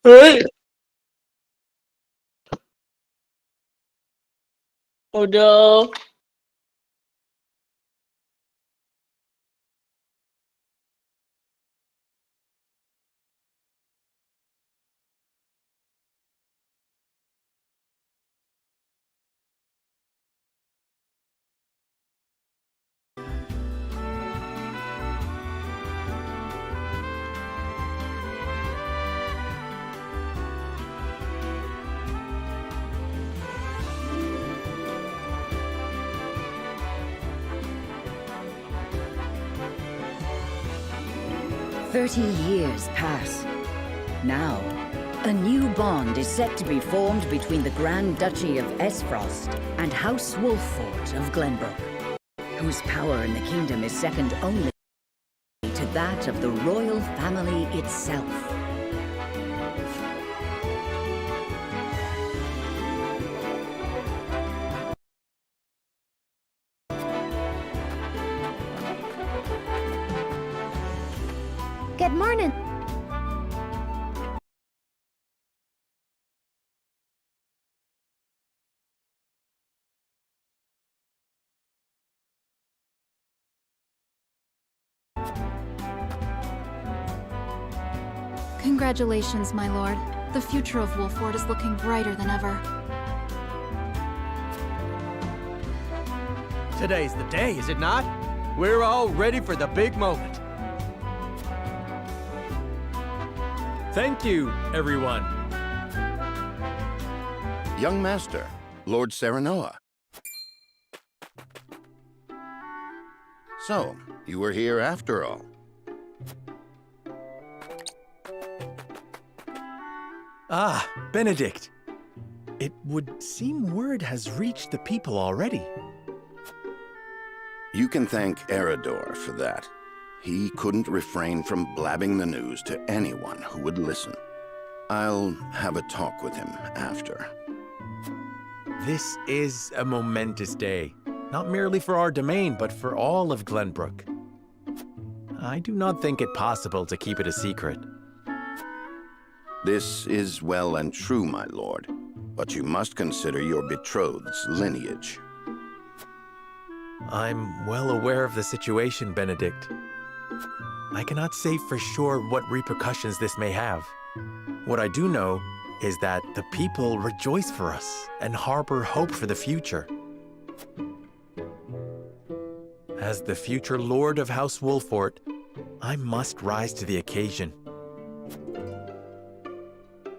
เฮ้ย oh no "30 years pass. Now, a new bond is set to be formed between the Grand Duchy of Esfrost and House Wolffort of Glenbrook, whose power in the kingdom is second only to that of the royal family itself." Good morning. Congratulations, my lord. The future of Wolffort is looking brighter than ever. Today's the day, is it not? We're all ready for the big moment. Thank you, everyone. Young Master, Lord Serenoa. So, you were here after all. Ah, Benedict. It would seem word has reached the people already. You can thank Eridor for that. He couldn't refrain from blabbing the news to anyone who would listen. I'll have a talk with him after. This is a momentous day, not merely for our domain, but for all of Glenbrook. I do not think it possible to keep it a secret. This is well and true, my lord, but you must consider your betrothed's lineage. I'm well aware of the situation, Benedict. I cannot say for sure what repercussions this may have. What I do know is that the people rejoice for us and harbor hope for the future. As the future Lord of House Wolffort, I must rise to the occasion.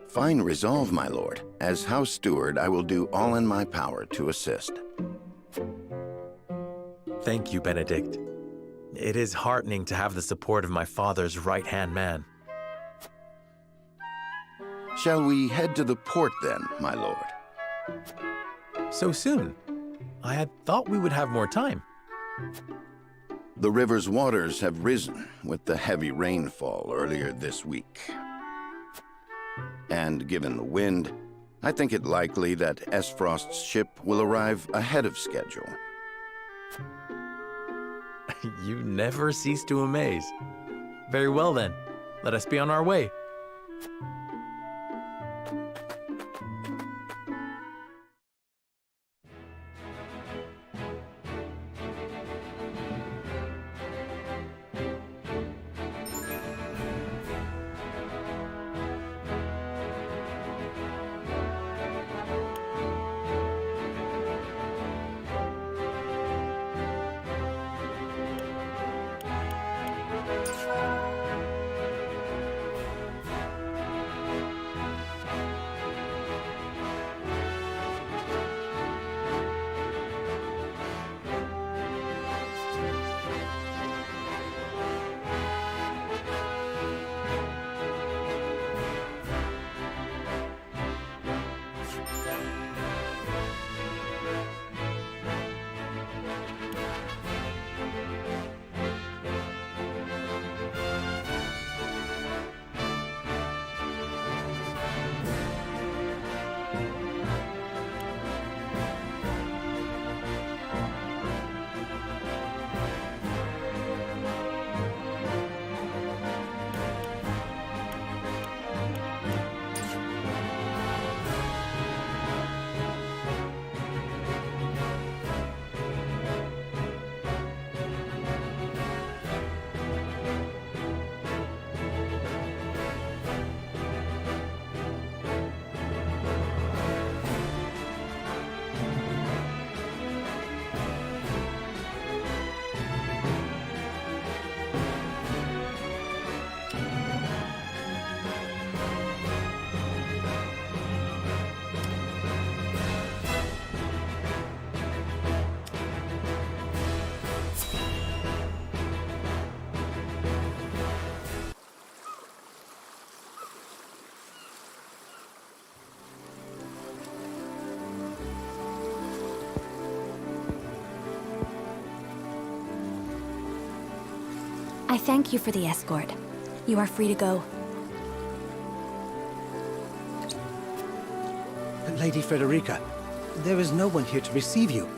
Fine resolve, my lord. As House Steward, I will do all in my power to assist. Thank you, Benedict. It is heartening to have the support of my father's right-hand man. Shall we head to the port then, my lord? So soon? I had thought we would have more time. The river's waters have risen with the heavy rainfall earlier this week. And given the wind, I think it likely that Esfrost's ship will arrive ahead of schedule. You never cease to amaze. Very well then, let us be on our way. I thank you for the escort. You are free to go. Lady Frederica, there is no one here to receive you.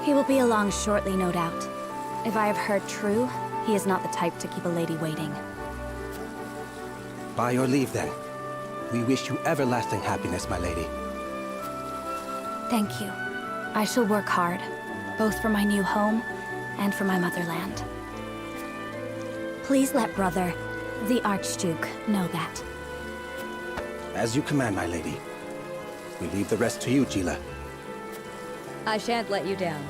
He will be along shortly, no doubt. If I have heard true, he is not the type to keep a lady waiting. By your leave, then. We wish you everlasting happiness, my lady. Thank you. I shall work hard, both for my new home and for my motherland. Please let brother, the Archduke, know that. As you command, my lady. We leave the rest to you, Gila. I shan't let you down.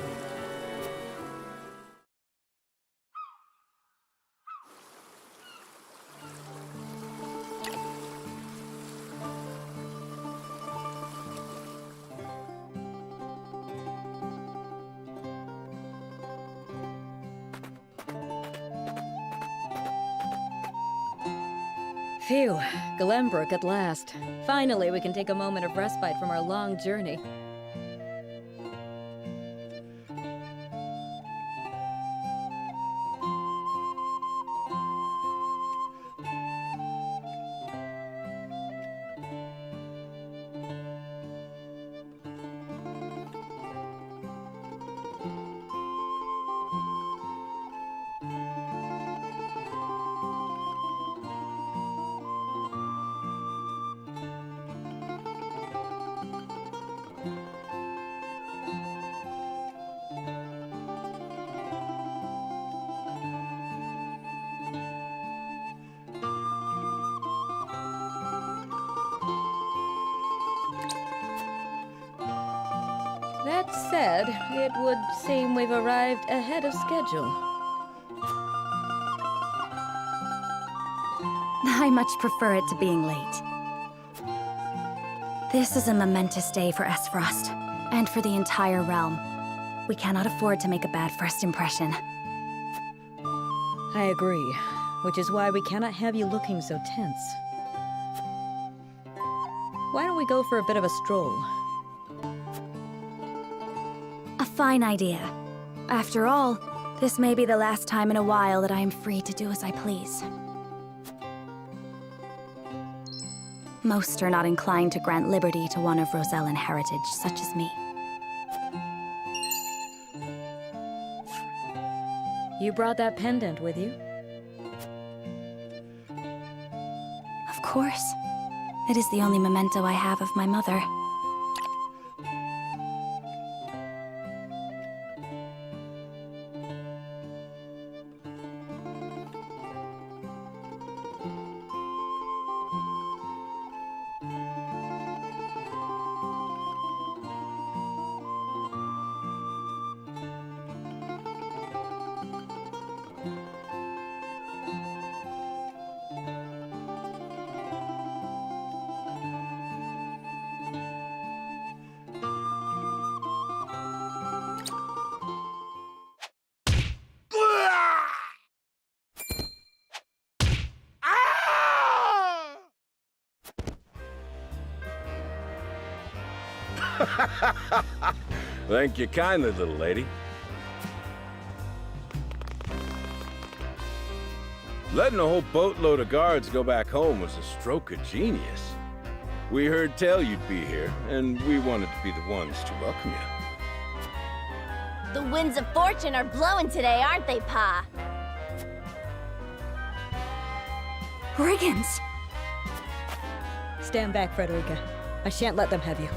Phew, Glenbrook at last. Finally, we can take a moment of respite from our long journey. That said, it would seem we've arrived ahead of schedule. I much prefer it to being late. This is a momentous day for Esfrost, and for the entire realm. We cannot afford to make a bad first impression. I agree, which is why we cannot have you looking so tense. Why don't we go for a bit of a stroll? A fine idea. After all, this may be the last time in a while that I am free to do as I please. Most are not inclined to grant liberty to one of Rosellan heritage, such as me. You brought that pendant with you? Of course. It is the only memento I have of my mother. Thank you kindly, little lady. Letting a whole boatload of guards go back home was a stroke of genius. We heard tell you'd be here, and we wanted to be the ones to welcome you. The winds of fortune are blowing today, aren't they, Pa? Brigands! Stand back, Frederica. I shan't let them have you.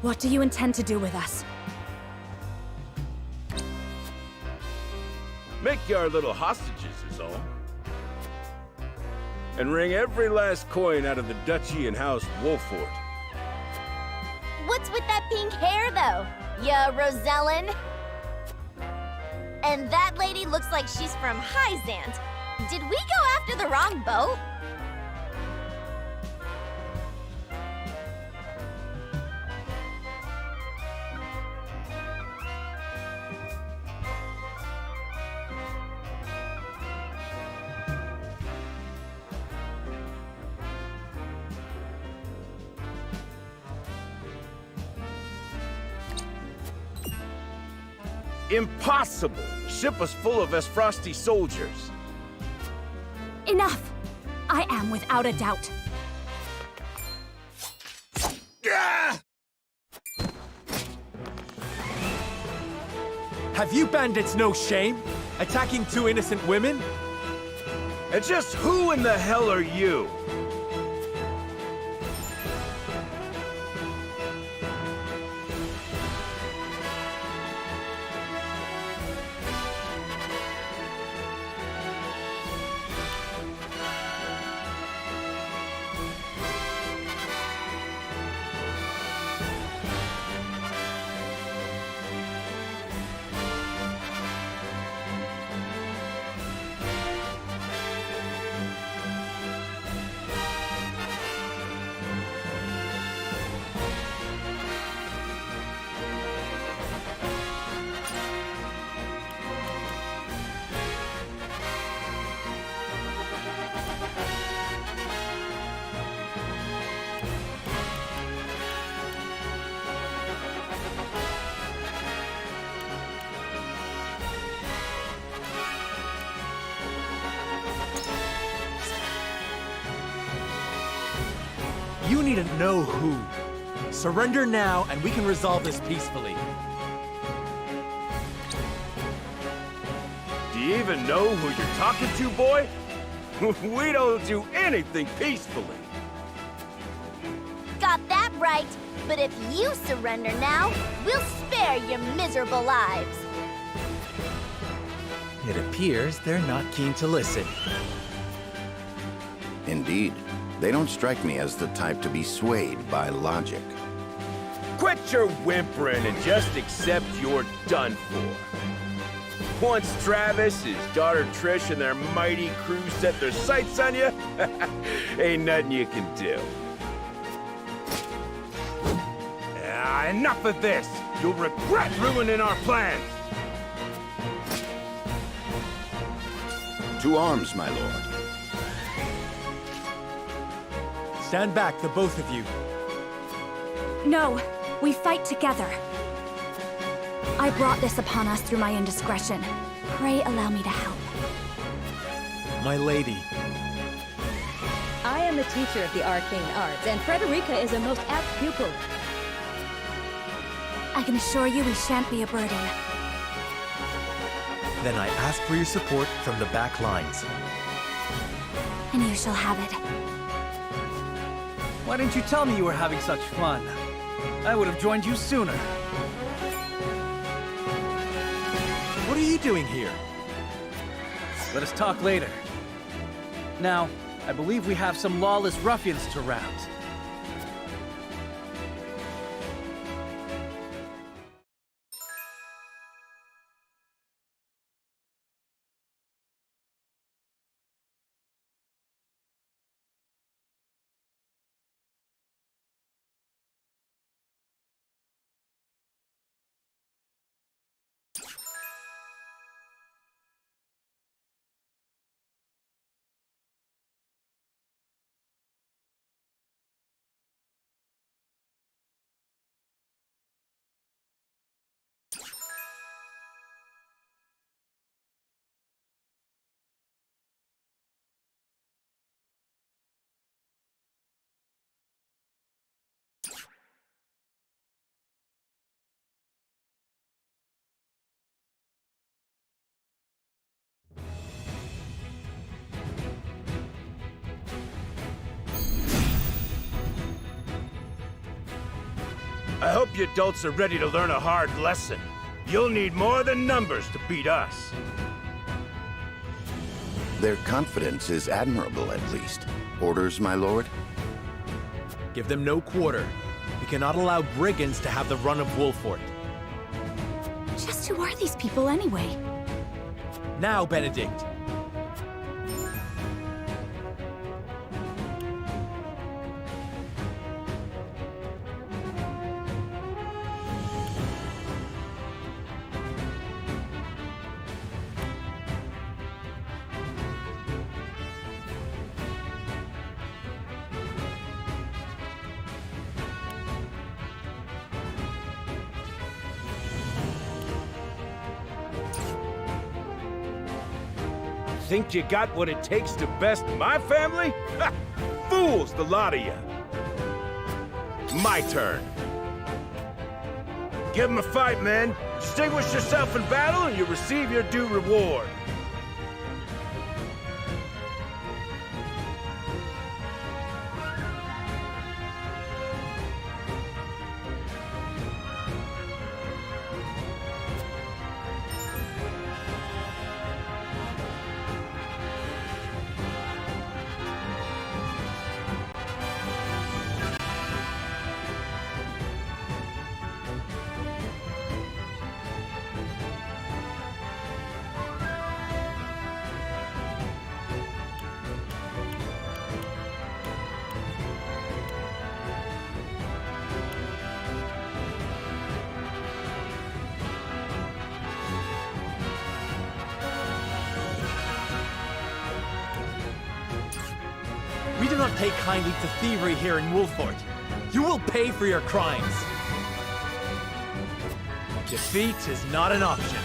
What do you intend to do with us? Make you our little hostages is all. And wring every last coin out of the duchy and House Wolford. What's with that pink hair, though? Ya Rosellen? And that lady looks like she's from Hyzant. Did we go after the wrong boat? Impossible! The ship was full of Esfrosti soldiers. Enough! I am without a doubt. Have you bandits no shame? Attacking two innocent women? And just who in the hell are you? You need to know who. Surrender now, and we can resolve this peacefully. Do you even know who you're talking to, boy? We don't do anything peacefully. Got that right. But if you surrender now, we'll spare your miserable lives. It appears they're not keen to listen. Indeed, they don't strike me as the type to be swayed by logic. Quit your whimpering and just accept you're done for. Once Travis, his daughter Trish, and their mighty crew set their sights on you, ain't nothing you can do. Enough of this! You'll regret ruining our plans! To arms, my lord. Stand back, the both of you. No, we fight together. I brought this upon us through my indiscretion. Pray allow me to help. My lady. I am the teacher of the arcane arts, and Frederica is a most apt pupil. I can assure you we shan't be a burden. Then I ask for your support from the back lines. And you shall have it. Why didn't you tell me you were having such fun? I would have joined you sooner. What are you doing here? Let us talk later. Now, I believe we have some lawless ruffians to rout. I hope you adults are ready to learn a hard lesson. You'll need more than numbers to beat us. Their confidence is admirable, at least. Orders, my lord? Give them no quarter. We cannot allow brigands to have the run of Wolfort. Just who are these people anyway? Now, Benedict! Think you got what it takes to best my family? Ha! Fools, the lot of you. My turn. Give 'em a fight, men. Distinguish yourself in battle and you receive your due reward. We do not take kindly to thievery here in Wolfort. You will pay for your crimes. Defeat is not an option.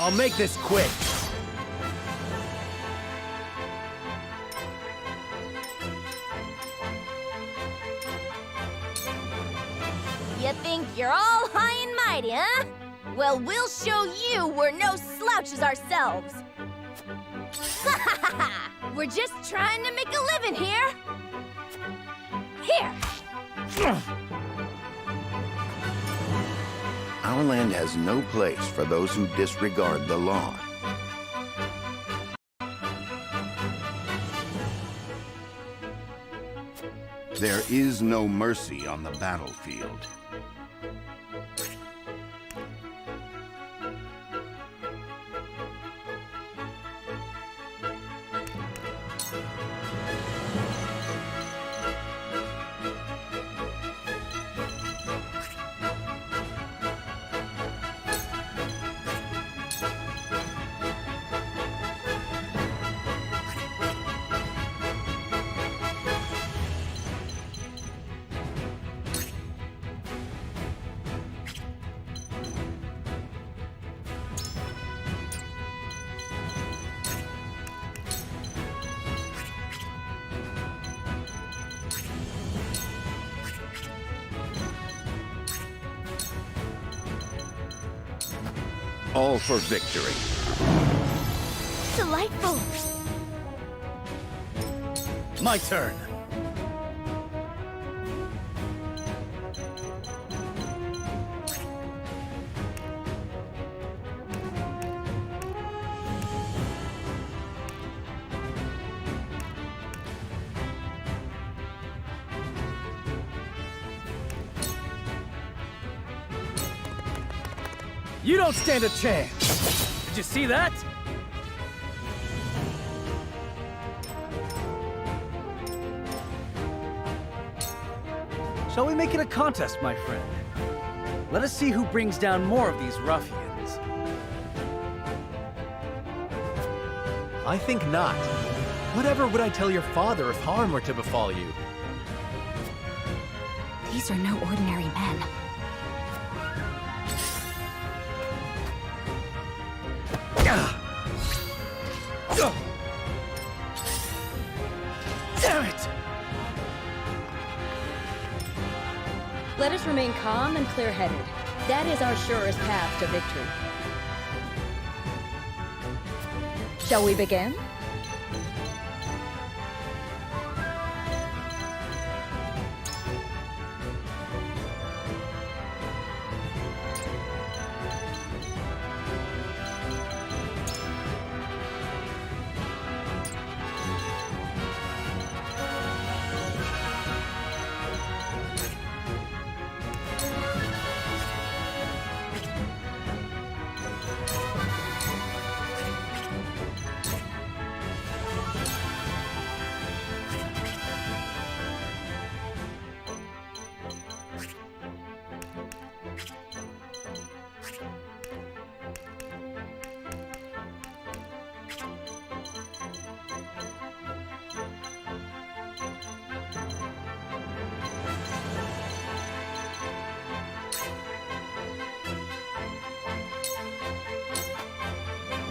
I'll make this quick. You think you're all high and mighty, huh? Well, we'll show you we're no slouches ourselves. We're just trying to make a living here. Here. Our land has no place for those who disregard the law. There is no mercy on the battlefield. All for victory. Delightful. My turn. You don't stand a chance! Did you see that? Shall we make it a contest, my friend? Let us see who brings down more of these ruffians. I think not. Whatever would I tell your father if harm were to befall you? These are no ordinary men. Damn it! Let us remain calm and clear-headed. That is our surest path to victory. Shall we begin?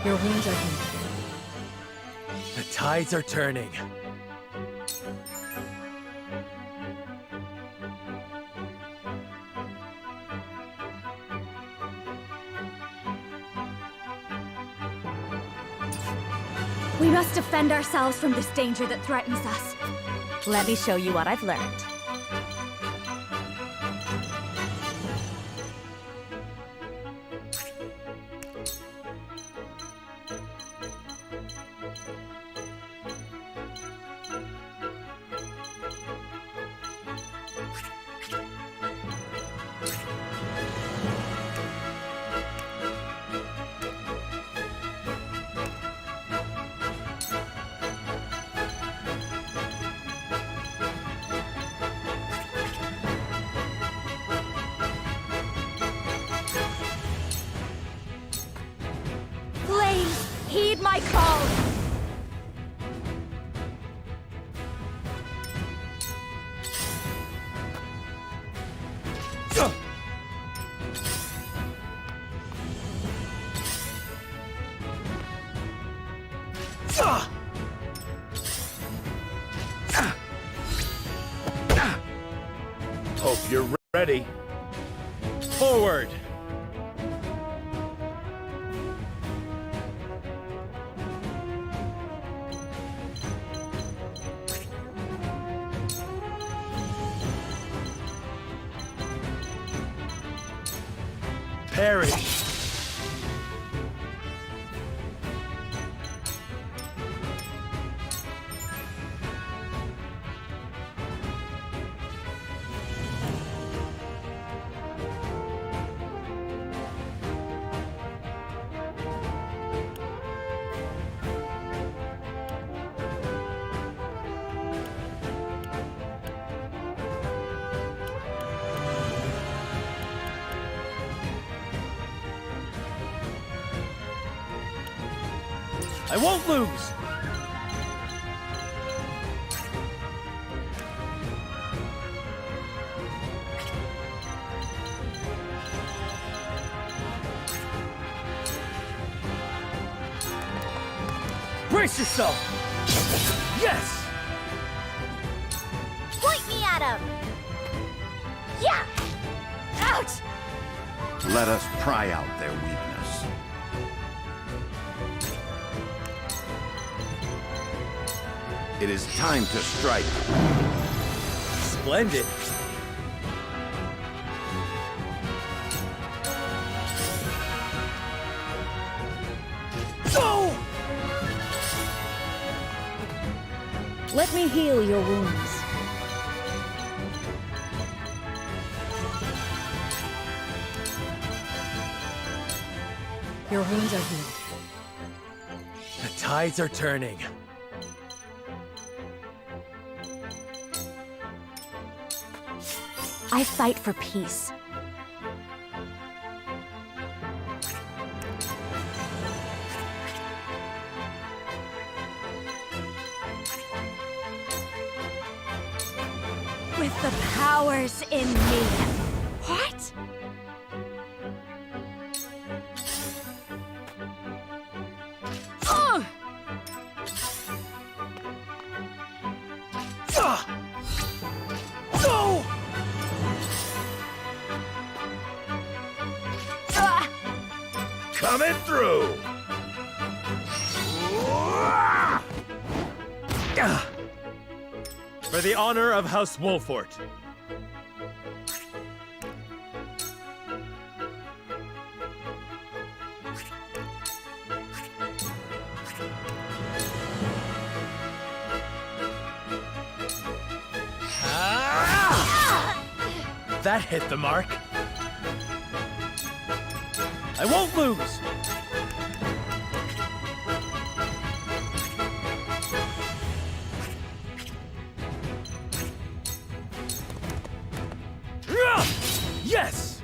Your wounds are healed. The tides are turning. We must defend ourselves from this danger that threatens us. Let me show you what I've learned. Heed my call! Hope you're ready. Forward! Perish! I won't lose! Brace yourself! Yes! Point me at him! Yeah! Ouch! Let us pry out their weakness. It is time to strike. Splendid! Go! Let me heal your wounds. Your wounds are healed. The tides are turning. I fight for peace. With the powers in me. What? Ugh! Go! Coming through! For the honor of House Wolfort. That hit the mark. I won't lose! Yes!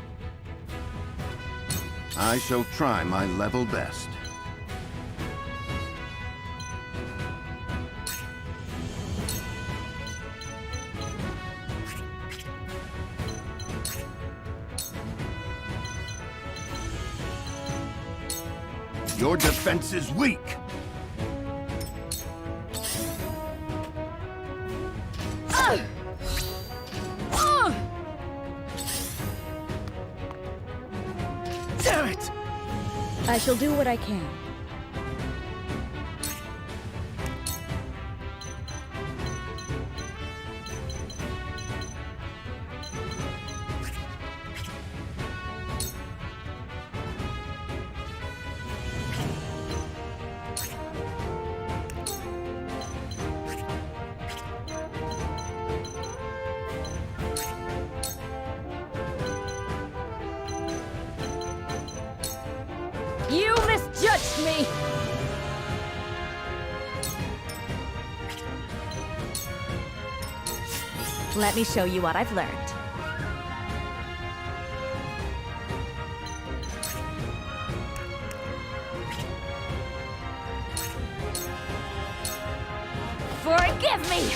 I shall try my level best. Your defense is weak. Damn it! I shall do what I can. You misjudged me! Let me show you what I've learned. Forgive me!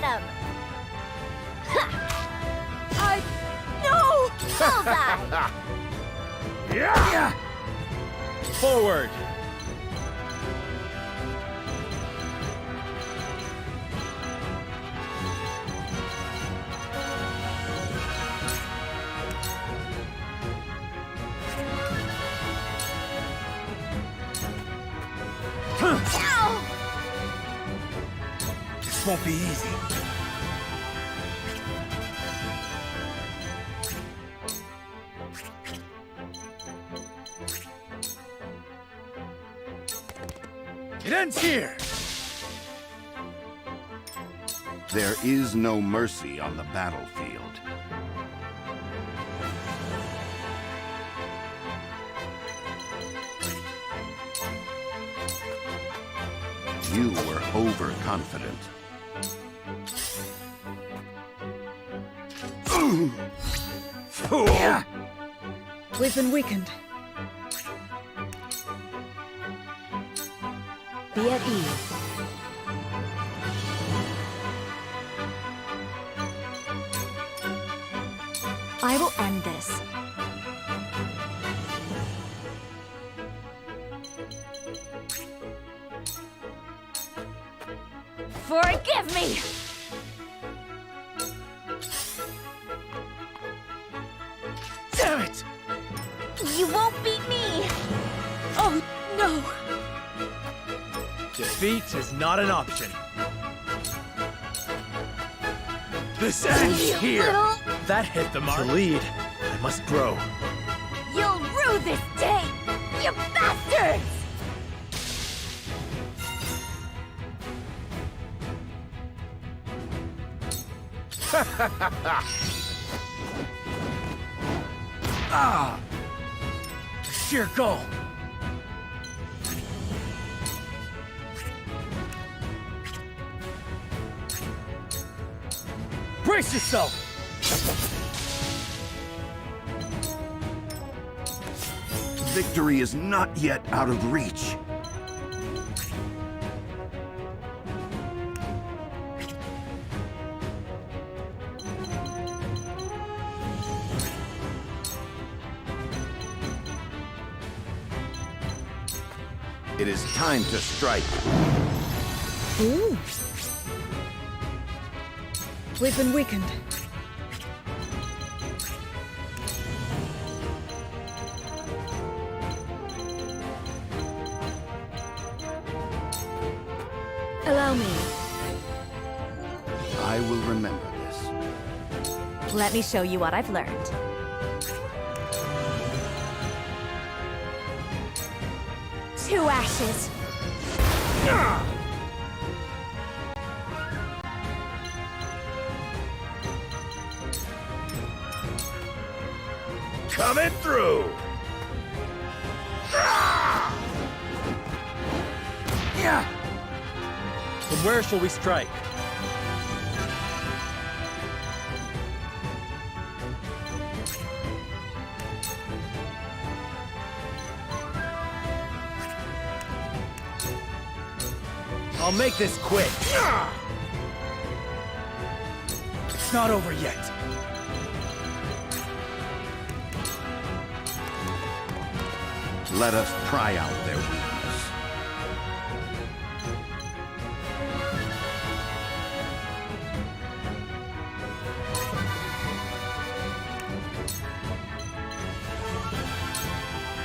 him! Ha! No! Bullseye! Yeah! Forward! Ow! This won't be easy. It ends here! There is no mercy on the battlefield. You were overconfident. Fool! We've been weakened. Be at ease. I will end this. Forgive me! Damn it! You won't beat me! Oh, no! Defeat is not an option. This ends You here! little... That hit the mark. To lead, I must grow. You'll rue this day! You bastards! Ah! Sheer goal! Brace yourself! Victory is not yet out of reach. It is time to strike. Ooh. We've been weakened. Allow me. I will remember this. Let me show you what I've learned. Two ashes. Coming through! Yeah! From where shall we strike? I'll make this quick. It's not over yet. Let us pry out their weakness.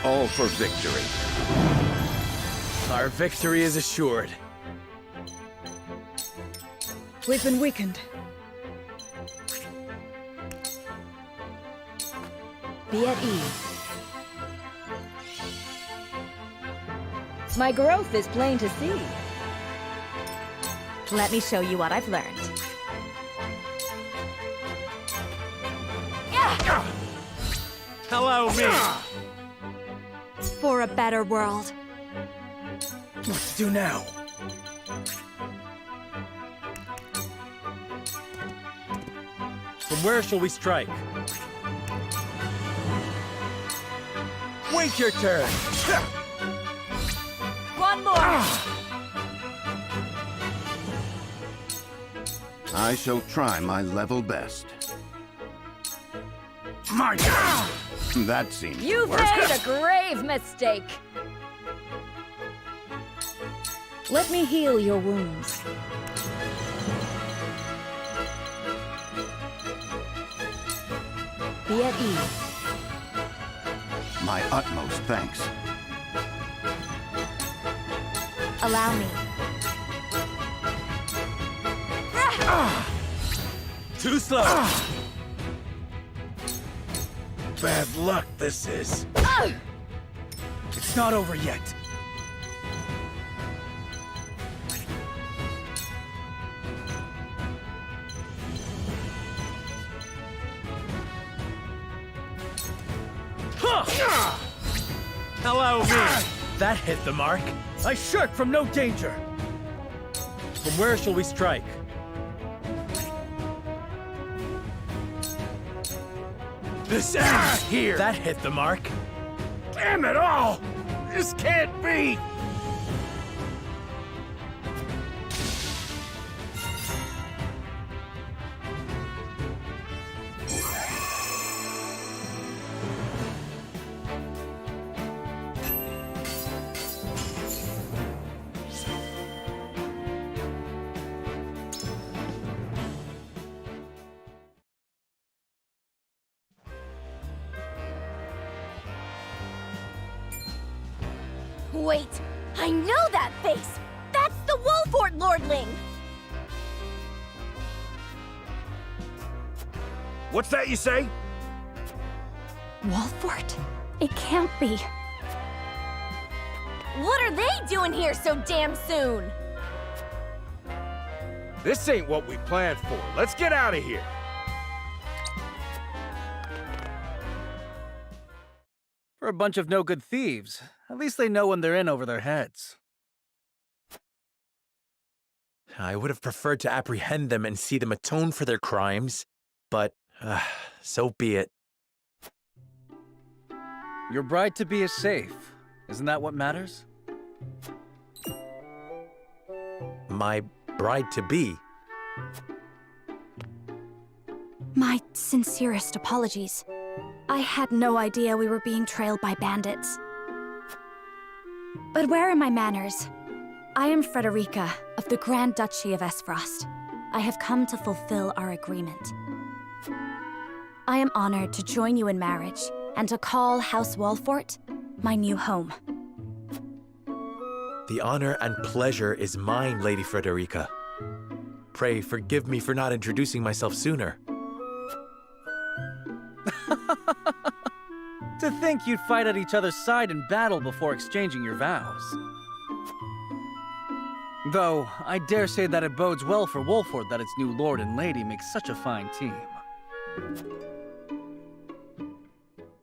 All for victory. Our victory is assured. We've been weakened. Be at ease. My growth is plain to see. Let me show you what I've learned. Allow me. For a better world. What to do now? From where shall we strike? Wait your turn. One more! I shall try my level best. My God! That seems You've made a grave mistake. Let me heal your wounds. Be at ease. my utmost thanks. Allow me. Too slow. Bad luck this is. It's not over yet. Allow me. That hit the mark. I shirk from no danger. From where shall we strike? This ends here. That hit the mark. Damn it all! This can't be! Wait, I know that face! That's the Wolfort Lordling! What's that you say? Wolfort? It can't be. What are they doing here so damn soon? This ain't what we planned for. Let's get out of here. For a bunch of no-good thieves. At least they know when they're in over their heads. I would have preferred to apprehend them and see them atone for their crimes, but so be it. Your bride-to-be is safe. Isn't that what matters? My bride-to-be. My sincerest apologies. I had no idea we were being trailed by bandits. But where are my manners? I am Frederica of the Grand Duchy of Esfrost. I have come to fulfill our agreement. I am honored to join you in marriage and to call House Wolfort my new home. The honor and pleasure is mine, Lady Frederica. Pray forgive me for not introducing myself sooner. To think you'd fight at each other's side in battle before exchanging your vows. Though, I dare say that it bodes well for Wolfort that its new lord and lady make such a fine team.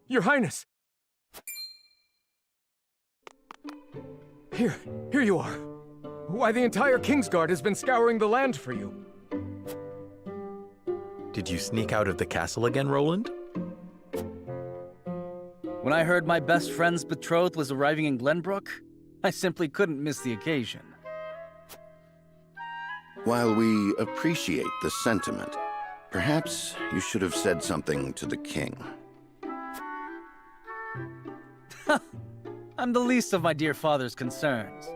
Your Highness! Here you are. Why, the entire Kingsguard has been scouring the land for you. Did you sneak out of the castle again, Roland? When I heard my best friend's betrothed was arriving in Glenbrook, I simply couldn't miss the occasion. While we appreciate the sentiment, perhaps you should have said something to the king. I'm the least of my dear father's concerns.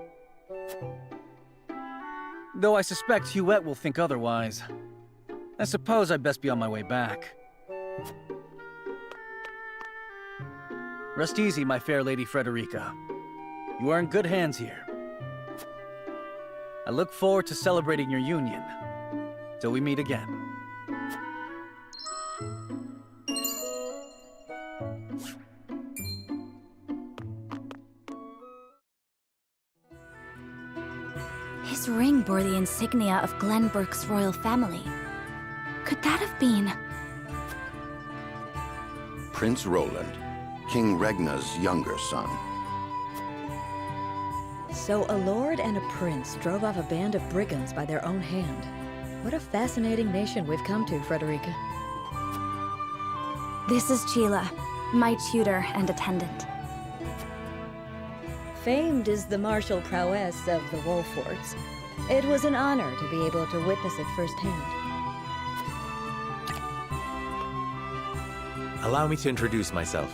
Though I suspect Huette will think otherwise. I suppose I'd best be on my way back. Rest easy, my fair Lady Frederica. You are in good hands here. I look forward to celebrating your union. Till we meet again. His ring bore the insignia of Glenbrook's royal family. Could that have been... Prince Roland, King Regna's younger son. So a lord and a prince drove off a band of brigands by their own hand. What a fascinating nation we've come to, Frederica. This is Sheila, my tutor and attendant. Famed is the martial prowess of the Wolforts. It was an honor to be able to witness it firsthand. Allow me to introduce myself.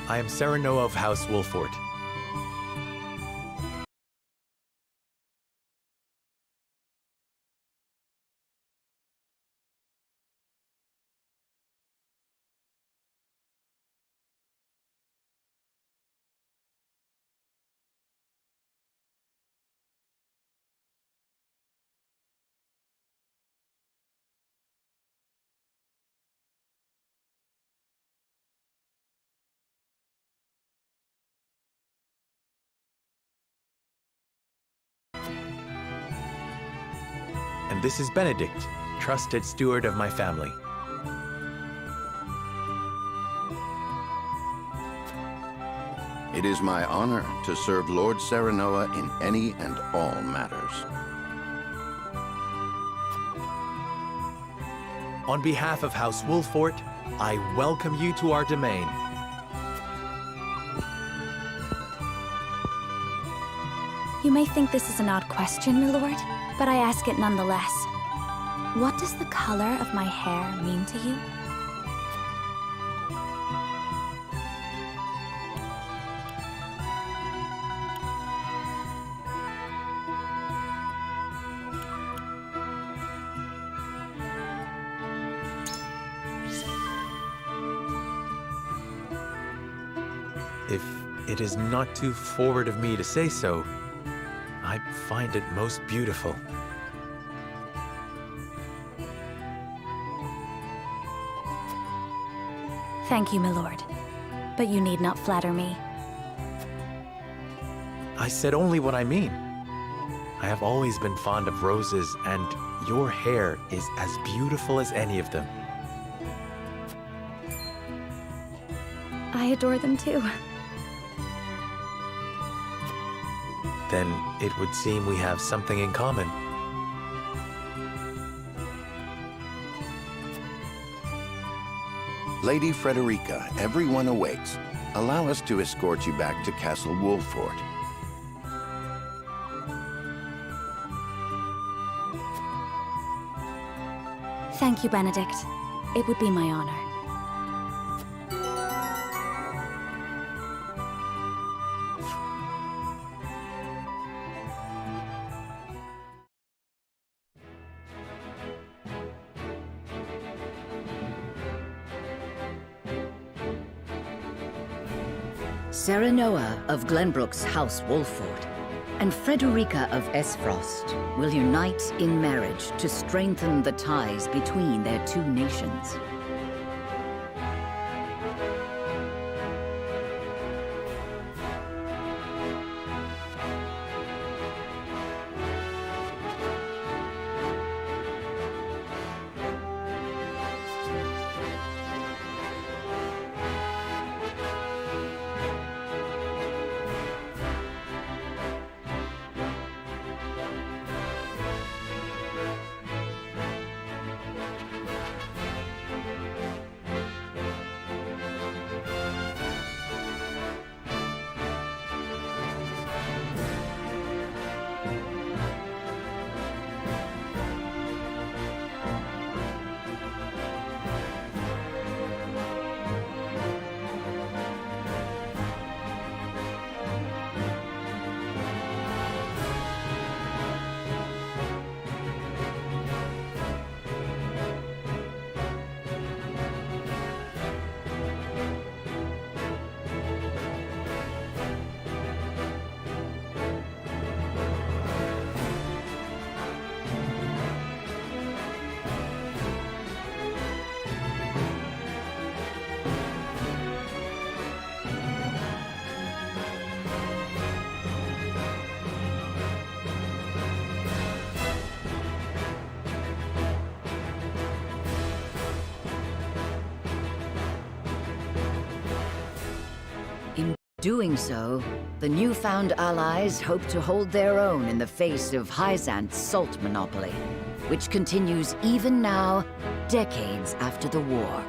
I am Serenoa of House Wolfort. And this is Benedict, trusted steward of my family. It is my honor to serve Lord Serenoa in any and all matters. On behalf of House Wolfort, I welcome you to our domain. You may think this is an odd question, my lord, but I ask it nonetheless. What does the color of my hair mean to you? If it is not too forward of me to say so, I find it most beautiful. Thank you, my lord. But you need not flatter me. I said only what I mean. I have always been fond of roses, and your hair is as beautiful as any of them. I adore them too. Then it would seem we have something in common. Lady Frederica, everyone awaits. Allow us to escort you back to Castle Wolfort. Thank you, Benedict. It would be my honor. Serenoa of Glenbrook's House Wolfort and Frederica of Esfrost will unite in marriage to strengthen the ties between their two nations. Doing so, the newfound allies hope to hold their own in the face of Hyzant's salt monopoly, which continues even now, decades after the war.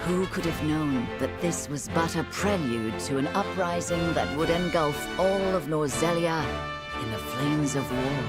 Who could have known that this was but a prelude to an uprising that would engulf all of Norzelia in the flames of war?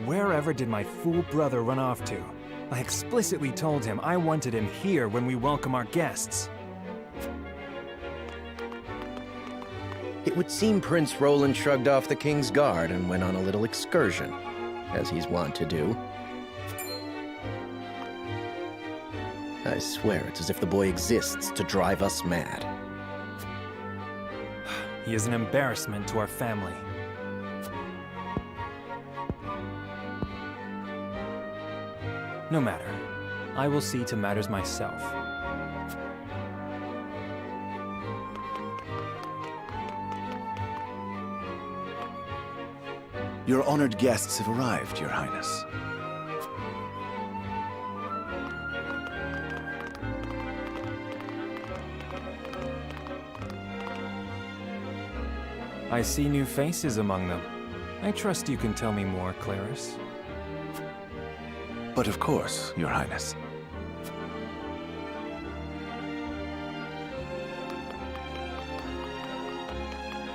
Wherever did my fool brother run off to? I explicitly told him I wanted him here when we welcome our guests. It would seem Prince Roland shrugged off the King's Guard and went on a little excursion, as he's wont to do. I swear it's as if the boy exists to drive us mad. He is an embarrassment to our family. No matter. I will see to matters myself. Your honored guests have arrived, Your Highness. I see new faces among them. I trust you can tell me more, Clarice. But of course, Your Highness.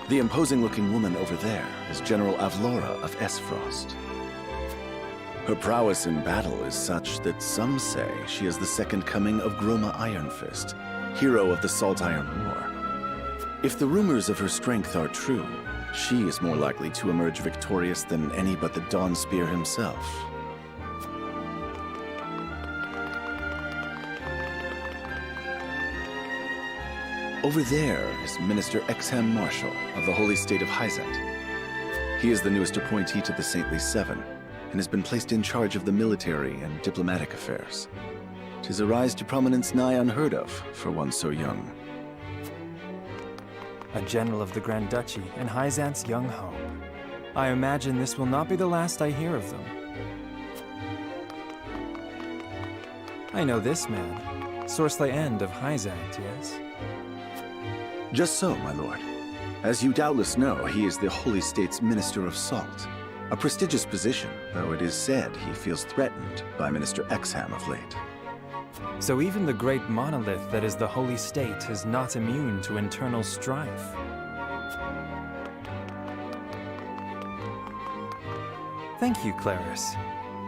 The imposing-looking woman over there is General Avlora of Esfrost. Her prowess in battle is such that some say she is the second coming of Groma Ironfist, hero of the Salt Iron War. If the rumors of her strength are true, she is more likely to emerge victorious than any but the Dawnspear himself. Over there is Minister Exham Marshal of the Holy State of Hyzet. He is the newest appointee to the Saintly Seven, and has been placed in charge of the military and diplomatic affairs. 'Tis a rise to prominence nigh unheard of for one so young. A general of the Grand Duchy and Hyzant's young hope. I imagine this will not be the last I hear of them. I know this man, Sorsley End of Hyzant, yes? Just so, my lord. As you doubtless know, he is the Holy State's Minister of Salt. A prestigious position, though it is said he feels threatened by Minister Exham of late. So even the great monolith that is the Holy State is not immune to internal strife. Thank you, Clarice.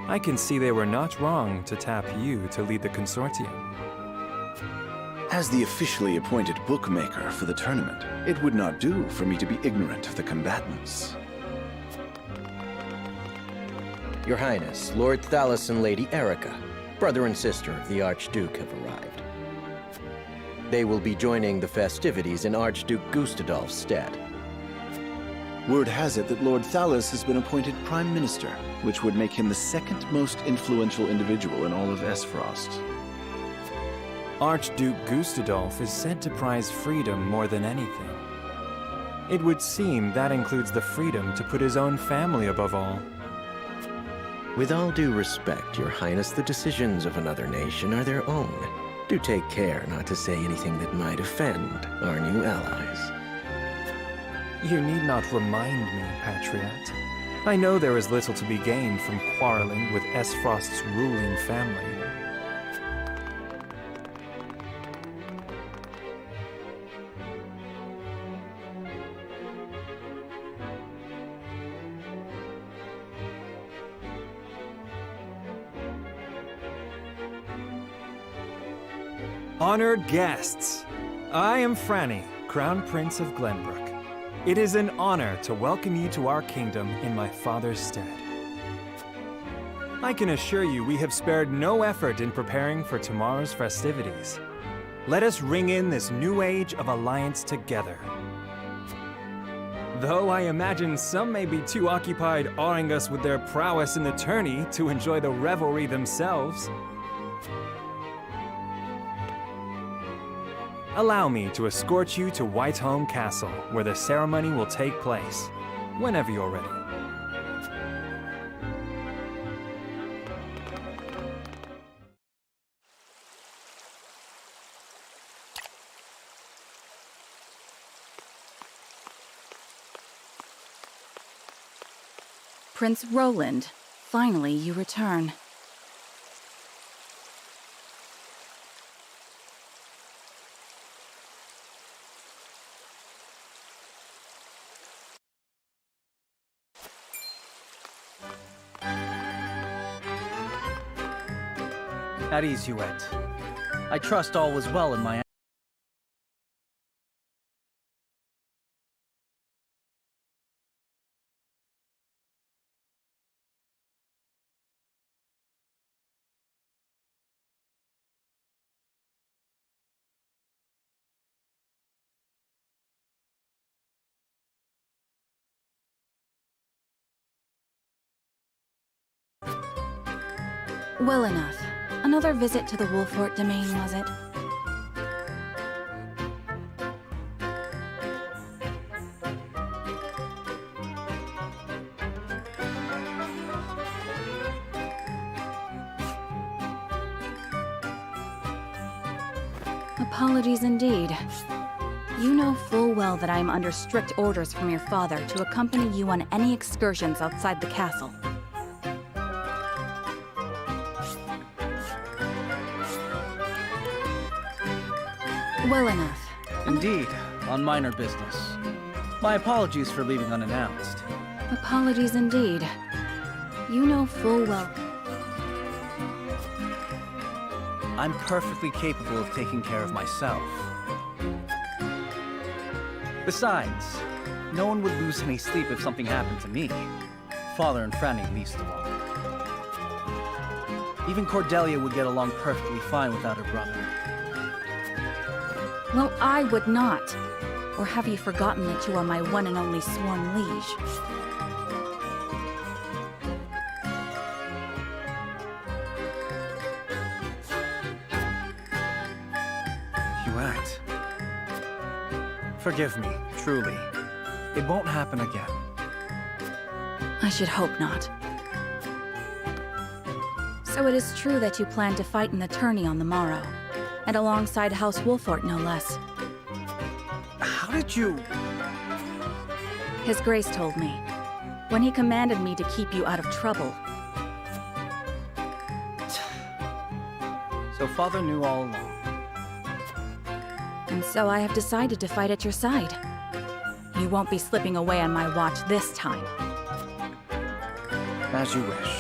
I can see they were not wrong to tap you to lead the consortium. As the officially appointed bookmaker for the tournament, it would not do for me to be ignorant of the combatants. Your Highness, Lord Thalos and Lady Erica, brother and sister of the Archduke, have arrived. They will be joining the festivities in Archduke Gustadolf's stead. Word has it that Lord Thalos has been appointed Prime Minister, which would make him the second most influential individual in all of Esfrost. Archduke Gustadolf is said to prize freedom more than anything. It would seem that includes the freedom to put his own family above all. With all due respect, Your Highness, the decisions of another nation are their own. Do take care not to say anything that might offend our new allies. You need not remind me, Patriot. I know there is little to be gained from quarreling with Esfrost's ruling family. Honored guests, I am Franny, Crown Prince of Glenbrook. It is an honor to welcome you to our kingdom in my father's stead. I can assure you we have spared no effort in preparing for tomorrow's festivities. Let us ring in this new age of alliance together. Though I imagine some may be too occupied awing us with their prowess in the tourney to enjoy the revelry themselves. Allow me to escort you to Whiteholm Castle, where the ceremony will take place, whenever you're ready. Prince Roland, finally you return. At ease, Huette. I trust all was well in my... Well enough. Another visit to the Wolfort domain, was it? Apologies indeed. You know full well that I am under strict orders from your father to accompany you on any excursions outside the castle. Well enough. Indeed, on minor business. My apologies for leaving unannounced. Apologies indeed. You know full well. I'm perfectly capable of taking care of myself. Besides, no one would lose any sleep if something happened to me. Father and Franny least of all. Even Cordelia would get along perfectly fine without her brother. Well, I would not. Or have you forgotten that you are my one and only sworn liege? Huette. Forgive me, truly. It won't happen again. I should hope not. So it is true that you plan to fight in the tourney on the morrow. And alongside House Wolfort, no less. How did you... His Grace told me, when he commanded me to keep you out of trouble. So Father knew all along. And so I have decided to fight at your side. You won't be slipping away on my watch this time. As you wish.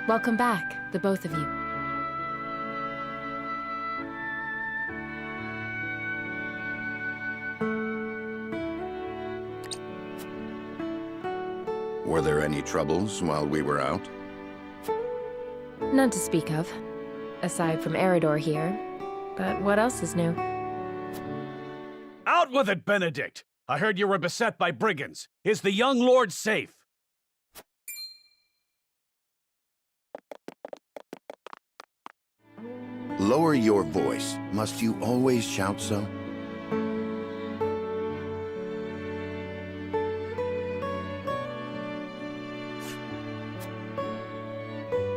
Welcome back, the both of you. Were there any troubles while we were out? None to speak of, aside from Eridor here. But what else is new? Out with it, Benedict! I heard you were beset by brigands. Is the young lord safe? Lower your voice. Must you always shout so?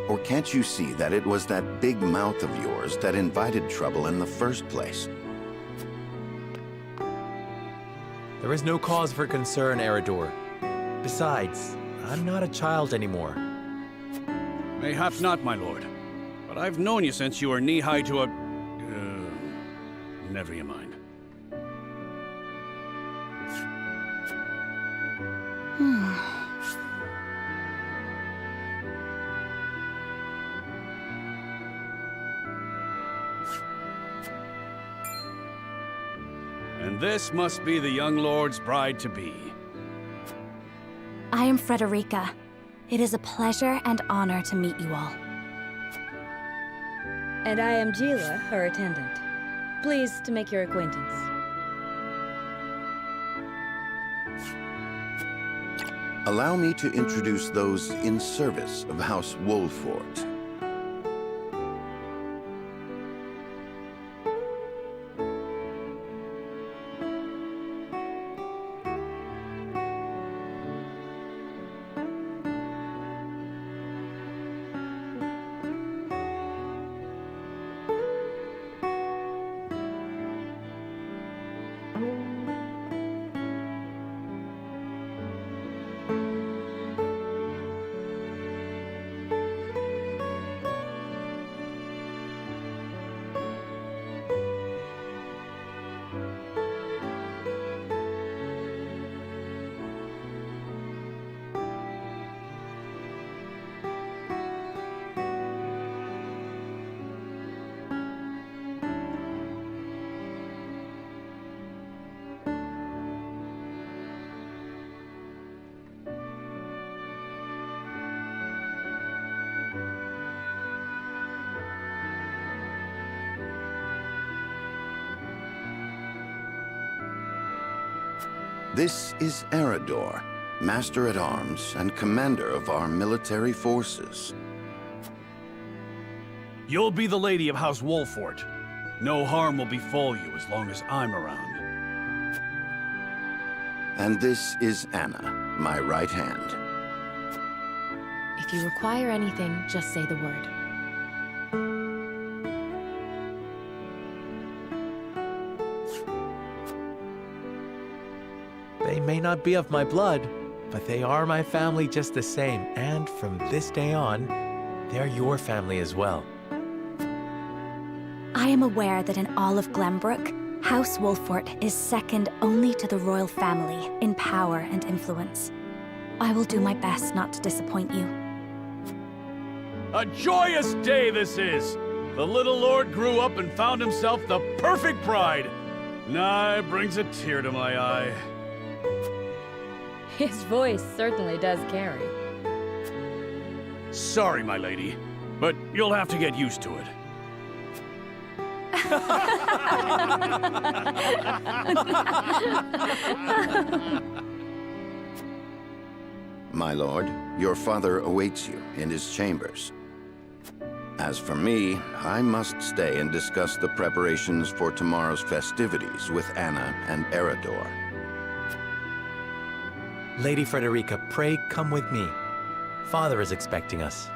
Or can't you see that it was that big mouth of yours that invited trouble in the first place? There is no cause for concern, Eridor. Besides, I'm not a child anymore. Mayhaps not, my lord. But I've known you since you were knee-high to a... never you mind. And this must be the young lord's bride-to-be. I am Frederica. It is a pleasure and honor to meet you all. And I am Gila, her attendant. Pleased to make your acquaintance. Allow me to introduce those in service of House Wolfort. This is Eridor, Master-at-Arms and Commander of our military forces. You'll be the lady of House Wolfort. No harm will befall you as long as I'm around. And this is Anna, my right hand. If you require anything, just say the word. They may not be of my blood, but they are my family just the same, and from this day on, they're your family as well. I am aware that in all of Glenbrook, House Wolfort is second only to the royal family in power and influence. I will do my best not to disappoint you. A joyous day this is! The little lord grew up and found himself the perfect bride. Nigh brings a tear to my eye. His voice certainly does carry. Sorry, my lady, but you'll have to get used to it. My lord, your father awaits you in his chambers. As for me, I must stay and discuss the preparations for tomorrow's festivities with Anna and Eridor. Lady Frederica, pray come with me. Father is expecting us.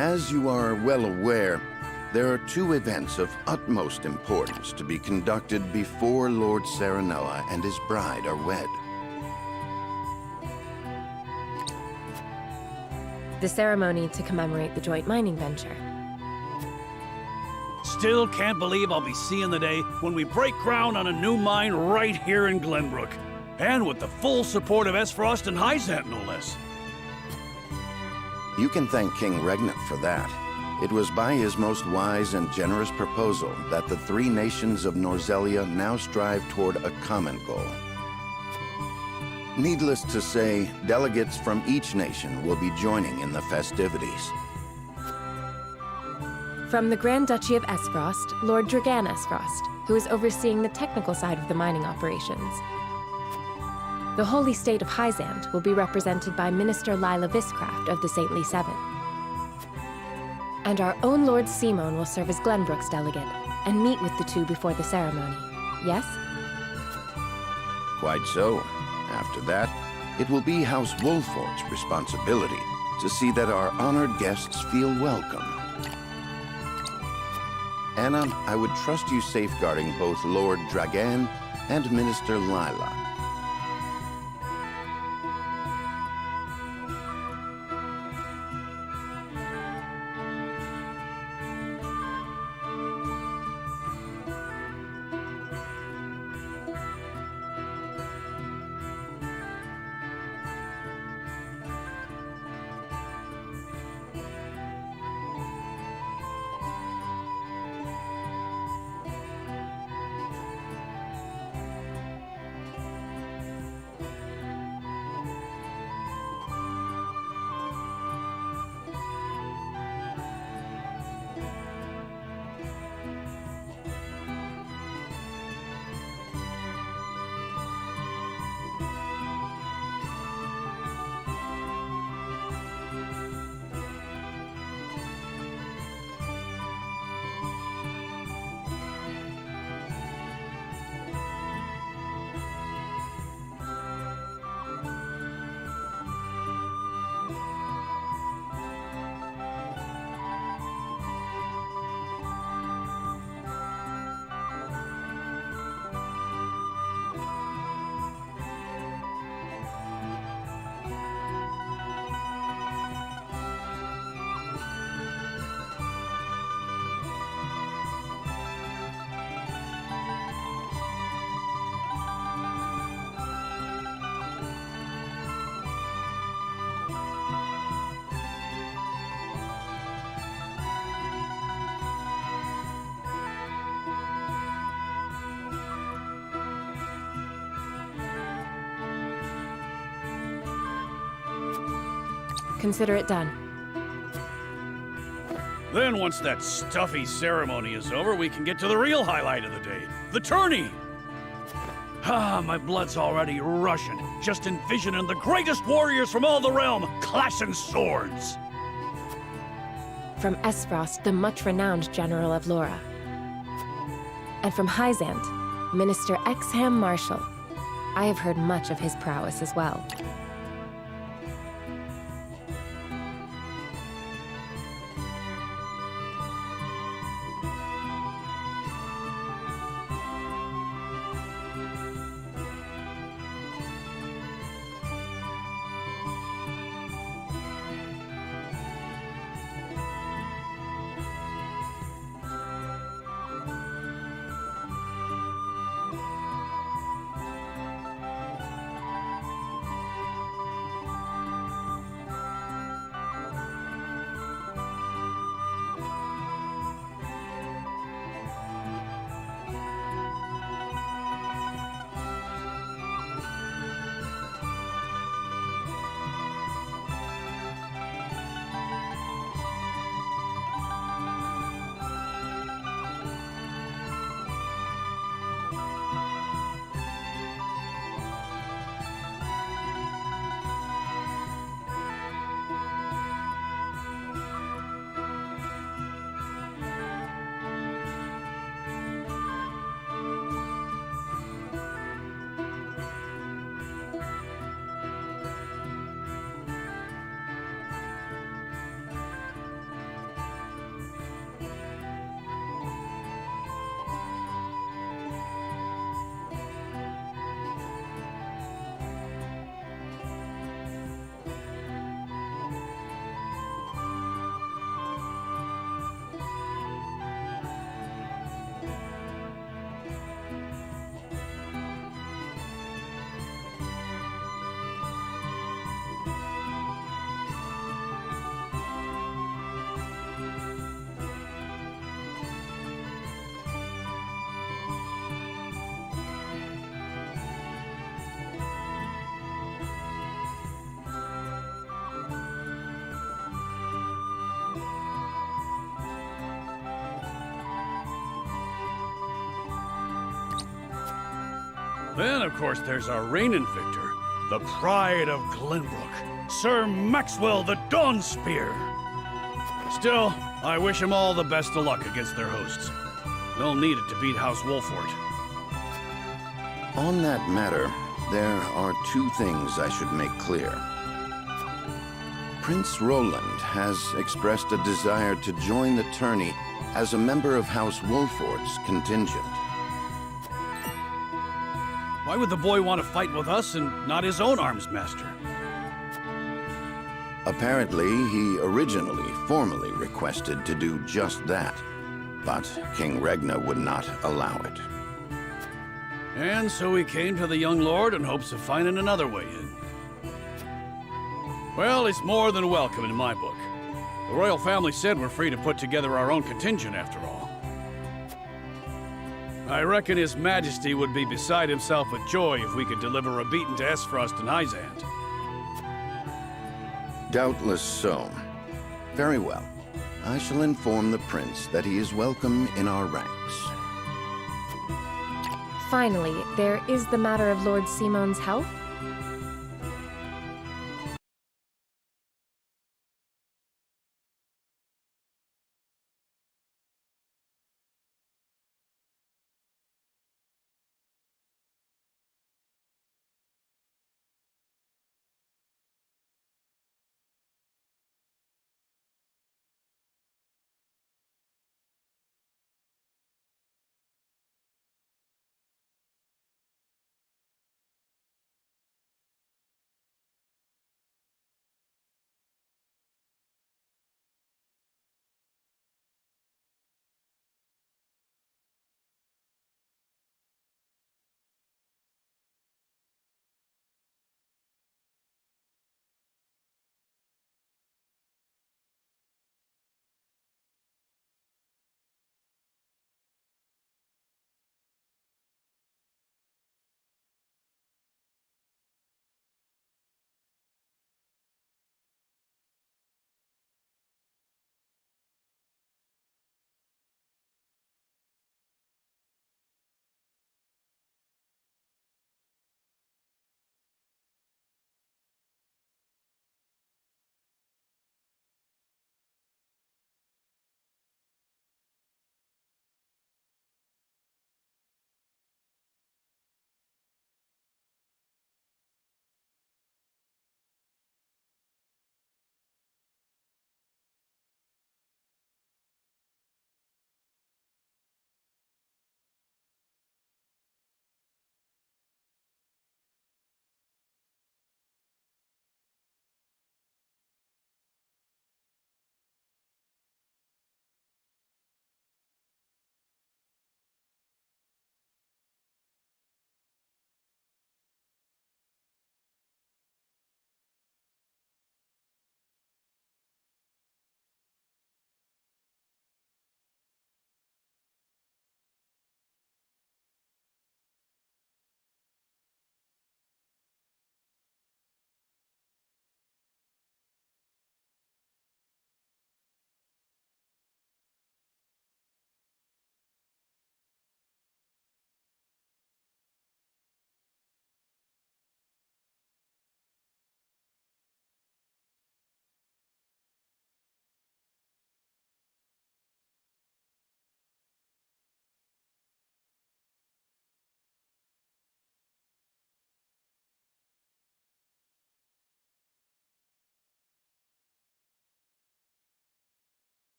As you are well aware, there are two events of utmost importance to be conducted before Lord Serenella and his bride are wed. The ceremony to commemorate the joint mining venture. Still can't believe I'll be seeing the day when we break ground on a new mine right here in Glenbrook. And with the full support of Esfrost and Hyzant, no less. You can thank King Regnant for that. It was by his most wise and generous proposal that the three nations of Norzelia now strive toward a common goal. Needless to say, delegates from each nation will be joining in the festivities. From the Grand Duchy of Esfrost, Lord Dragan Esfrost, who is overseeing the technical side of the mining operations. The Holy State of Hyzant will be represented by Minister Lila Viscraft of the Saintly Seven. And our own Lord Simon will serve as Glenbrook's delegate and meet with the two before the ceremony. Yes? Quite so. After that, it will be House Wolfort's responsibility to see that our honored guests feel welcome. Anna, I would trust you safeguarding both Lord Dragan and Minister Lila. Consider it done. Then once that stuffy ceremony is over, we can get to the real highlight of the day, the tourney! Ah, my blood's already rushing, just envisioning the greatest warriors from all the realm clashing swords! From Esfrost, the much-renowned General of Laura. And from Hyzant, Minister Exham Marshall. I have heard much of his prowess as well. Then, of course, there's our reigning victor, the pride of Glenbrook, Sir Maxwell the Dawnspear. Still, I wish him all the best of luck against their hosts. They'll need it to beat House Wolfort. On that matter, there are two things I should make clear. Prince Roland has expressed a desire to join the tourney as a member of House Wolfort's contingent. Why would the boy want to fight with us and not his own arms master? Apparently, he originally formally requested to do just that, but King Regna would not allow it. And so he came to the young lord in hopes of finding another way in. Well, it's more than welcome in my book. The royal family said we're free to put together our own contingent after all. I reckon His Majesty would be beside himself with joy if we could deliver a beating to Esfrost and Hyzant. Doubtless so. Very well. I shall inform the prince that he is welcome in our ranks. Finally, there is the matter of Lord Simon's health.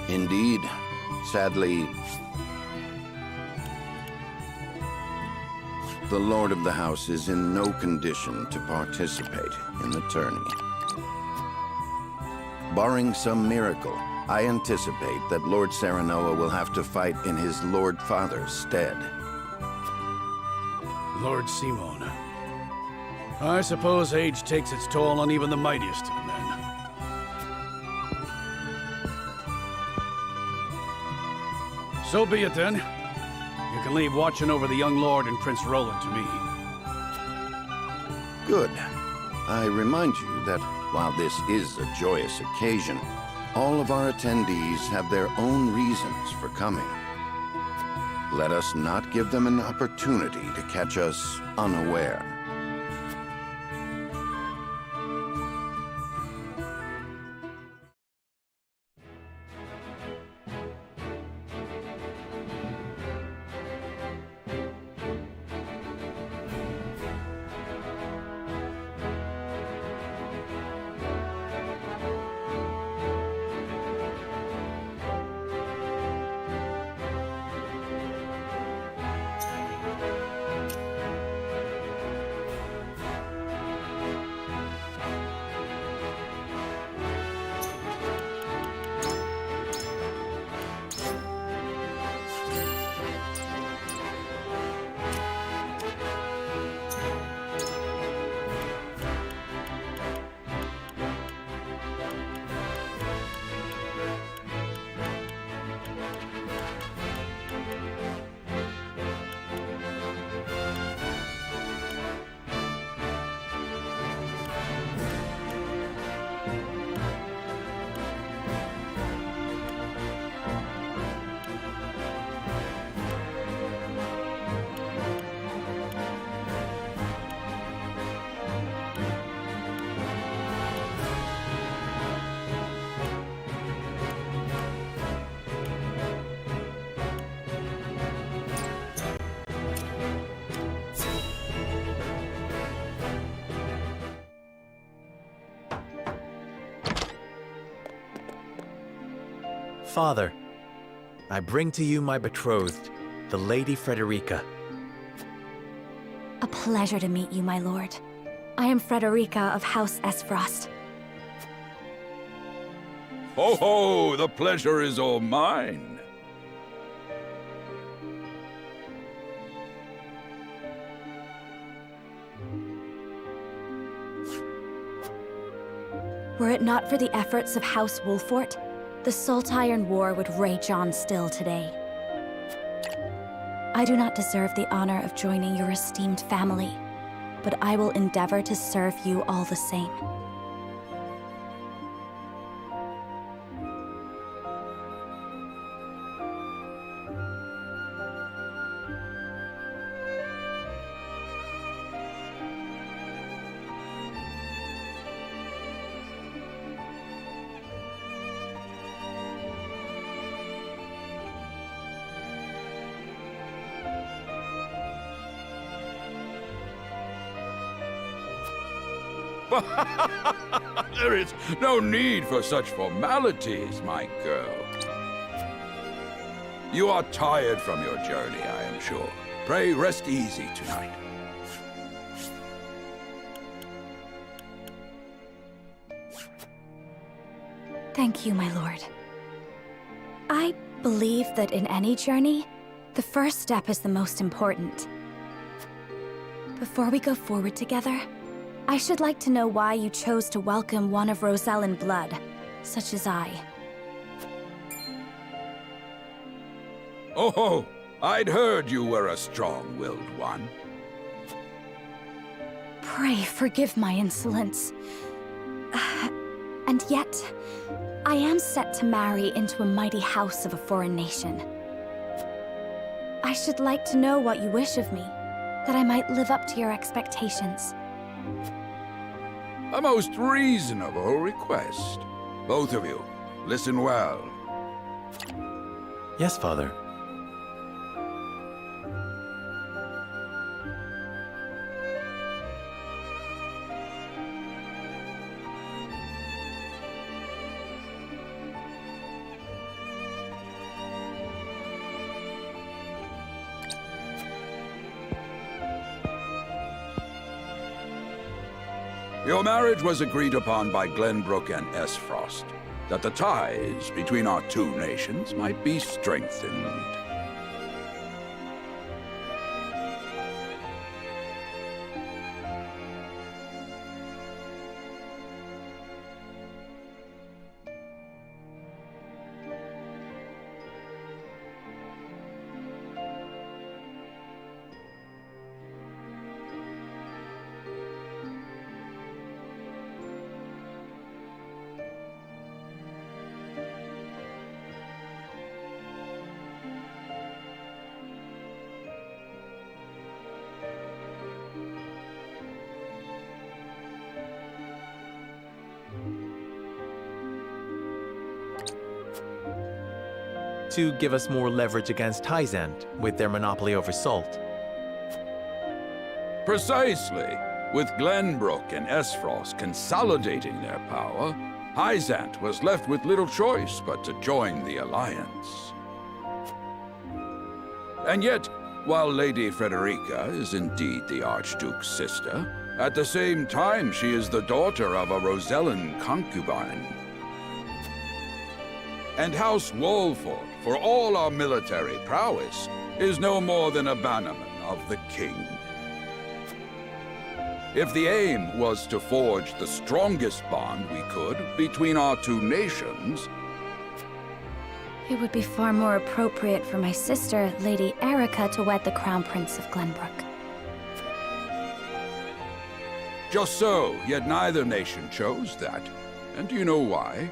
Indeed. Sadly, the Lord of the House is in no condition to participate in the tourney. Barring some miracle, I anticipate that Lord Serenoa will have to fight in his Lord Father's stead. Lord Simon. I suppose age takes its toll on even the mightiest of men. So be it then. You can leave watching over the young lord and Prince Roland to me. Good. I remind you that while this is a joyous occasion, all of our attendees have their own reasons for coming. Let us not give them an opportunity to catch us unaware. Father, I bring to you my betrothed, the Lady Frederica. A pleasure to meet you, my lord. I am Frederica of House Esfrost. Ho ho! The pleasure is all mine. Were it not for the efforts of House Wolfort, the Saltiron War would rage on still today. I do not deserve the honor of joining your esteemed family, but I will endeavor to serve you all the same. There is no need for such formalities, my girl. You are tired from your journey, I am sure. Pray rest easy tonight. Thank you, my lord. I believe that in any journey, the first step is the most important. Before we go forward together, I should like to know why you chose to welcome one of Rosellan blood, such as I. Oh, I'd heard you were a strong-willed one. Pray forgive my insolence. And yet, I am set to marry into a mighty house of a foreign nation. I should like to know what you wish of me, that I might live up to your expectations. A most reasonable request. Both of you, listen well. Yes, Father. Your marriage was agreed upon by Glenbrook and Esfrost, that the ties between our two nations might be strengthened. to give us more leverage against Hyzant with their monopoly over salt. Precisely. With Glenbrook and Esfrost consolidating their power, Hyzant was left with little choice but to join the alliance. And yet, while Lady Frederica is indeed the Archduke's sister, at the same time she is the daughter of a Rosellan concubine. And House Wolford, for all our military prowess, is no more than a bannerman of the king. If the aim was to forge the strongest bond we could between our two nations, It would be far more appropriate for my sister, Lady Erica, to wed the Crown Prince of Glenbrook. just so, yet neither nation chose that. And do you know why?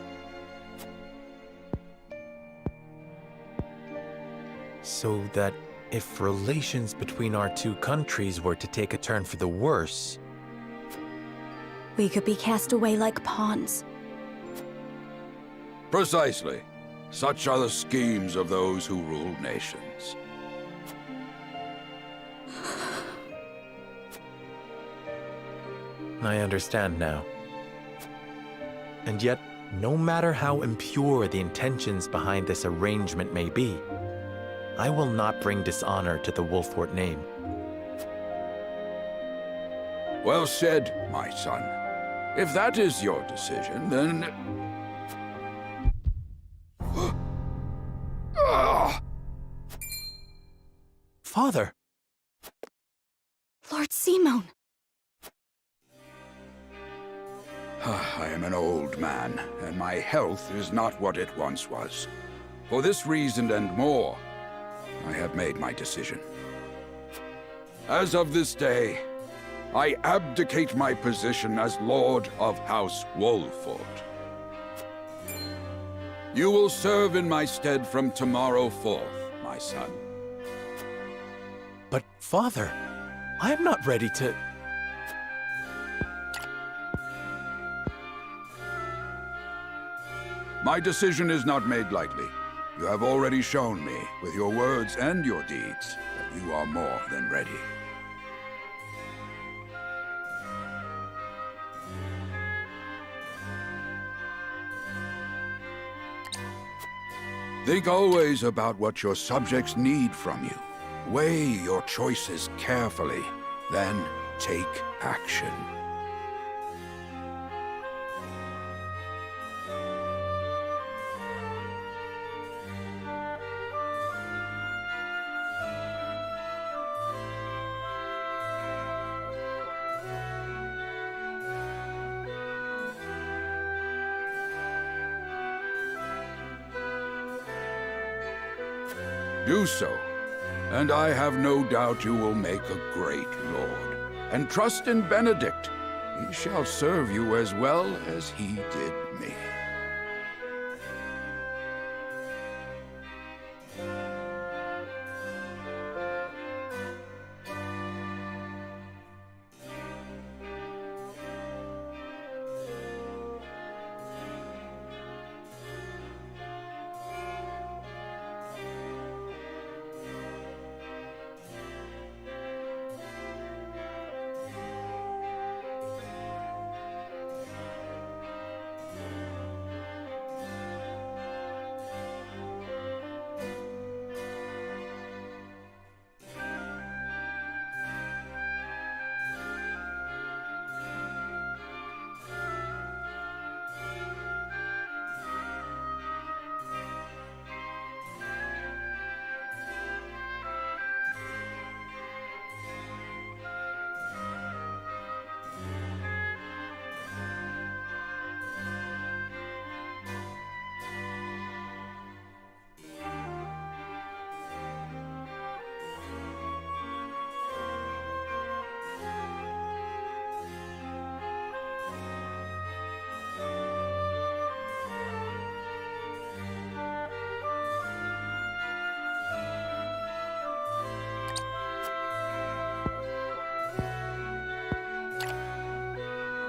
So that if relations between our two countries were to take a turn for the worse, We could be cast away like pawns. Precisely. Such are the schemes of those who rule nations. I understand now. And yet, no matter how impure the intentions behind this arrangement may be, I will not bring dishonor to the Wolfort name. Well said, my son. If that is your decision, then... Father! Lord Simone! I am an old man, and my health is not what it once was. For this reason and more, I have made my decision. As of this day, I abdicate my position as Lord of House Wolford. You will serve in my stead from tomorrow forth, my son. But, Father, I am not ready to... My decision is not made lightly. You have already shown me, with your words and your deeds, that you are more than ready. Think always about what your subjects need from you. Weigh your choices carefully, then take action. Do so, and I have no doubt you will make a great lord. And trust in Benedict. He shall serve you as well as he did me.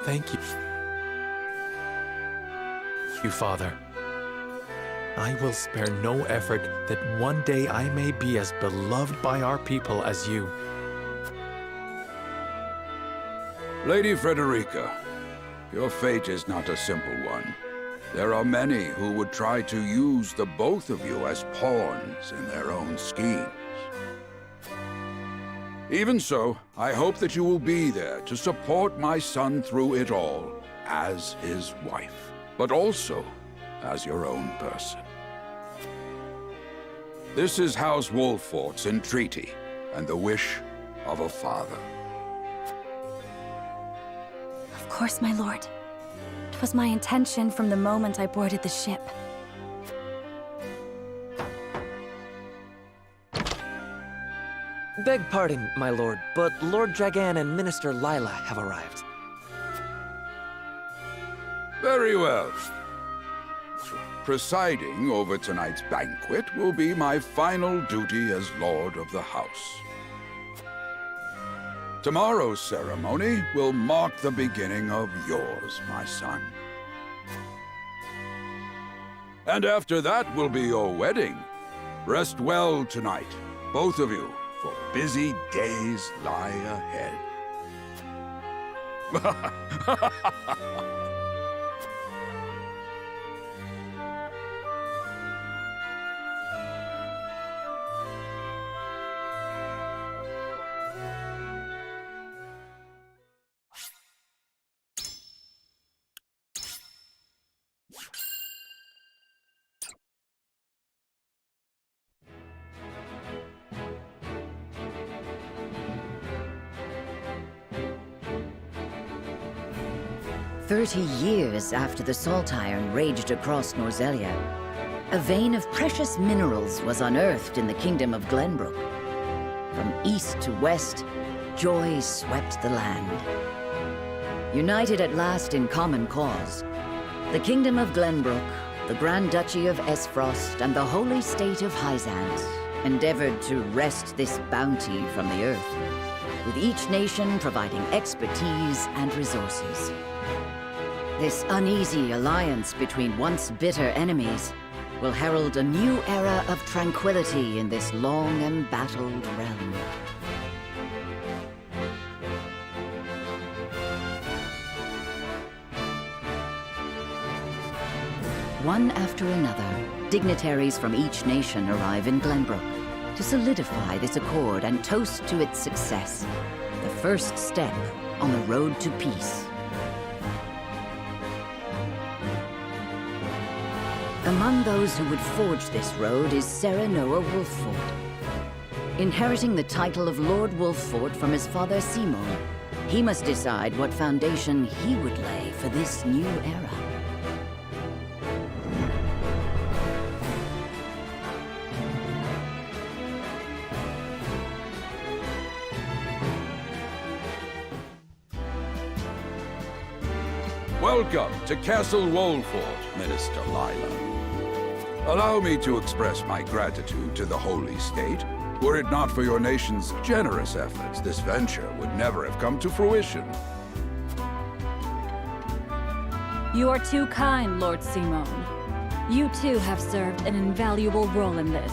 Thank you. You, Father. I will spare no effort that one day I may be as beloved by our people as you. Lady Frederica, your fate is not a simple one. There are many who would try to use the both of you as pawns in their own schemes. Even so, I hope that you will be there to support my son through it all, as his wife, but also as your own person. This is House Wolfort's entreaty, and the wish of a father. Of course, my lord. 'Twas my intention from the moment I boarded the ship. Beg pardon, my lord, but Lord Dragan and Minister Lila have arrived. Very well. Presiding over tonight's banquet will be my final duty as Lord of the House. Tomorrow's ceremony will mark the beginning of yours, my son. And after that will be your wedding. Rest well tonight, both of you, for busy days lie ahead. Years after the Salt Iron raged across Norzelia, a vein of precious minerals was unearthed in the kingdom of Glenbrook. From east to west, joy swept the land. United at last in common cause, the kingdom of Glenbrook, the Grand Duchy of Esfrost, and the holy state of Hyzant endeavored to wrest this bounty from the earth, with each nation providing expertise and resources. This uneasy alliance between once bitter enemies will herald a new era of tranquility in this long embattled realm. One after another, dignitaries from each nation arrive in Glenbrook to solidify this accord and toast to its success, the first step on the road to peace. Among those who would forge this road is Serenoa Wolffort. Inheriting the title of Lord Wolffort from his father Simon, he must decide what foundation he would lay for this new era. Welcome to Castle Wolffort, Minister Lila. Allow me to express my gratitude to the Holy State. Were it not for your nation's generous efforts, this venture would never have come to fruition. You are too kind, Lord Simon. You too have served an invaluable role in this.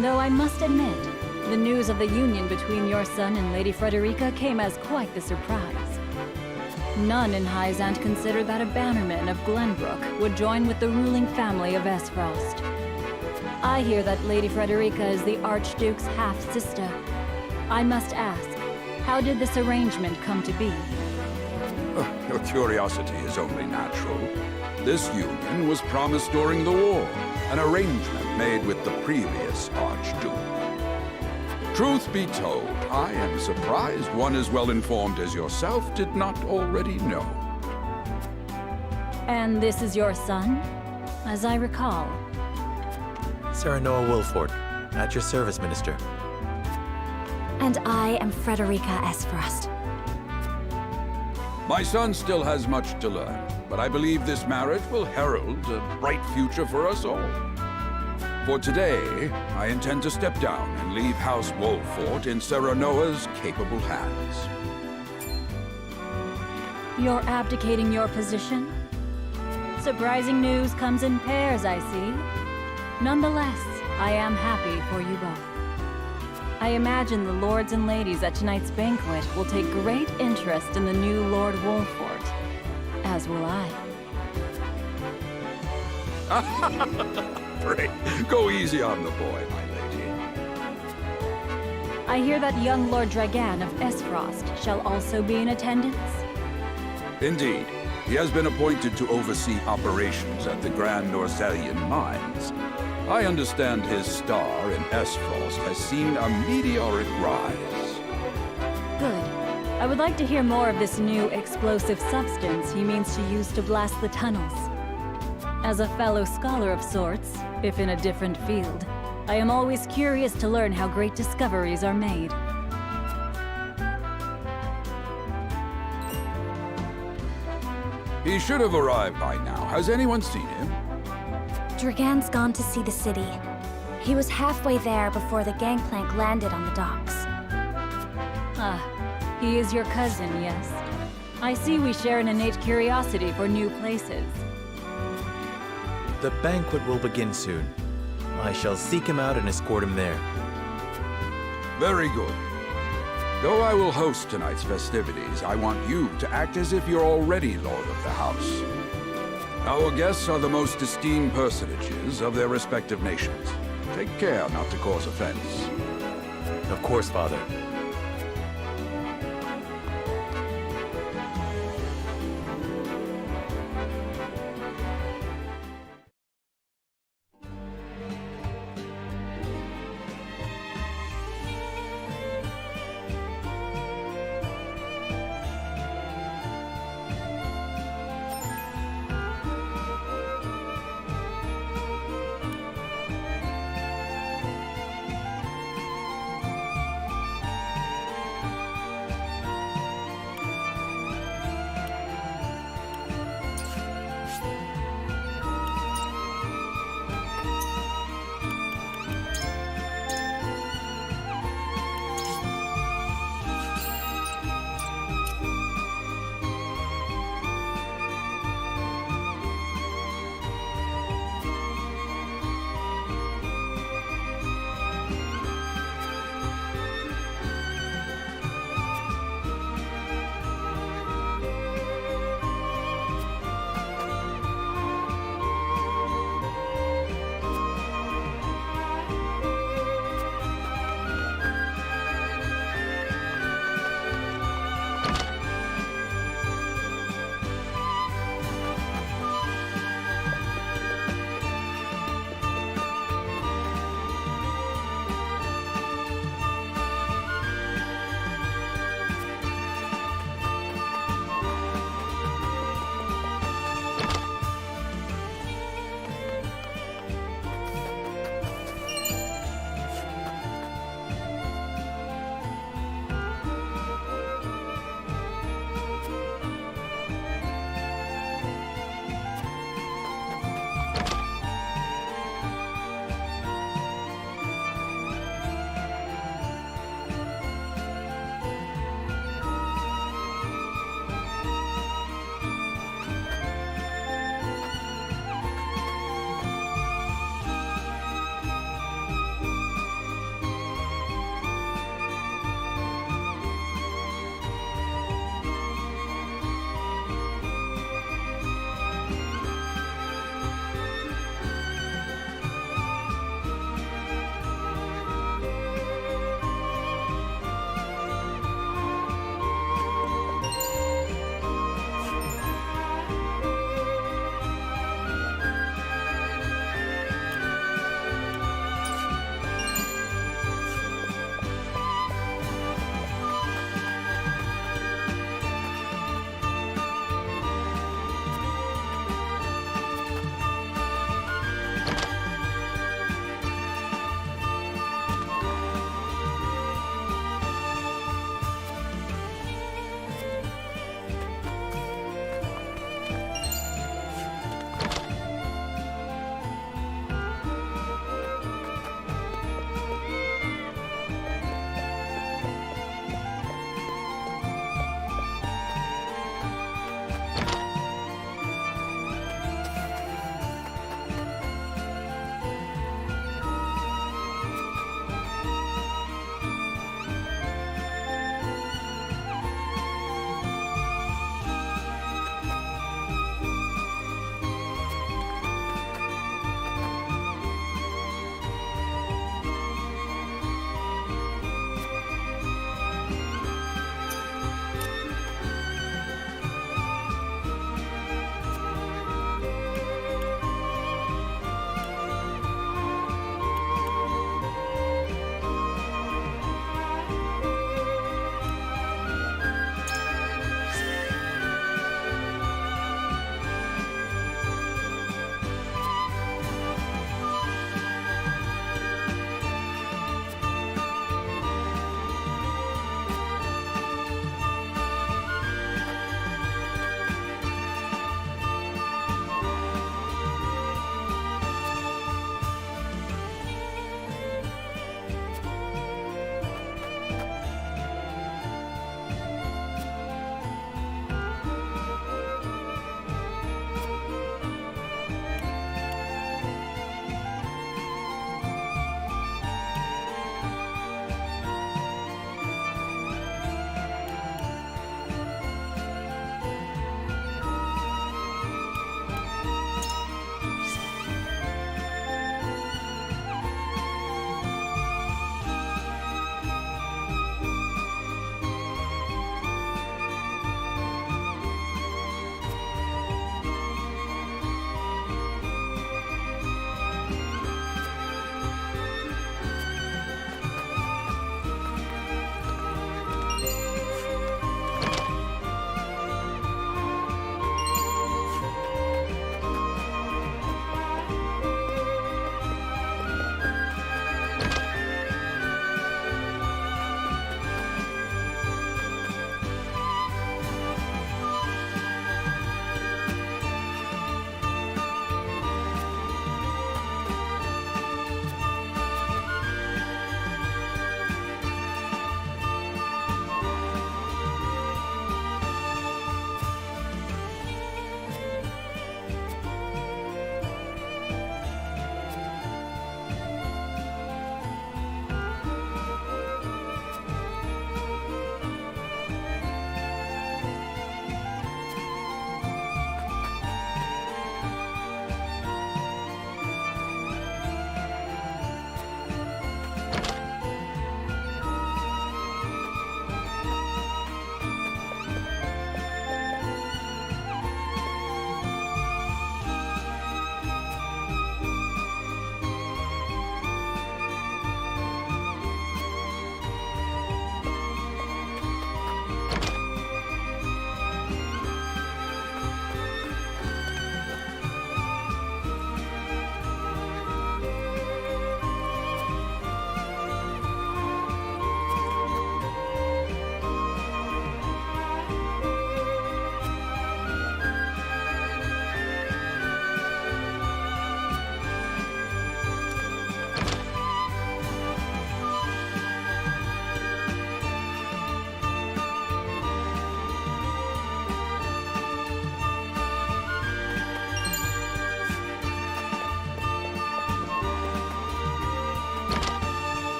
Though I must admit, the news of the union between your son and Lady Frederica came as quite the surprise. None in Hyzant considered that a bannerman of Glenbrook would join with the ruling family of Esfrost. I hear that Lady Frederica is the Archduke's half-sister. I must ask, how did this arrangement come to be? Your curiosity is only natural. This union was promised during the war, an arrangement made with the previous Archduke. Truth be told, I am surprised one as well informed as yourself did not already know. And this is your son? As I recall. Serenoa Wolford, at your service, Minister. And I am Frederica Esfrost. My son still has much to learn, but I believe this marriage will herald a bright future for us all. For today, I intend to step down and leave House Wolford in Serenoa's capable hands. You're abdicating your position? Surprising news comes in pairs, I see. Nonetheless, I am happy for you both. I imagine the lords and ladies at tonight's banquet will take great interest in the new Lord Wolford, as will I. Pray, go easy on the boy, my lady. I hear that young Lord Dragan of Esfrost shall also be in attendance? Indeed. He has been appointed to oversee operations at the Grand Norzelian mines. I understand his star in Esfrost has seen a meteoric rise. Good. I would like to hear more of this new explosive substance he means to use to blast the tunnels. As a fellow scholar of sorts, if in a different field, I am always curious to learn how great discoveries are made. He should have arrived by now. Has anyone seen him? Dragan's gone to see the city. He was halfway there before the gangplank landed on the docks. Ah, he is your cousin, yes. I see we share an innate curiosity for new places. The banquet will begin soon. I shall seek him out and escort him there. Very good. Though I will host tonight's festivities, I want you to act as if you're already Lord of the House. Our guests are the most esteemed personages of their respective nations. Take care not to cause offense. Of course, Father.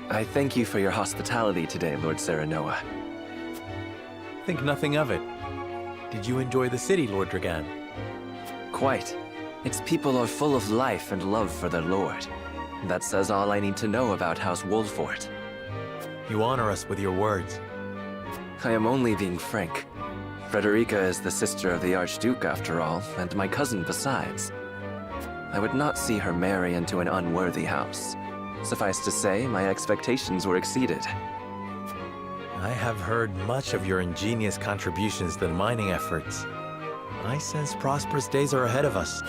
I thank you for your hospitality today, Lord Serenoa. Think nothing of it. Did you enjoy the city, Lord Dragan? Quite. Its people are full of life and love for their lord. That says all I need to know about House Wolfort. You honor us with your words. I am only being frank. Frederica is the sister of the Archduke, after all, and my cousin besides. I would not see her marry into an unworthy house. Suffice to say, my expectations were exceeded. I have heard much of your ingenious contributions to the mining efforts. I sense prosperous days are ahead of us.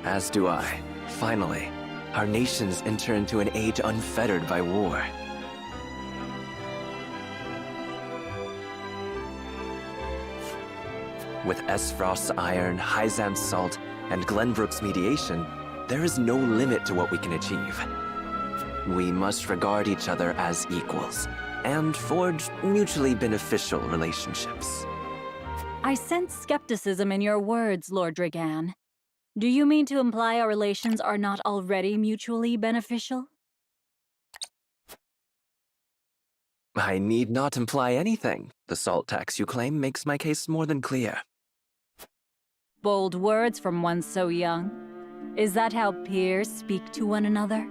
As do I. Finally, our nations enter into an age unfettered by war. With Esfrost's iron, Hyzant's salt, and Glenbrook's mediation, there is no limit to what we can achieve. We must regard each other as equals, and forge mutually beneficial relationships. I sense skepticism in your words, Lord Dragan. Do you mean to imply our relations are not already mutually beneficial? I need not imply anything. The salt tax you claim makes my case more than clear. Bold words from one so young. Is that how peers speak to one another?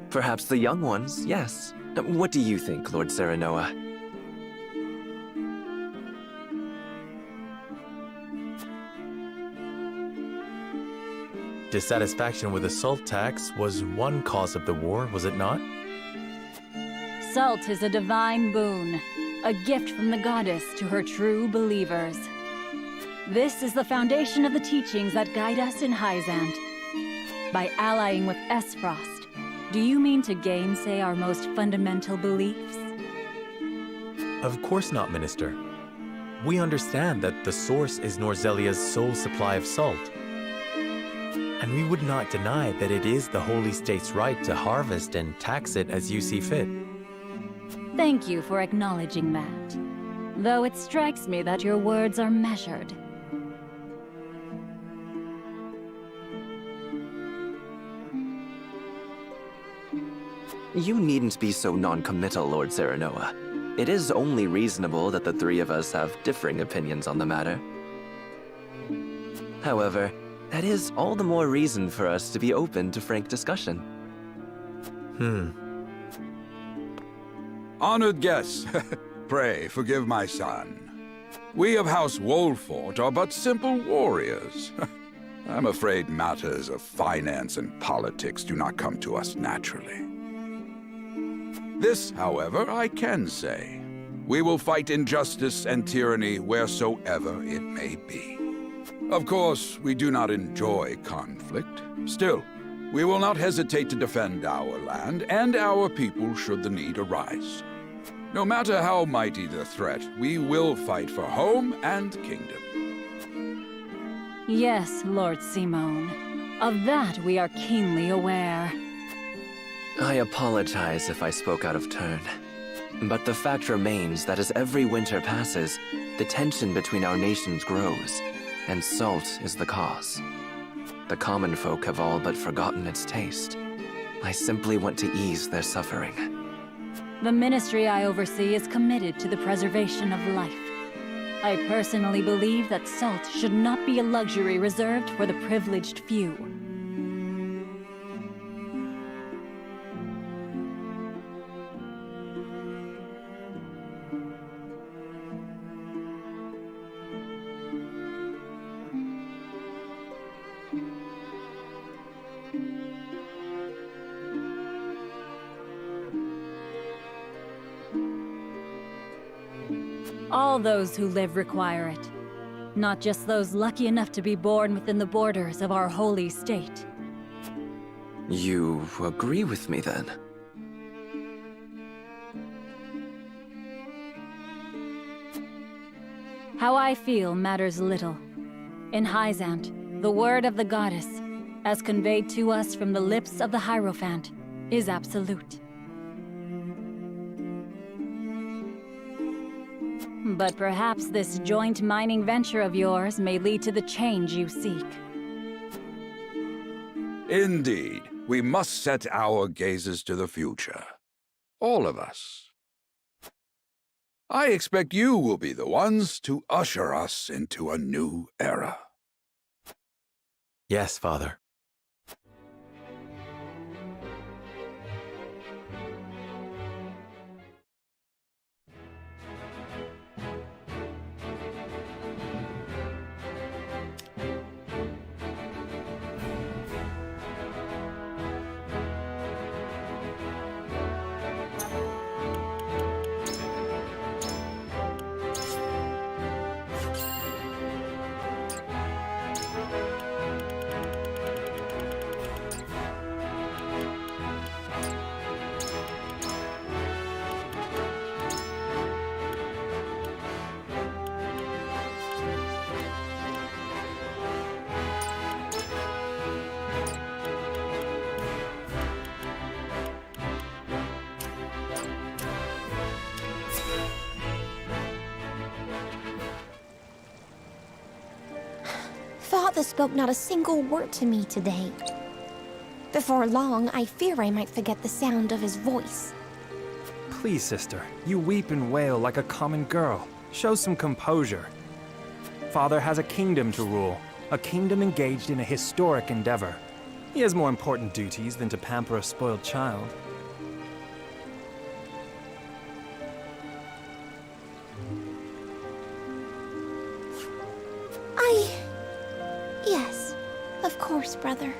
Perhaps the young ones, yes. What do you think, Lord Serenoa? Dissatisfaction with the salt tax was one cause of the war, was it not? Salt is a divine boon, a gift from the goddess to her true believers. This is the foundation of the teachings that guide us in Hyzant. By allying with Esfrost, do you mean to gainsay our most fundamental beliefs? Of course not, Minister. We understand that the source is Norzelia's sole supply of salt. And we would not deny that it is the Holy State's right to harvest and tax it as you see fit. Thank you for acknowledging that. Though it strikes me that your words are measured. You needn't be so non-committal, Lord Serenoa. It is only reasonable that the three of us have differing opinions on the matter. However, that is all the more reason for us to be open to frank discussion. Honored guests, pray forgive my son. We of House Wolfort are but simple warriors. I'm afraid matters of finance and politics do not come to us naturally. This, however, I can say. We will fight injustice and tyranny wheresoever it may be. Of course, we do not enjoy conflict. Still, we will not hesitate to defend our land and our people should the need arise. No matter how mighty the threat, we will fight for home and kingdom. Yes, Lord Simone. Of that we are keenly aware. I apologize if I spoke out of turn. But the fact remains that as every winter passes, the tension between our nations grows, and salt is the cause. The common folk have all but forgotten its taste. I simply want to ease their suffering. The ministry I oversee is committed to the preservation of life. I personally believe that salt should not be a luxury reserved for the privileged few. All those who live require it. Not just those lucky enough to be born within the borders of our holy state. You agree with me then? How I feel matters little. In Hyzant, the word of the goddess, as conveyed to us from the lips of the Hierophant, is absolute. But perhaps this joint mining venture of yours may lead to the change you seek. Indeed, we must set our gazes to the future. All of us. I expect you will be the ones to usher us into a new era. Yes, Father. Father spoke not a single word to me today. Before long, I fear I might forget the sound of his voice. Please, sister, you weep and wail like a common girl. Show some composure. Father has a kingdom to rule, a kingdom engaged in a historic endeavor. He has more important duties than to pamper a spoiled child. Yes, of course, brother.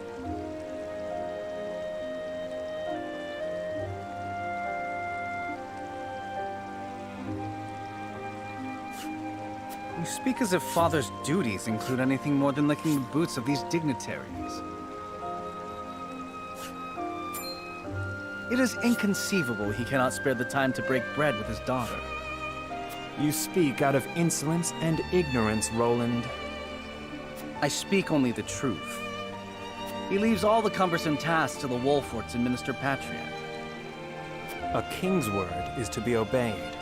You speak as if Father's duties include anything more than licking the boots of these dignitaries. It is inconceivable he cannot spare the time to break bread with his daughter. You speak out of insolence and ignorance, Roland. I speak only the truth. He leaves all the cumbersome tasks to the Wolforts and Minister Patriarch. A king's word is to be obeyed.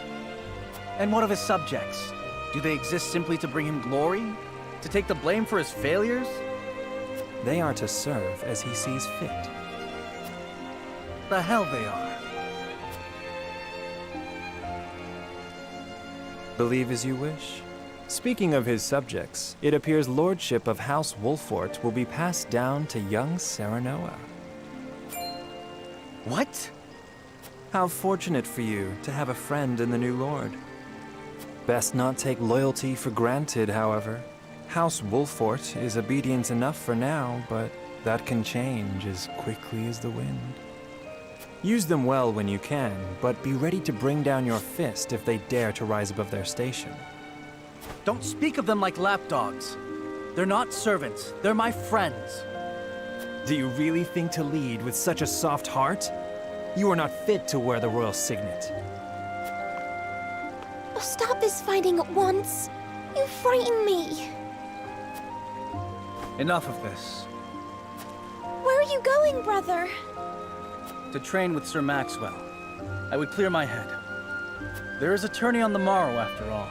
And what of his subjects? Do they exist simply to bring him glory? To take the blame for his failures? They are to serve as he sees fit. The hell they are. Believe as you wish. Speaking of his subjects, it appears lordship of House Wolfort will be passed down to young Serenoa. What? How fortunate for you to have a friend in the new lord. Best not take loyalty for granted, however. House Wolfort is obedient enough for now, but that can change as quickly as the wind. Use them well when you can, but be ready to bring down your fist if they dare to rise above their station. Don't speak of them like lapdogs. They're not servants. They're my friends. Do you really think to lead with such a soft heart? You are not fit to wear the royal signet. Oh, stop this fighting at once. You frighten me. Enough of this. Where are you going, brother? To train with Sir Maxwell. I would clear my head. There is a tourney on the morrow, after all.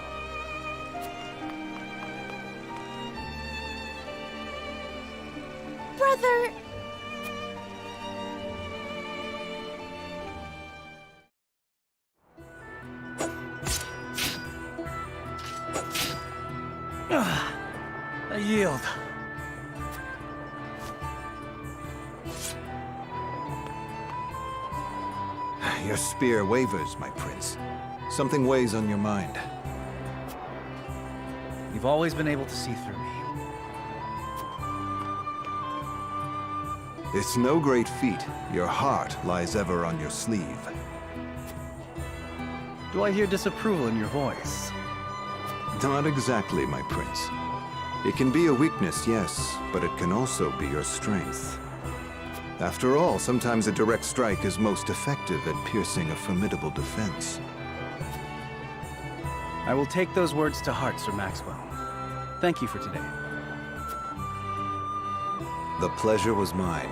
Brother! I yield. Your spear wavers, my prince. Something weighs on your mind. You've always been able to see through me. It's no great feat. Your heart lies ever on your sleeve. Do I hear disapproval in your voice? Not exactly, my prince. It can be a weakness, yes, but it can also be your strength. After all, sometimes a direct strike is most effective at piercing a formidable defense. I will take those words to heart, Sir Maxwell. Thank you for today. The pleasure was mine.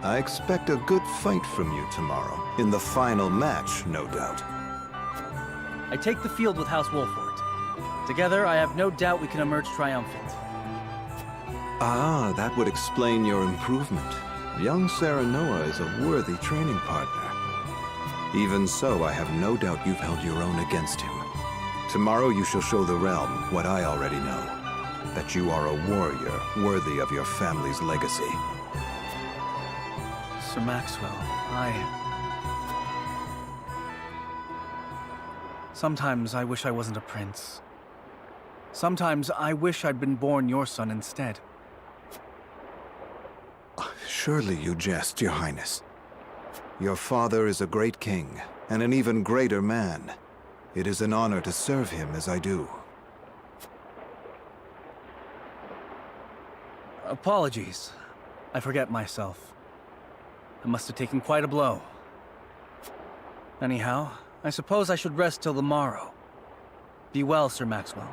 I expect a good fight from you tomorrow. In the final match, no doubt. I take the field with House Wolfort. Together, I have no doubt we can emerge triumphant. Ah, that would explain your improvement. Young Serenoa is a worthy training partner. Even so, I have no doubt you've held your own against him. Tomorrow you shall show the realm what I already know. That you are a warrior worthy of your family's legacy. Sir Maxwell, Sometimes I wish I wasn't a prince. Sometimes I wish I'd been born your son instead. Surely you jest, Your Highness. Your father is a great king, and an even greater man. It is an honor to serve him as I do. Apologies. I forget myself. I must have taken quite a blow. Anyhow, I suppose I should rest till the morrow. Be well, Sir Maxwell.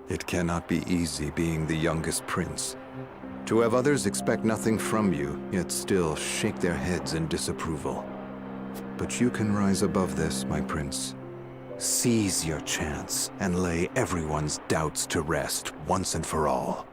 It cannot be easy being the youngest prince. To have others expect nothing from you, yet still shake their heads in disapproval. But you can rise above this, my prince. Seize your chance and lay everyone's doubts to rest once and for all.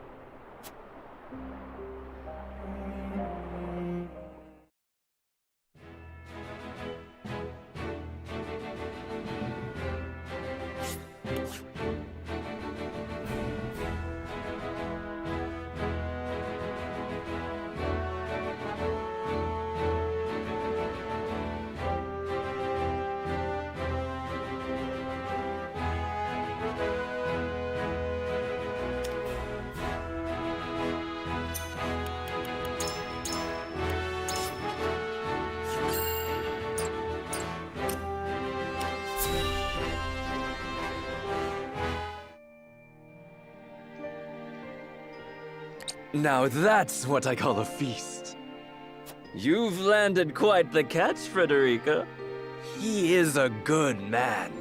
Now that's what I call a feast. You've landed quite the catch, Frederica. He is a good man.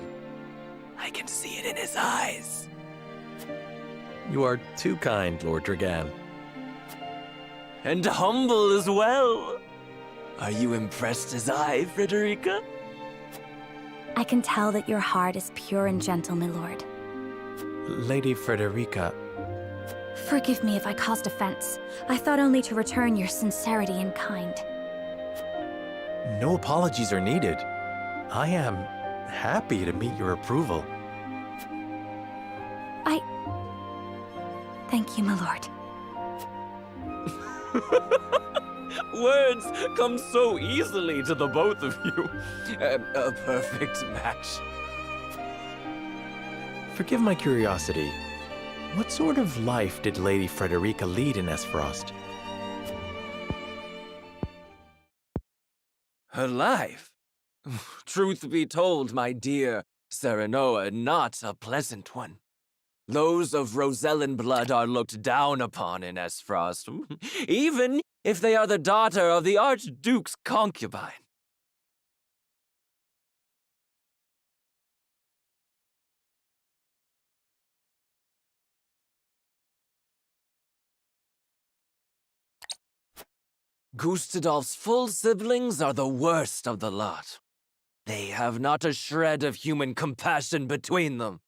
I can see it in his eyes. You are too kind, Lord Dragan. And humble as well. Are you impressed as I, Frederica? I can tell that your heart is pure and gentle, my lord. Lady Frederica... Forgive me if I caused offense. I thought only to return your sincerity and kind. No apologies are needed. I am happy to meet your approval. Thank you, my lord. Words come so easily to the both of you. A perfect match. Forgive my curiosity. What sort of life did Lady Frederica lead in Esfrost? Her life? Truth be told, my dear Serenoa, not a pleasant one. Those of Rosellan blood are looked down upon in Esfrost, even if they are the daughter of the Archduke's concubine. Gustadolf's full siblings are the worst of the lot. They have not a shred of human compassion between them.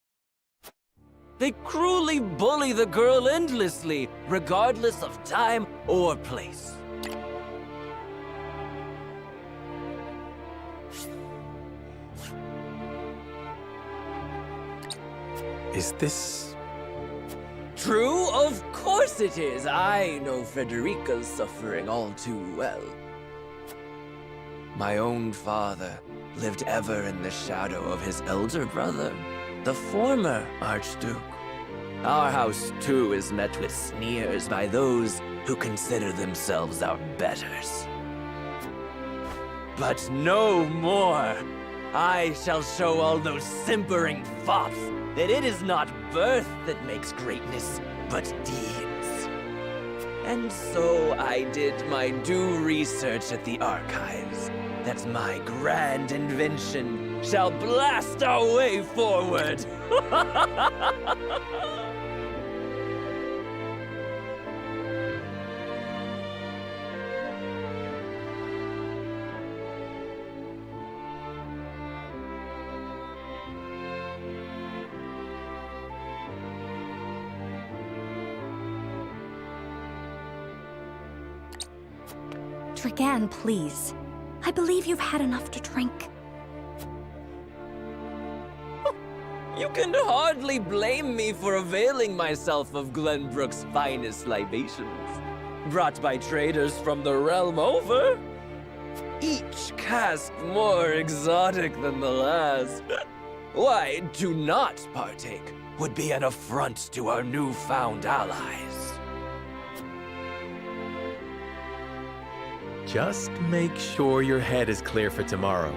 They cruelly bully the girl endlessly, regardless of time or place. Is this... True? Of course it is. I know Frederica's suffering all too well. My own father lived ever in the shadow of his elder brother, the former Archduke. Our house, too, is met with sneers by those who consider themselves our betters. But no more. I shall show all those simpering fops that it is not birth that makes greatness, but deeds. And so I did my due research at the archives, that my grand invention shall blast our way forward. Dragan, please. I believe you've had enough to drink. You can hardly blame me for availing myself of Glenbrook's finest libations, brought by traders from the realm over. Each cask more exotic than the last. Why, to not partake would be an affront to our newfound allies. Just make sure your head is clear for tomorrow.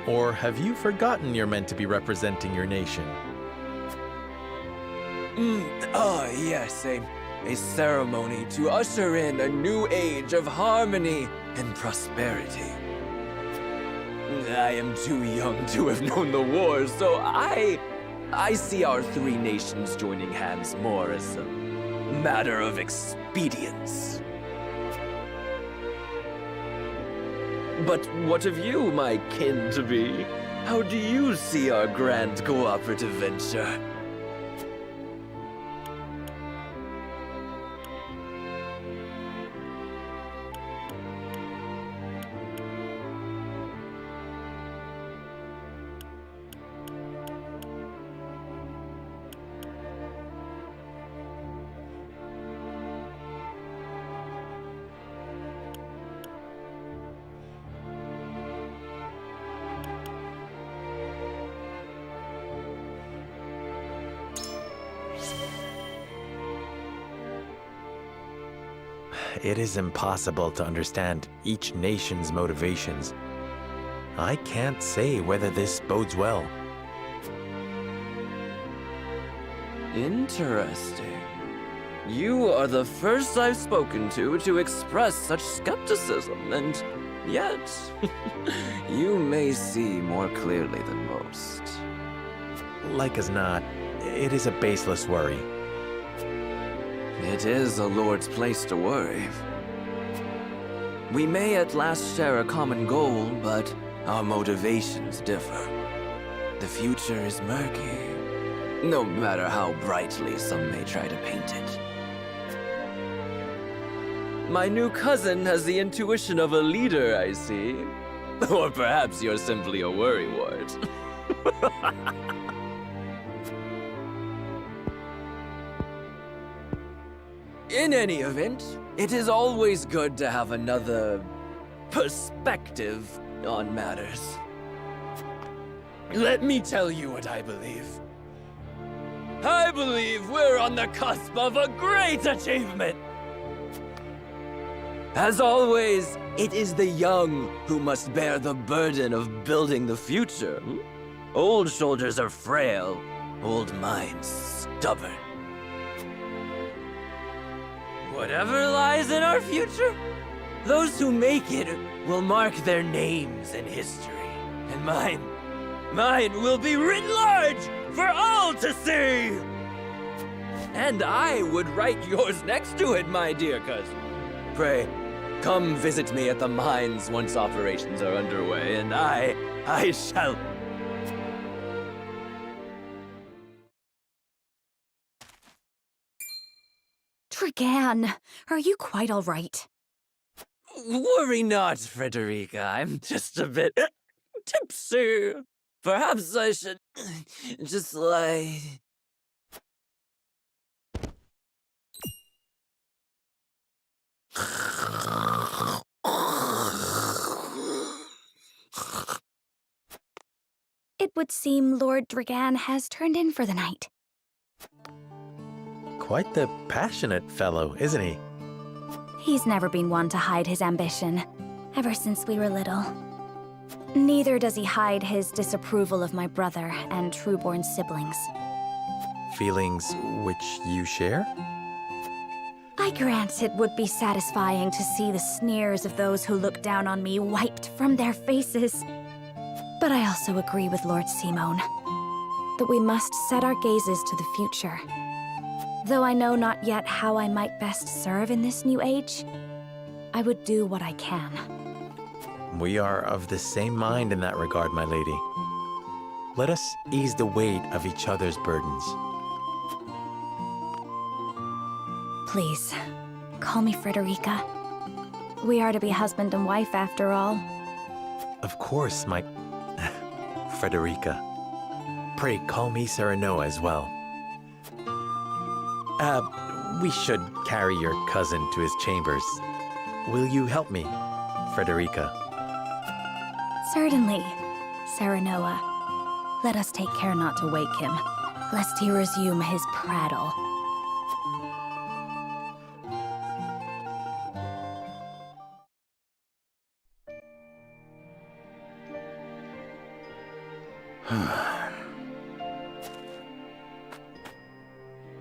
Or have you forgotten you're meant to be representing your nation? Yes, a ceremony to usher in a new age of harmony and prosperity. I am too young to have known the war, so I see our three nations joining hands more as a matter of expedience. But what of you, my kin-to-be? How do you see our grand cooperative venture? It is impossible to understand each nation's motivations. I can't say whether this bodes well. Interesting. You are the first I've spoken to express such skepticism, and yet, you may see more clearly than most. Like as not, it is a baseless worry. It is a lord's place to worry. We may at last share a common goal, but our motivations differ. The future is murky, no matter how brightly some may try to paint it. My new cousin has the intuition of a leader, I see. Or perhaps you're simply a worrywart. In any event, it is always good to have another perspective on matters. Let me tell you what I believe. I believe we're on the cusp of a great achievement. As always, it is the young who must bear the burden of building the future. Old shoulders are frail, old minds stubborn. Whatever lies in our future, those who make it will mark their names in history. And mine will be written large for all to see! And I would write yours next to it, my dear cousin. Pray, come visit me at the mines once operations are underway, and I shall... Dragan, are you quite all right? Worry not, Frederica. I'm just a bit tipsy. Perhaps I should just lie. It would seem Lord Dragan has turned in for the night. Quite the passionate fellow, isn't he? He's never been one to hide his ambition, ever since we were little. Neither does he hide his disapproval of my brother and trueborn siblings. Feelings which you share? I grant it would be satisfying to see the sneers of those who look down on me wiped from their faces. But I also agree with Lord Simone that we must set our gazes to the future. Though I know not yet how I might best serve in this new age, I would do what I can. We are of the same mind in that regard, my lady. Let us ease the weight of each other's burdens. Please, call me Frederica. We are to be husband and wife after all. Of course, my... Frederica. Pray call me Serenoa as well. We should carry your cousin to his chambers. Will you help me, Frederica? Certainly, Serenoa. Let us take care not to wake him, lest he resume his prattle.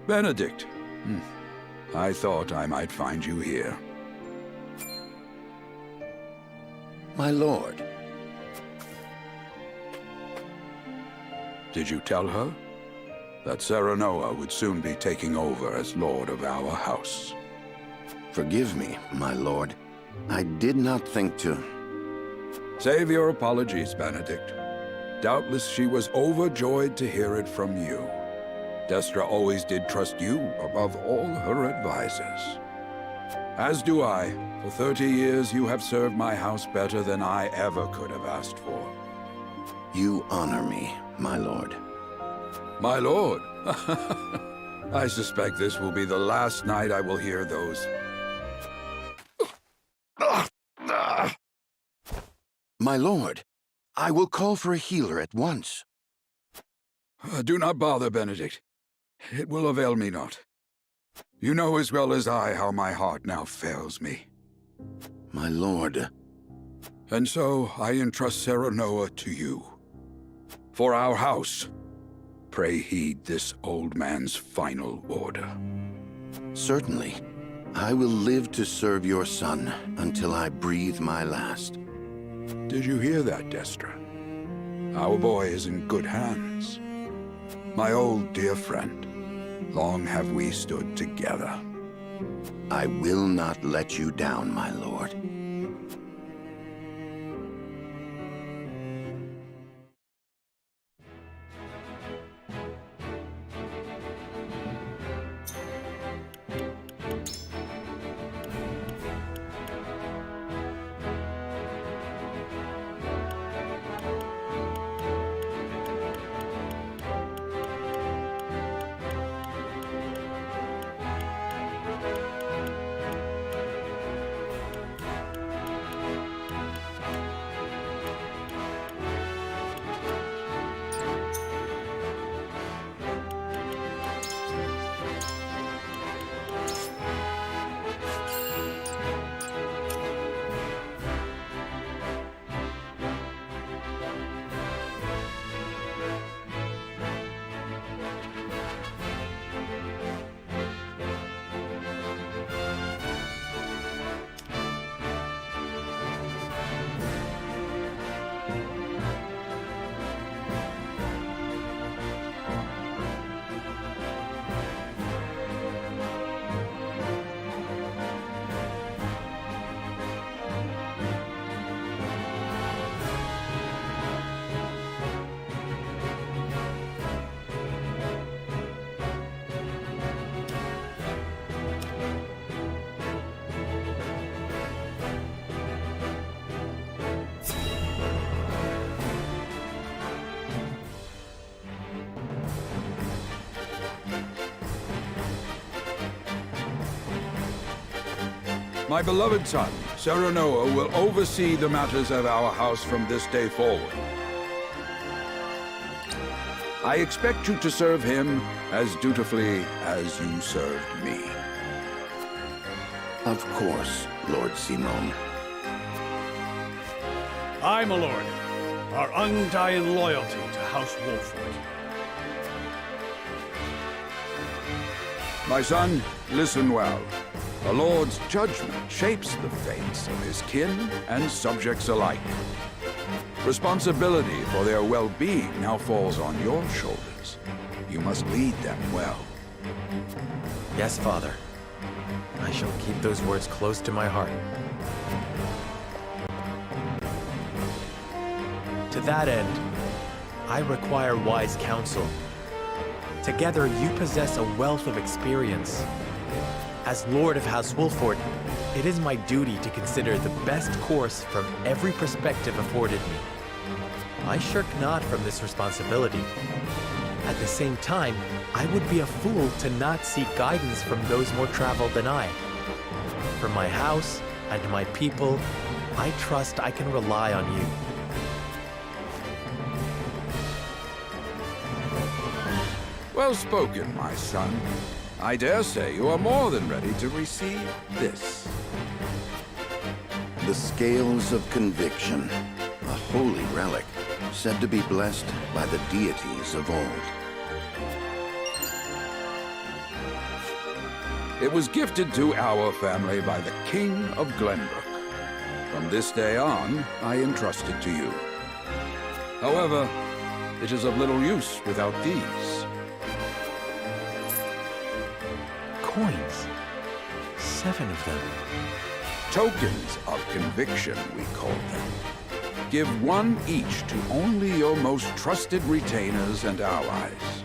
Benedict. I thought I might find you here. My lord. Did you tell her that Serenoa would soon be taking over as lord of our house? Forgive me, my lord. I did not think to... Save your apologies, Benedict. Doubtless she was overjoyed to hear it from you. Destra always did trust you above all her advisors. As do I. For 30 years you have served my house better than I ever could have asked for. You honor me, my lord. My lord? I suspect this will be the last night I will hear those... My lord, I will call for a healer at once. Do not bother, Benedict. It will avail me not. You know as well as I how my heart now fails me. My lord. And so I entrust Serenoa to you. For our house, pray heed this old man's final order. Certainly. I will live to serve your son until I breathe my last. Did you hear that, Destra? Our boy is in good hands. My old dear friend, long have we stood together. I will not let you down, my lord. My beloved son, Serenoa, will oversee the matters of our house from this day forward. I expect you to serve him as dutifully as you served me. Of course, Lord Simone. Aye, my lord. our undying loyalty to House Wolford. My son, listen well. A lord's judgment shapes the fates of his kin and subjects alike. Responsibility for their well-being now falls on your shoulders. You must lead them well. Yes, Father. I shall keep those words close to my heart. To that end, I require wise counsel. Together, you possess a wealth of experience. As Lord of House Wolford, it is my duty to consider the best course from every perspective afforded me. I shirk not from this responsibility. At the same time, I would be a fool to not seek guidance from those more traveled than I. For my house and my people, I trust I can rely on you. Well spoken, my son. I dare say you are more than ready to receive this. The scales of conviction, a holy relic, said to be blessed by the deities of old. It was gifted to our family by the King of Glenbrook. From this day on, I entrust it to you. However, it is of little use without these. Coins. 7 of them. Tokens of conviction, we call them. Give one each to only your most trusted retainers and allies.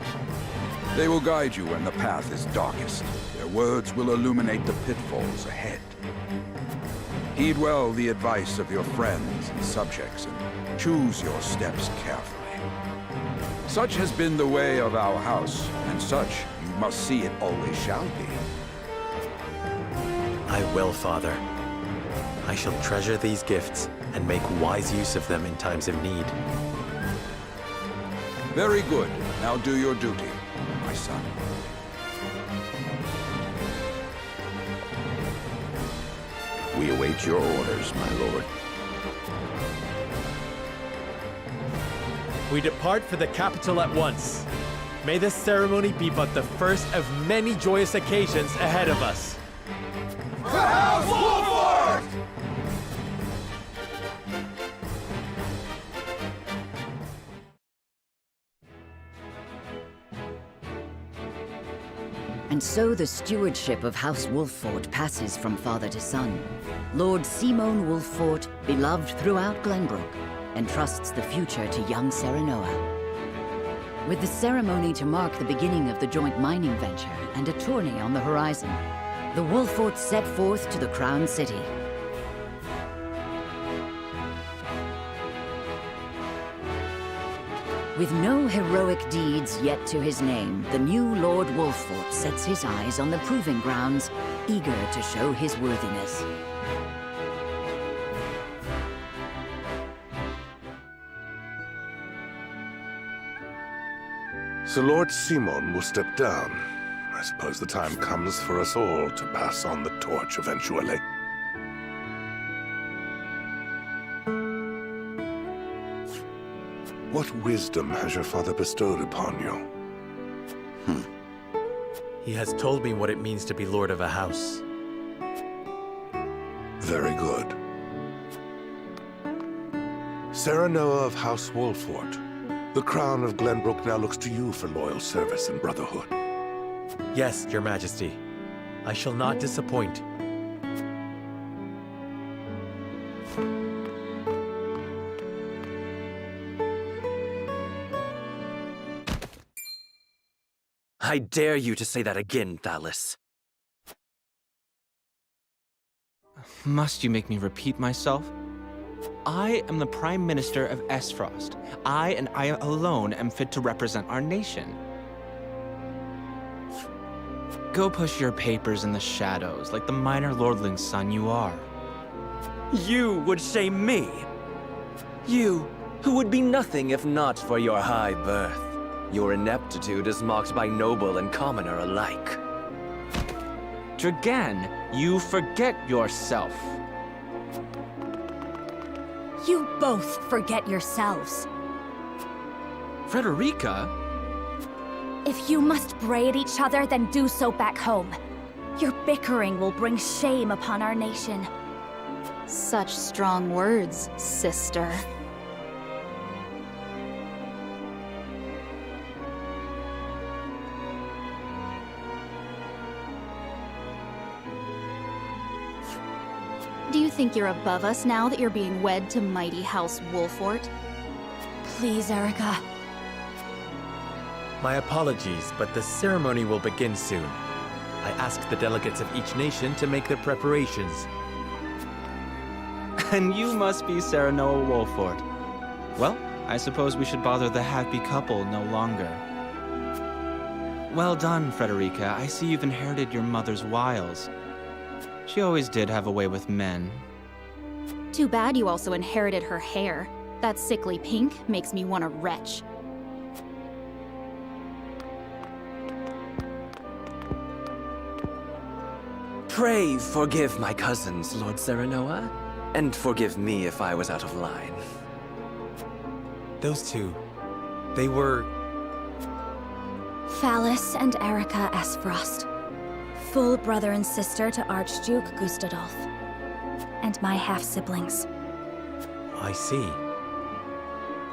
They will guide you when the path is darkest. Their words will illuminate the pitfalls ahead. Heed well the advice of your friends and subjects, and choose your steps carefully. Such has been the way of our house, and such you must see it always shall be. I will, Father. I shall treasure these gifts and make wise use of them in times of need. Very good. Now do your duty, my son. We await your orders, my lord. We depart for the capital at once. May this ceremony be but the first of many joyous occasions ahead of us. To House Wolford! And so the stewardship of House Wolford passes from father to son. Lord Simon Wolford, beloved throughout Glenbrook, entrusts the future to young Serenoa. With the ceremony to mark the beginning of the joint mining venture and a tourney on the horizon, the Wolfords set forth to the Crown City. With no heroic deeds yet to his name, the new Lord Wolford sets his eyes on the proving grounds, eager to show his worthiness. So Lord Simon will step down. I suppose the time comes for us all to pass on the torch eventually. What wisdom has your father bestowed upon you? He has told me what it means to be lord of a house. Very good. Serenoa of House Wolford, the crown of Glenbrook now looks to you for loyal service and brotherhood. Yes, Your Majesty. I shall not disappoint. I dare you to say that again, Thalys. Must you make me repeat myself? I am the Prime Minister of Esfrost. I and I alone am fit to represent our nation. Go push your papers in the shadows like the minor lordling's son you are. You would shame me? You, who would be nothing if not for your high birth. Your ineptitude is mocked by noble and commoner alike. Dragan, you forget yourself. You both forget yourselves. Frederica? If you must bray at each other, then do so back home. Your bickering will bring shame upon our nation. Such strong words, sister. Do you think you're above us now that you're being wed to mighty House Wolfort? Please, Erica. My apologies, but the ceremony will begin soon. I ask the delegates of each nation to make their preparations. And you must be Sarah Noah Wolfort. Well, I suppose we should bother the happy couple no longer. Well done, Frederica. I see you've inherited your mother's wiles. She always did have a way with men. Too bad you also inherited her hair. That sickly pink makes me want to retch. Pray forgive my cousins, Lord Serenoa, and forgive me if I was out of line. Those two, they were... Phallus and Erica Esfrost. Full brother and sister to Archduke Gustadolf. And my half-siblings. I see.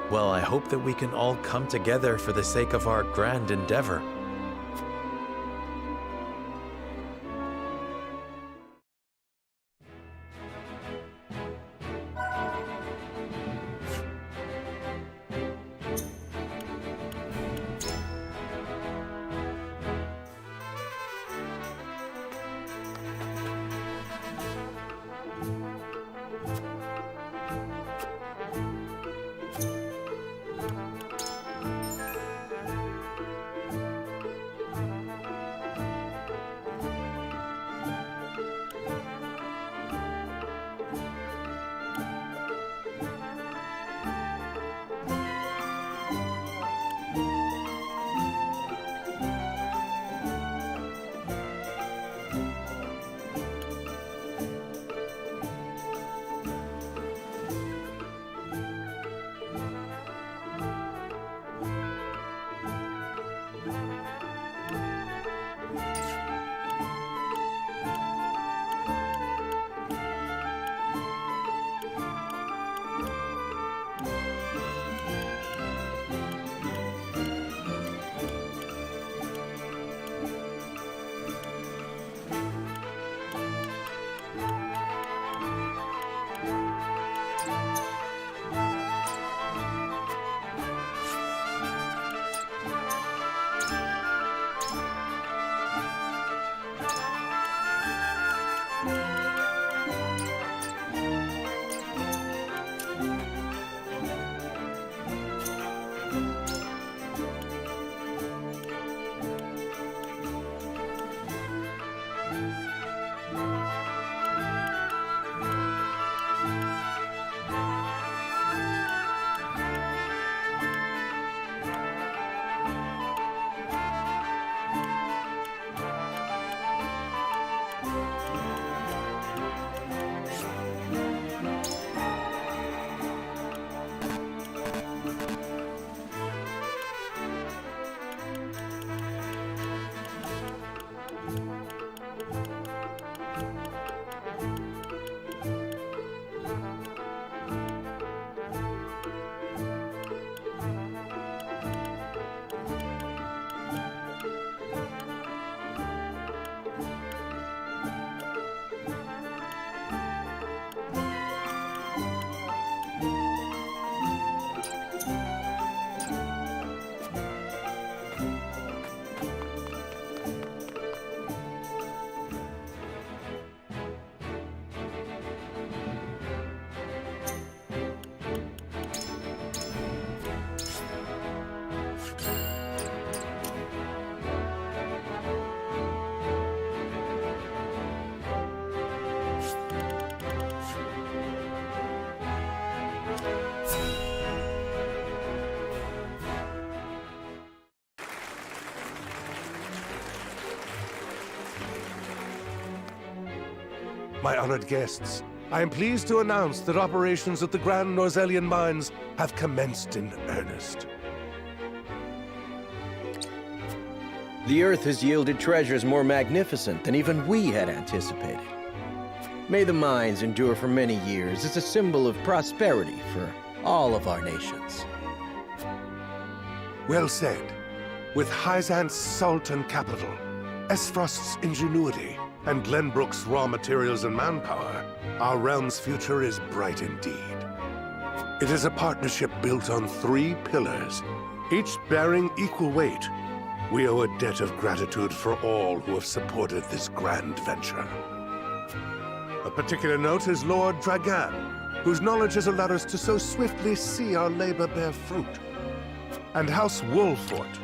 Well, I hope that we can all come together for the sake of our grand endeavor. My honored guests, I am pleased to announce that operations at the Grand Norzelian mines have commenced in earnest. The Earth has yielded treasures more magnificent than even we had anticipated. May the mines endure for many years as a symbol of prosperity for all of our nations. Well said. With Hyzant's salt and capital, Esfrost's ingenuity, and Glenbrook's raw materials and manpower, our realm's future is bright indeed. It is a partnership built on 3 pillars, each bearing equal weight. We owe a debt of gratitude for all who have supported this grand venture. A particular note is Lord Dragan, whose knowledge has allowed us to so swiftly see our labor bear fruit. And House Wolfort,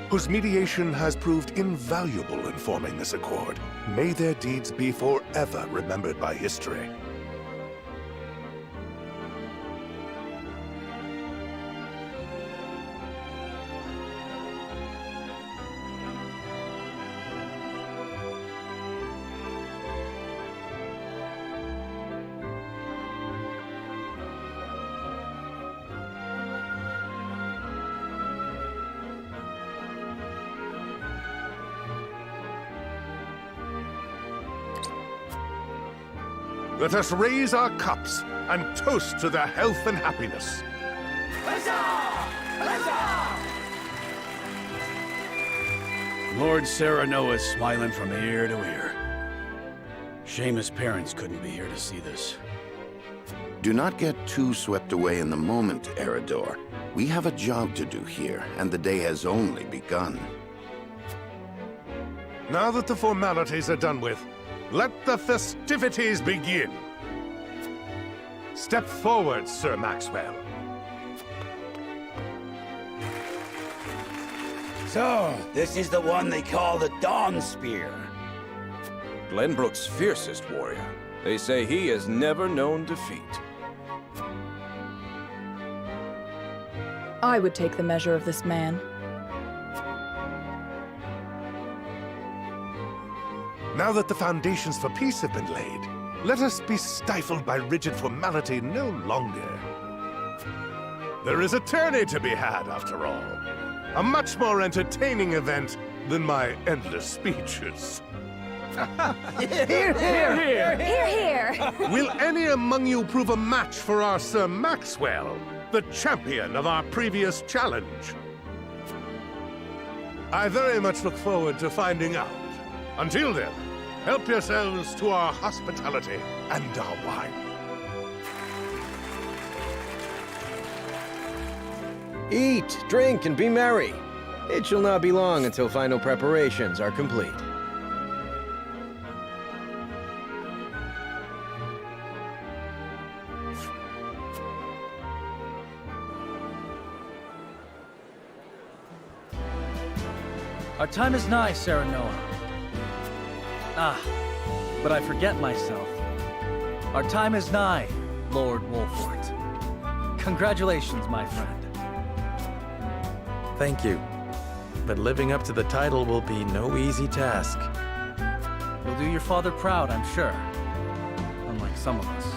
whose mediation has proved invaluable in forming this accord. May their deeds be forever remembered by history. Let us raise our cups and toast to their health and happiness. Lord Serenoa is smiling from ear to ear. Shame his parents couldn't be here to see this. Do not get too swept away in the moment, Eridor. We have a job to do here, and the day has only begun. Now that the formalities are done with, let the festivities begin. Step forward, Sir Maxwell. So, this is the one they call the Dawn Spear. Glenbrook's fiercest warrior. They say he has never known defeat. I would take the measure of this man. Now that the foundations for peace have been laid, let us be stifled by rigid formality no longer. There is a tourney to be had, after all. A much more entertaining event than my endless speeches. Hear, hear! Hear, hear! Will any among you prove a match for our Sir Maxwell, the champion of our previous challenge? I very much look forward to finding out. Until then, help yourselves to our hospitality and our wine. Eat, drink, and be merry. It shall not be long until final preparations are complete. Our time is nigh, Serenoa. But I forget myself. Our time is nigh, Lord Wolfort. Congratulations, my friend. Thank you. But living up to the title will be no easy task. You'll do your father proud, I'm sure. Unlike some of us.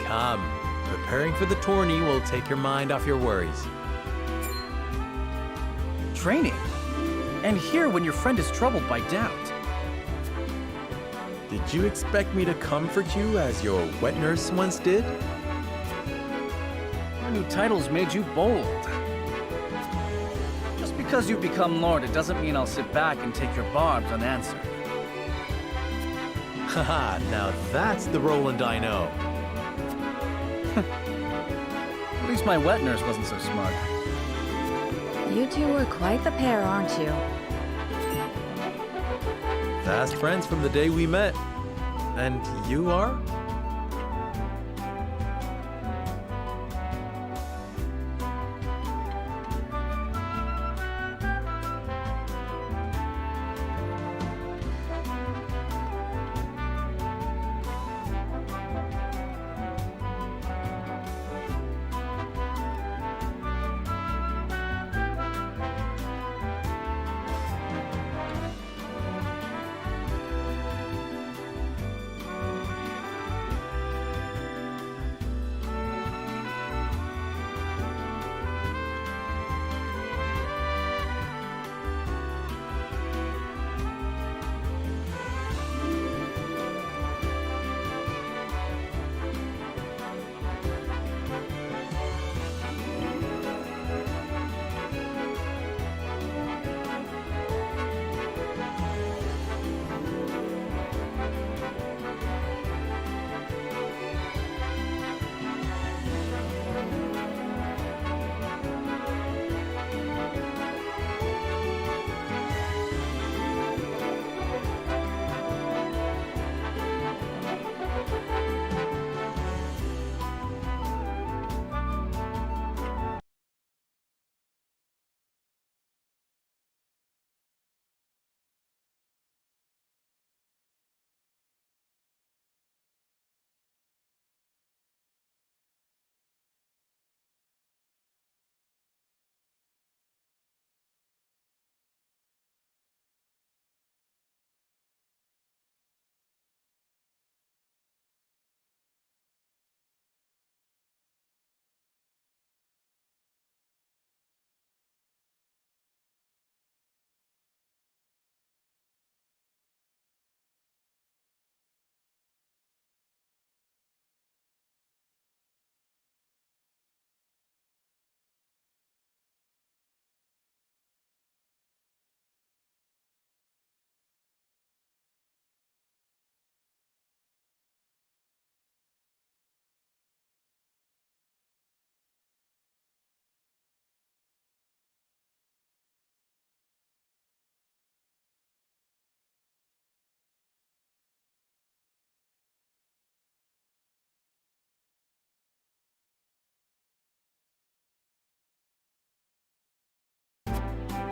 Come. Preparing for the tourney will take your mind off your worries. Training? And here when your friend is troubled by doubt. Did you expect me to comfort you as your wet nurse once did? Your new title's made you bold. Just because you've become Lord, it doesn't mean I'll sit back and take your barbs unanswered. Haha, now that's the Roland I know. At least my wet nurse wasn't so smart. You two are quite the pair, aren't you? Fast friends from the day we met. And you are?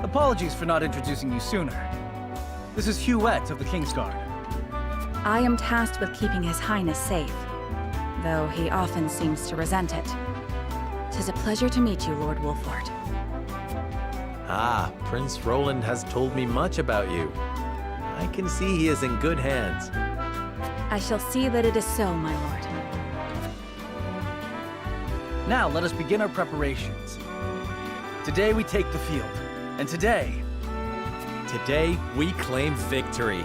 Apologies for not introducing you sooner. This is Huette of the Kingsguard. I am tasked with keeping His Highness safe, though he often seems to resent it. 'Tis a pleasure to meet you, Lord Wolfort. Ah, Prince Roland has told me much about you. I can see he is in good hands. I shall see that it is so, my lord. Now let us begin our preparations. Today we take the field, and today we claim victory.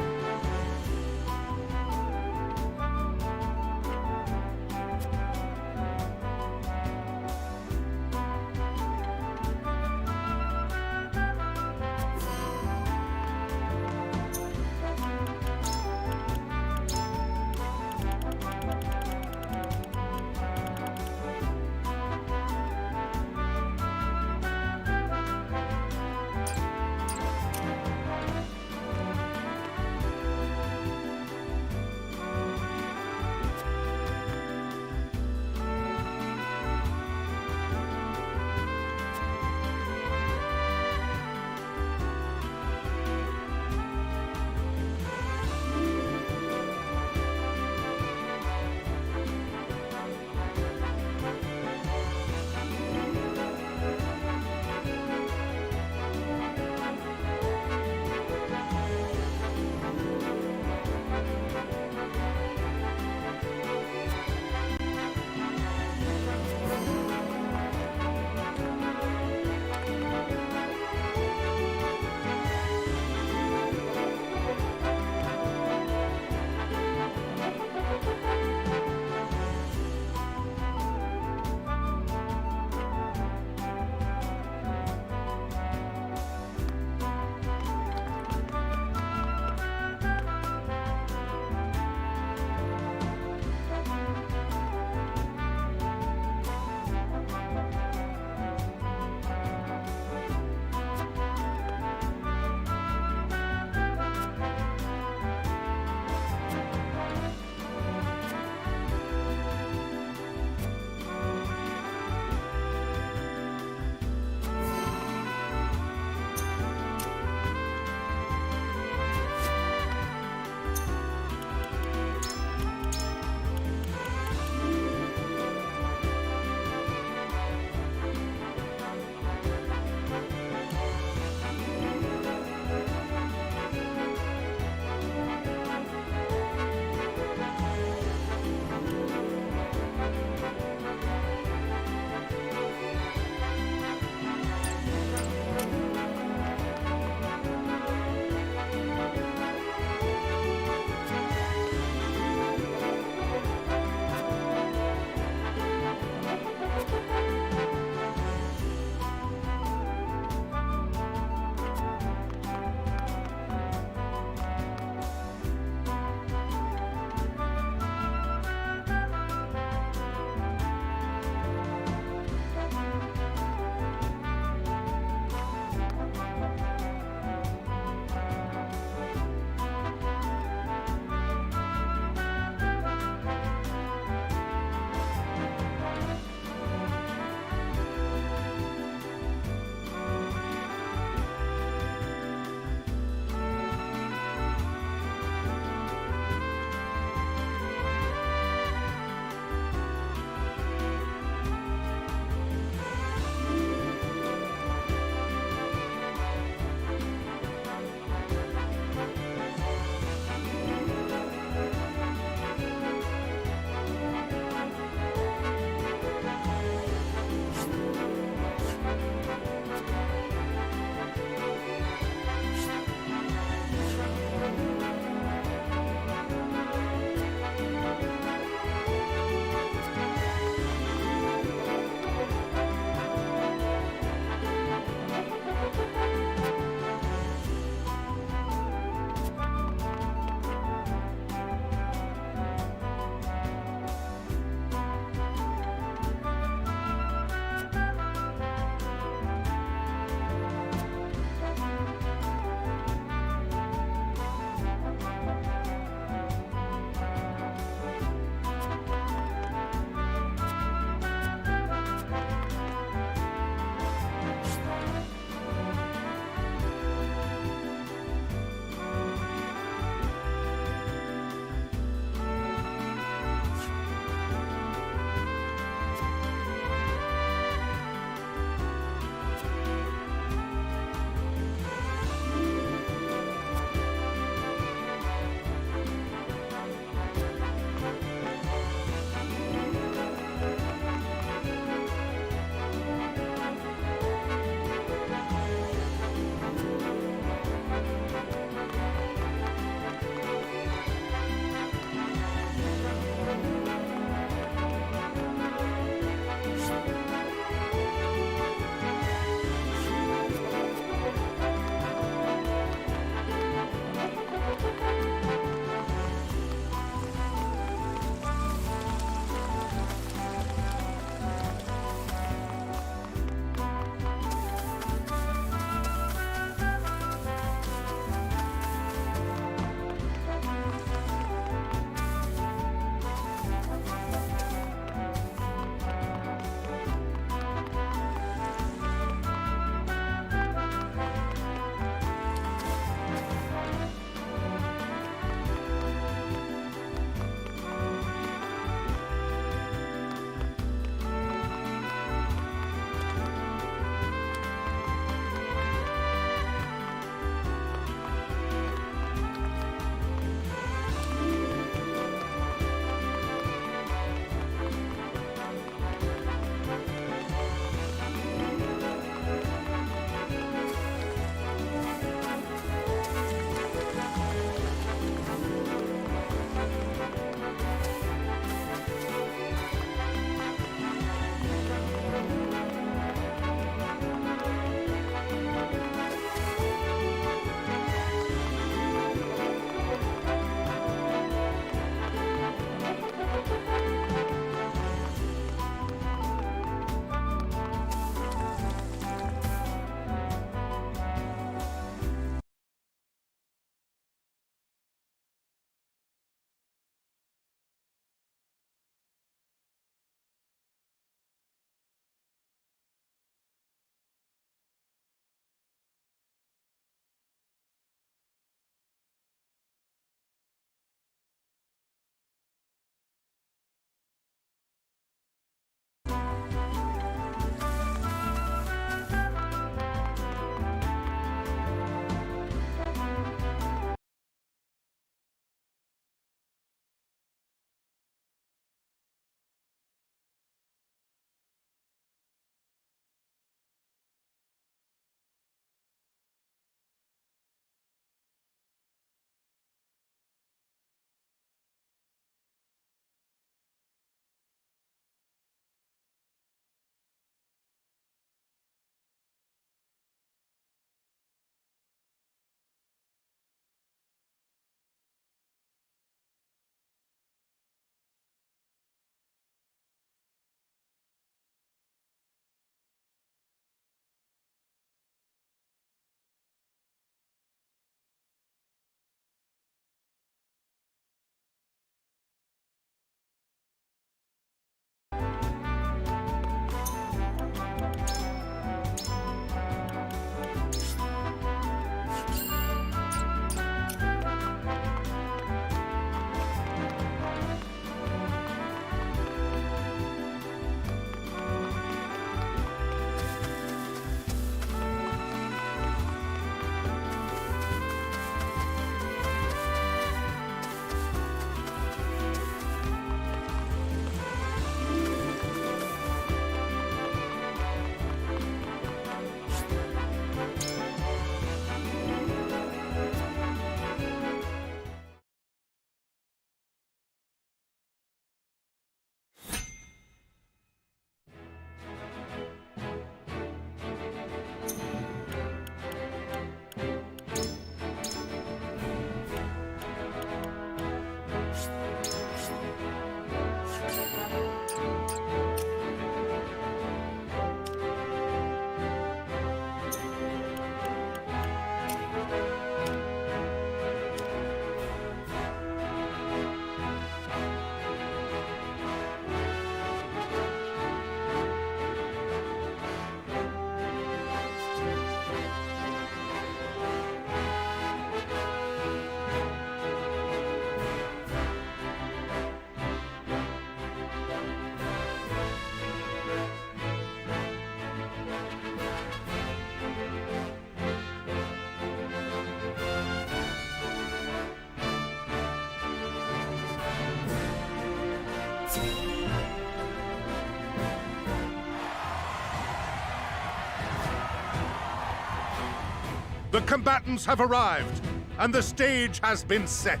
The combatants have arrived, and the stage has been set.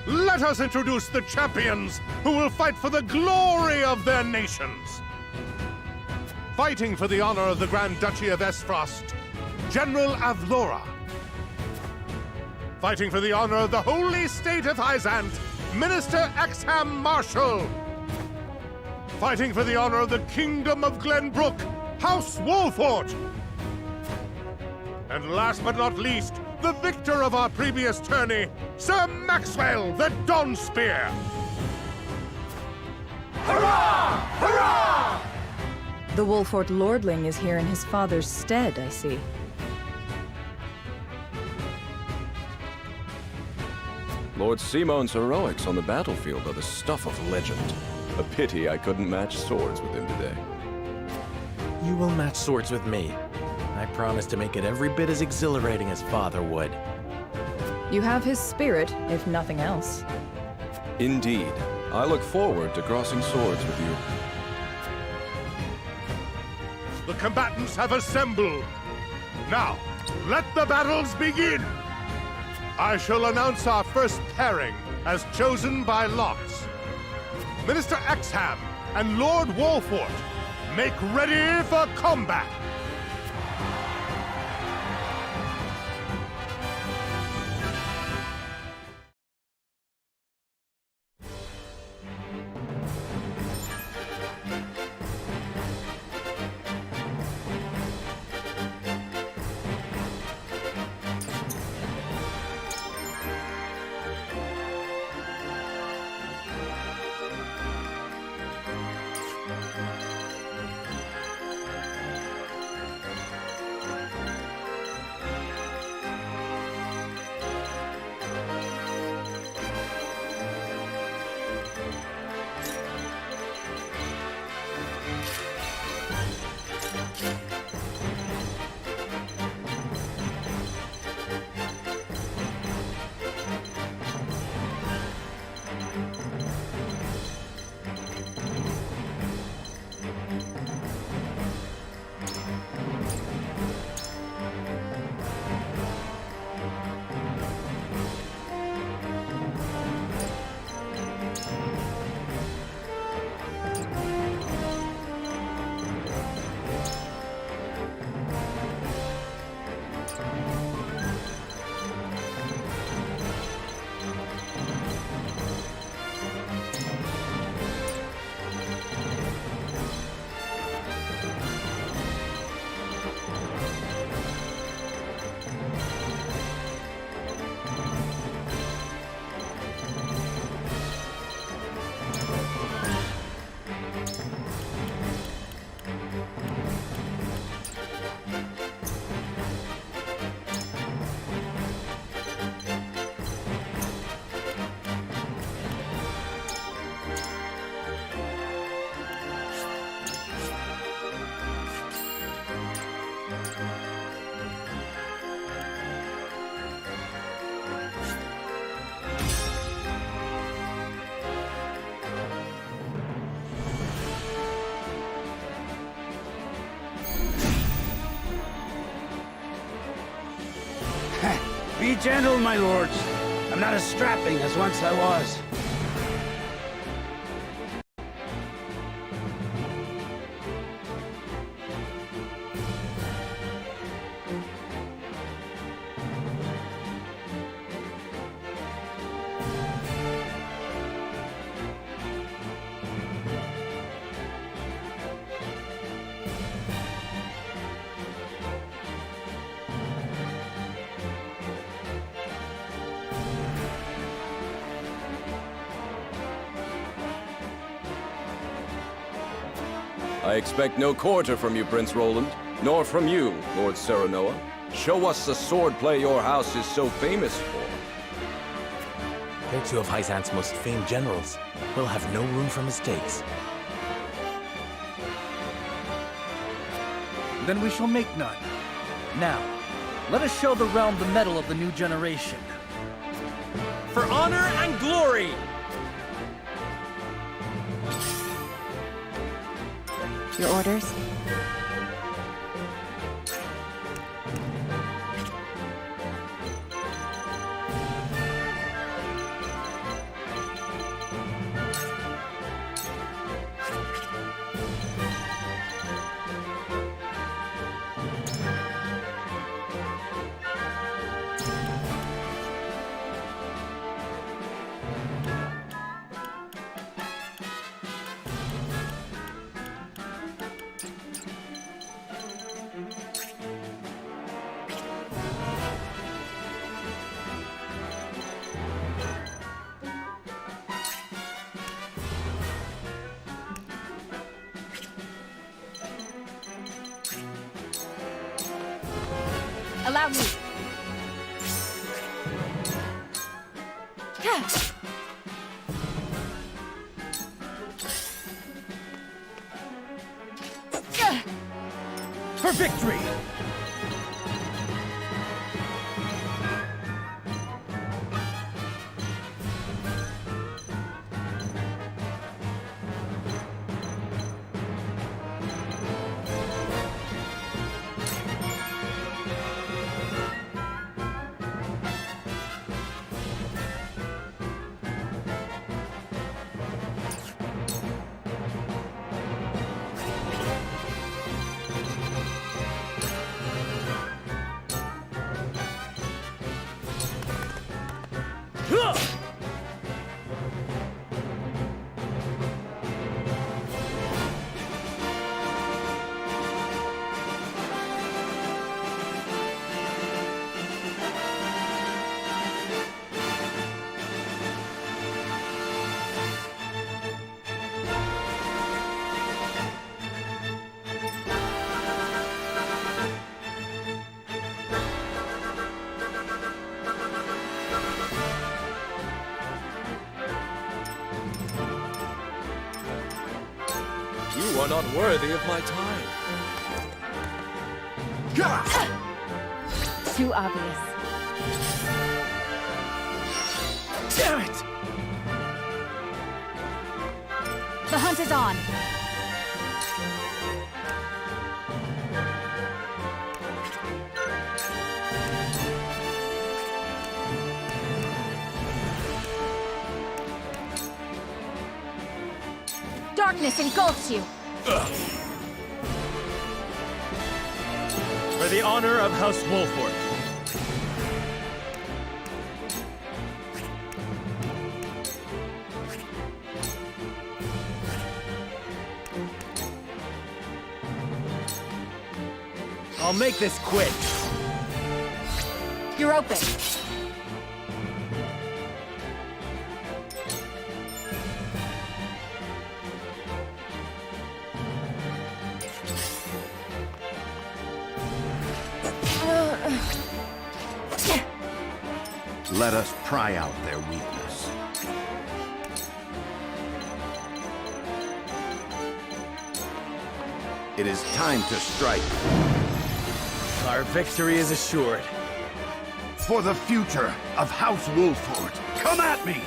Let us introduce the champions who will fight for the glory of their nations. Fighting for the honor of the Grand Duchy of Esfrost, General Avlora. Fighting for the honor of the Holy State of Hyzant, Minister Exham Marshal. Fighting for the honor of the Kingdom of Glenbrook, House Wolfort. And last but not least, the victor of our previous tourney, Sir Maxwell the Dawnspear. Hurrah! Hurrah! The Wolfort Lordling is here in his father's stead, I see. Lord Simon's heroics on the battlefield are the stuff of legend. A pity I couldn't match swords with him today. You will match swords with me. I promise to make it every bit as exhilarating as Father would. You have his spirit, if nothing else. Indeed. I look forward to crossing swords with you. The combatants have assembled. Now, let the battles begin! I shall announce our first pairing as chosen by lots. Minister Exham and Lord Wolfort, make ready for combat! Be gentle, my lords. I'm not as strapping as once I was. I expect no quarter from you, Prince Roland, nor from you, Lord Serenoa. Show us the swordplay your house is so famous for. They're two of Hyzant's most famed generals. We'll have no room for mistakes. Then we shall make none. Now, let us show the realm the mettle of the new generation. For honor and glory! Your orders? Allow me. For victory! You are not worthy of my time. Too obvious. Damn it! The hunt is on. Darkness engulfs you. For the honor of House Wolford. I'll make this quick. You're open. Let us pry out their weakness. It is time to strike. Our victory is assured. For the future of House Wolford. Come at me!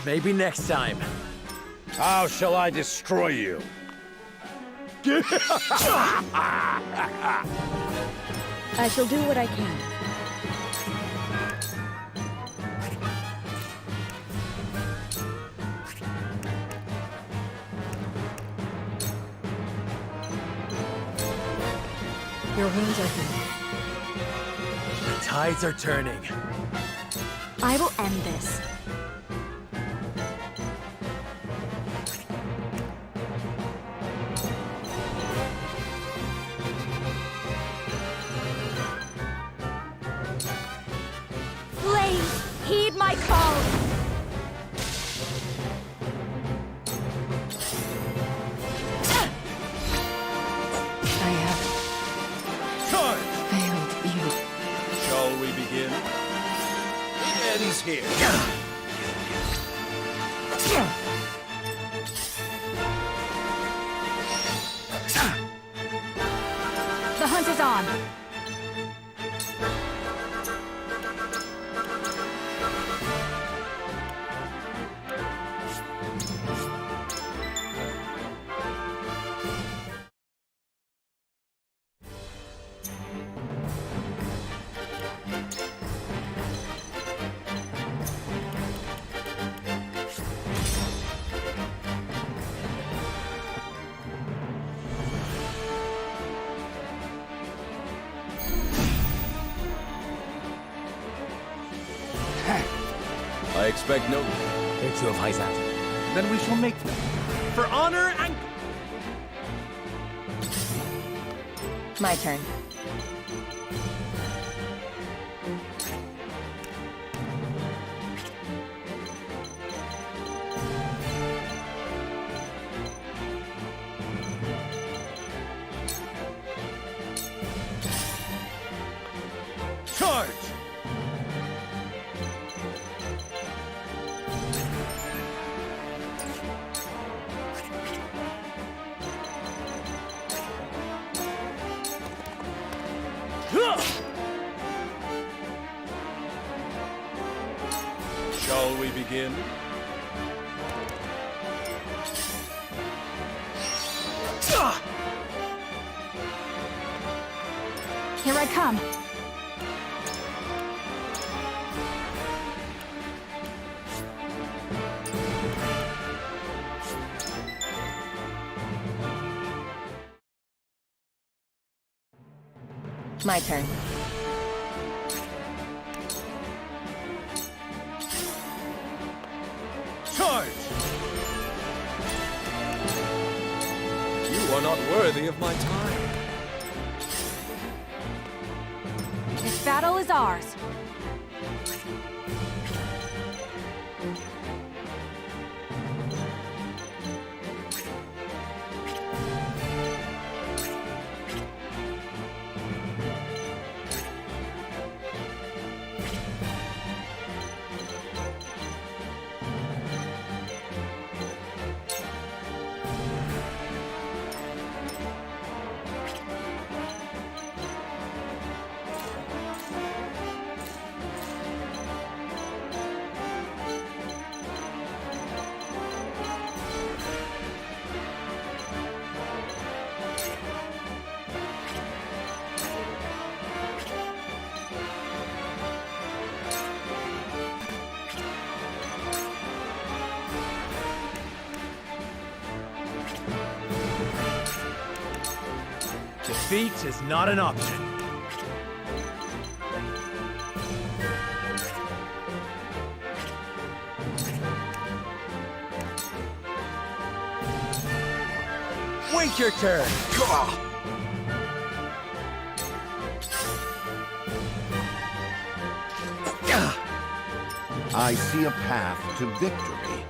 Maybe next time. How shall I destroy you? I shall do what I can. Your wounds are healed. The tides are turning. I will end this. Please, heed my call! I have Charge! failed you. Shall we begin? It ends here. The hunt is on! I expect no... Here too of Hyzat. Then we shall make them. For honor and... My turn. Charge! Shall we begin? Here I come! My turn. Charge! You are not worthy of my time. This battle is ours! Defeat is not an option. Wait your turn. I see a path to victory.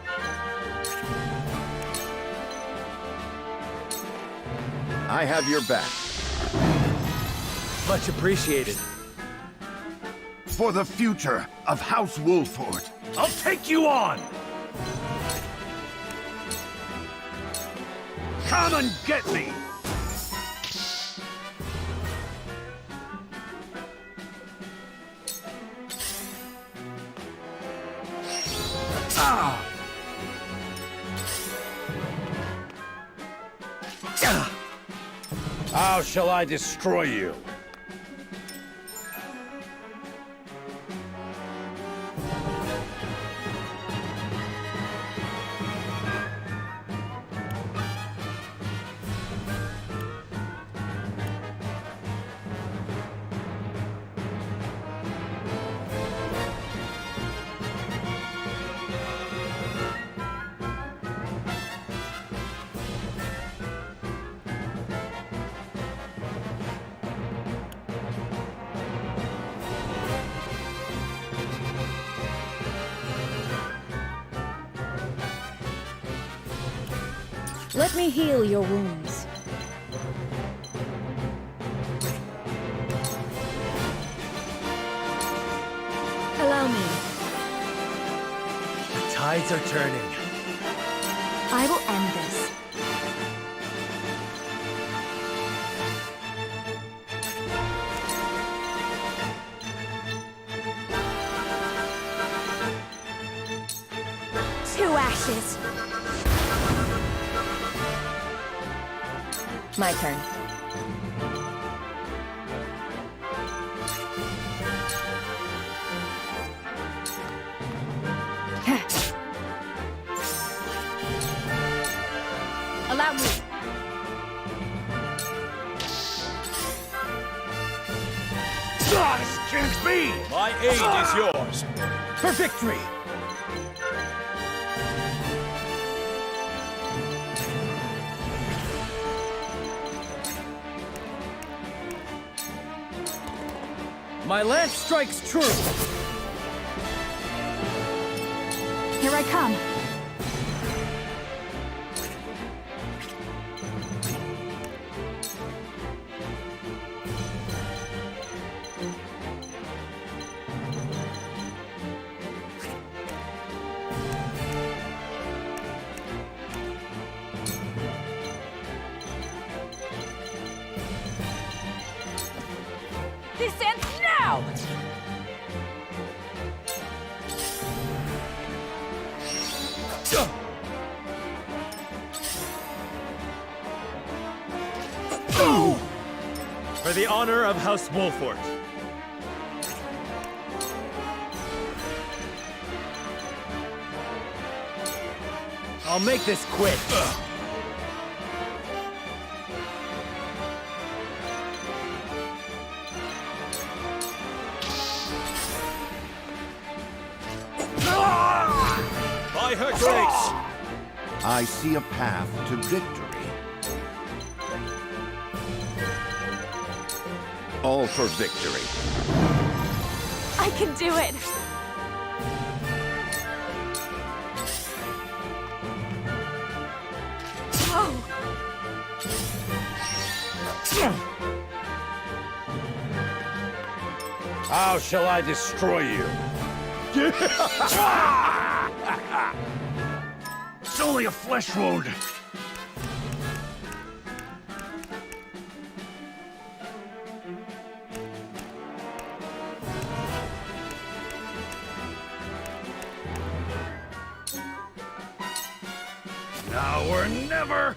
I have your back. Much appreciated. For the future of House Wolford. I'll take you on! Come and get me! Ah! How shall I destroy you? Let me heal your wounds. Allow me. The tides are turning. I will end this. To ashes. My turn. Allow me. This can't be! My aid is yours. For victory! My lance strikes true. Here I come. This ends now! For the honor of House Wolfort. I'll make this quick. By her grace! I see a path to victory. All for victory. I can do it. Oh. How shall I destroy you? It's only a flesh wound. Now or never!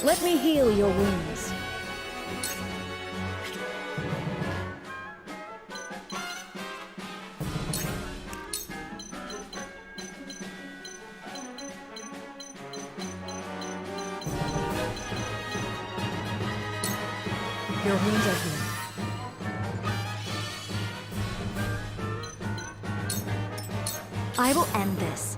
Let me heal your wounds. Your wounds are healed. I will end this.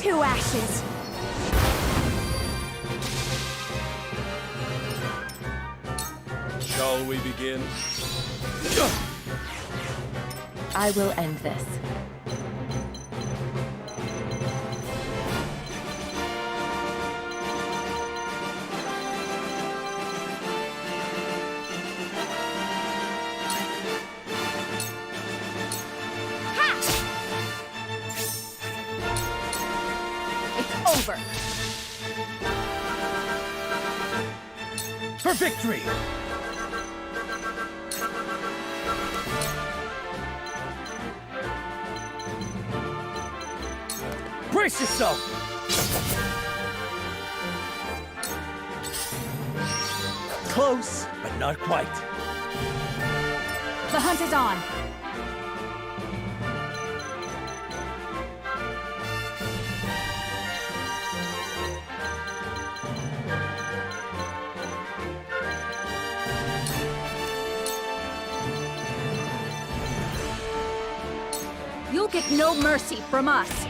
To ashes. Shall we begin? I will end this. Over. For victory! Brace yourself! Close, but not quite. The hunt is on. You'll get no mercy from us.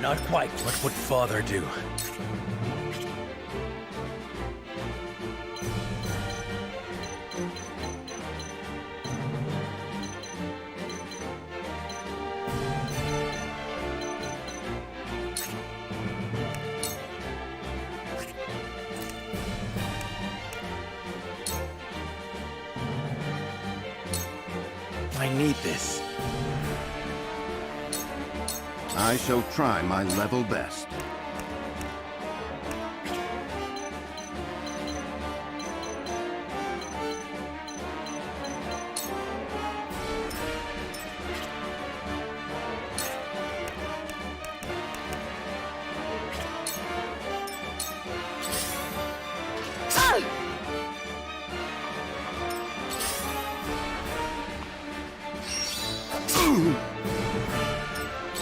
not quite. What would Father do? I need this. I shall try my level best.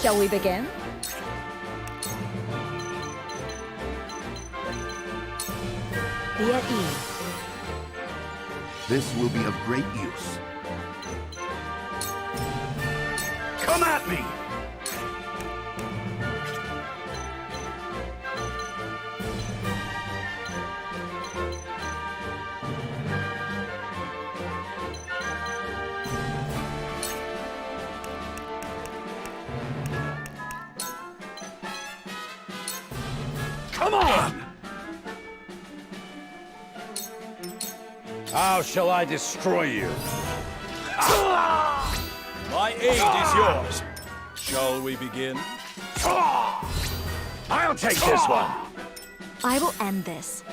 Shall we begin? Be at ease. This will be of great use. Come at me! Come on! How shall I destroy you? My aid is yours. Shall we begin? I'll take this one. I will end this.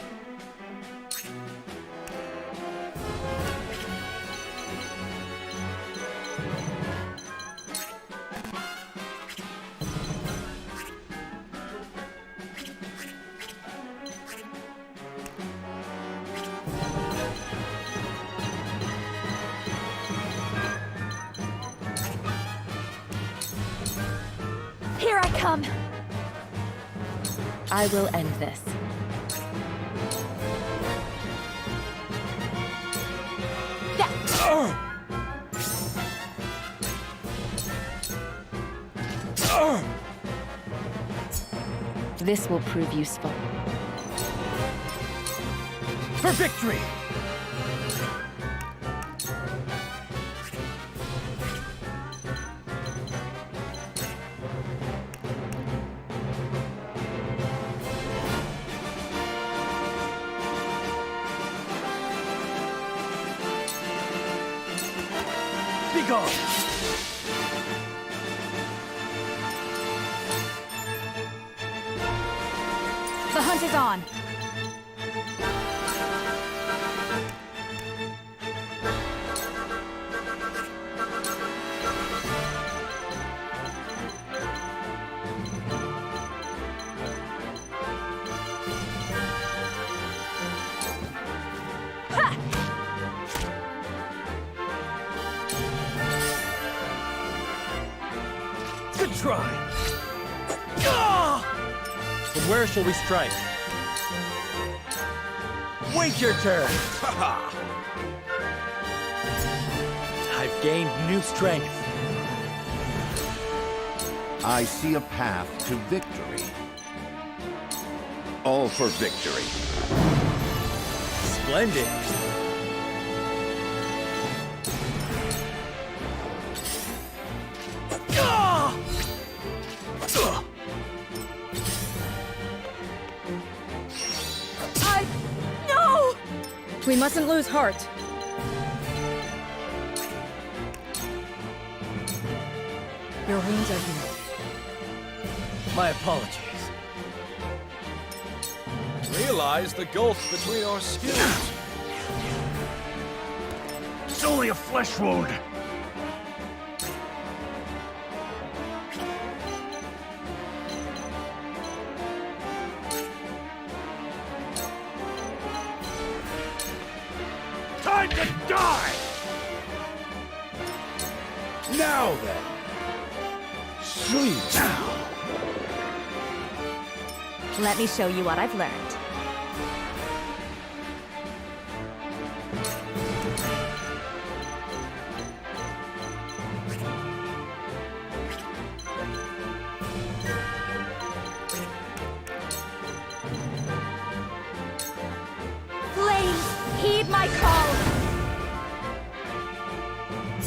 Here I come! I will end this. This will prove useful. For victory! Be gone! The hunt is on. Good try! From where shall we strike? Wait your turn! I've gained new strength. I see a path to victory. All for victory. Splendid! No! We mustn't lose heart. Your wounds are healed. My apologies. Realize the gulf between our skills. It's only a flesh wound. Time to die! Now then. Sleep now. Let me show you what I've learned. my call!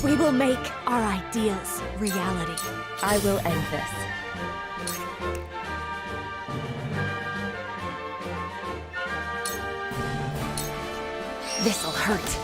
We will make our ideals reality. I will end this. This'll hurt.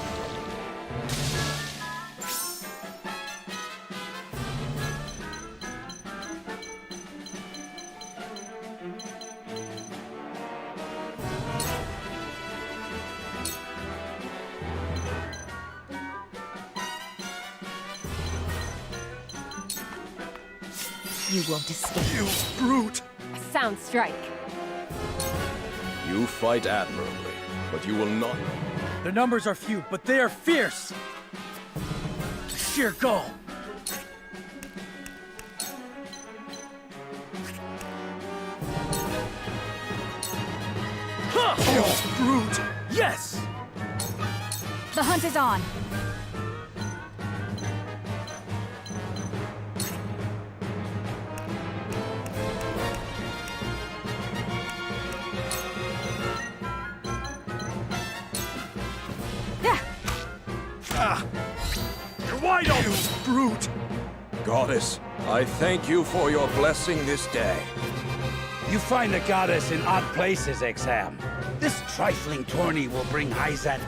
You won't escape. You brute! A sound strike. You fight admirably, but you will not. Their numbers are few, but they are fierce. Sheer gall. You brute! Yes! The hunt is on. You're wide open! You brute! Goddess, I thank you for your blessing this day. You find the goddess in odd places, Exam. This trifling tourney will bring Hyzan.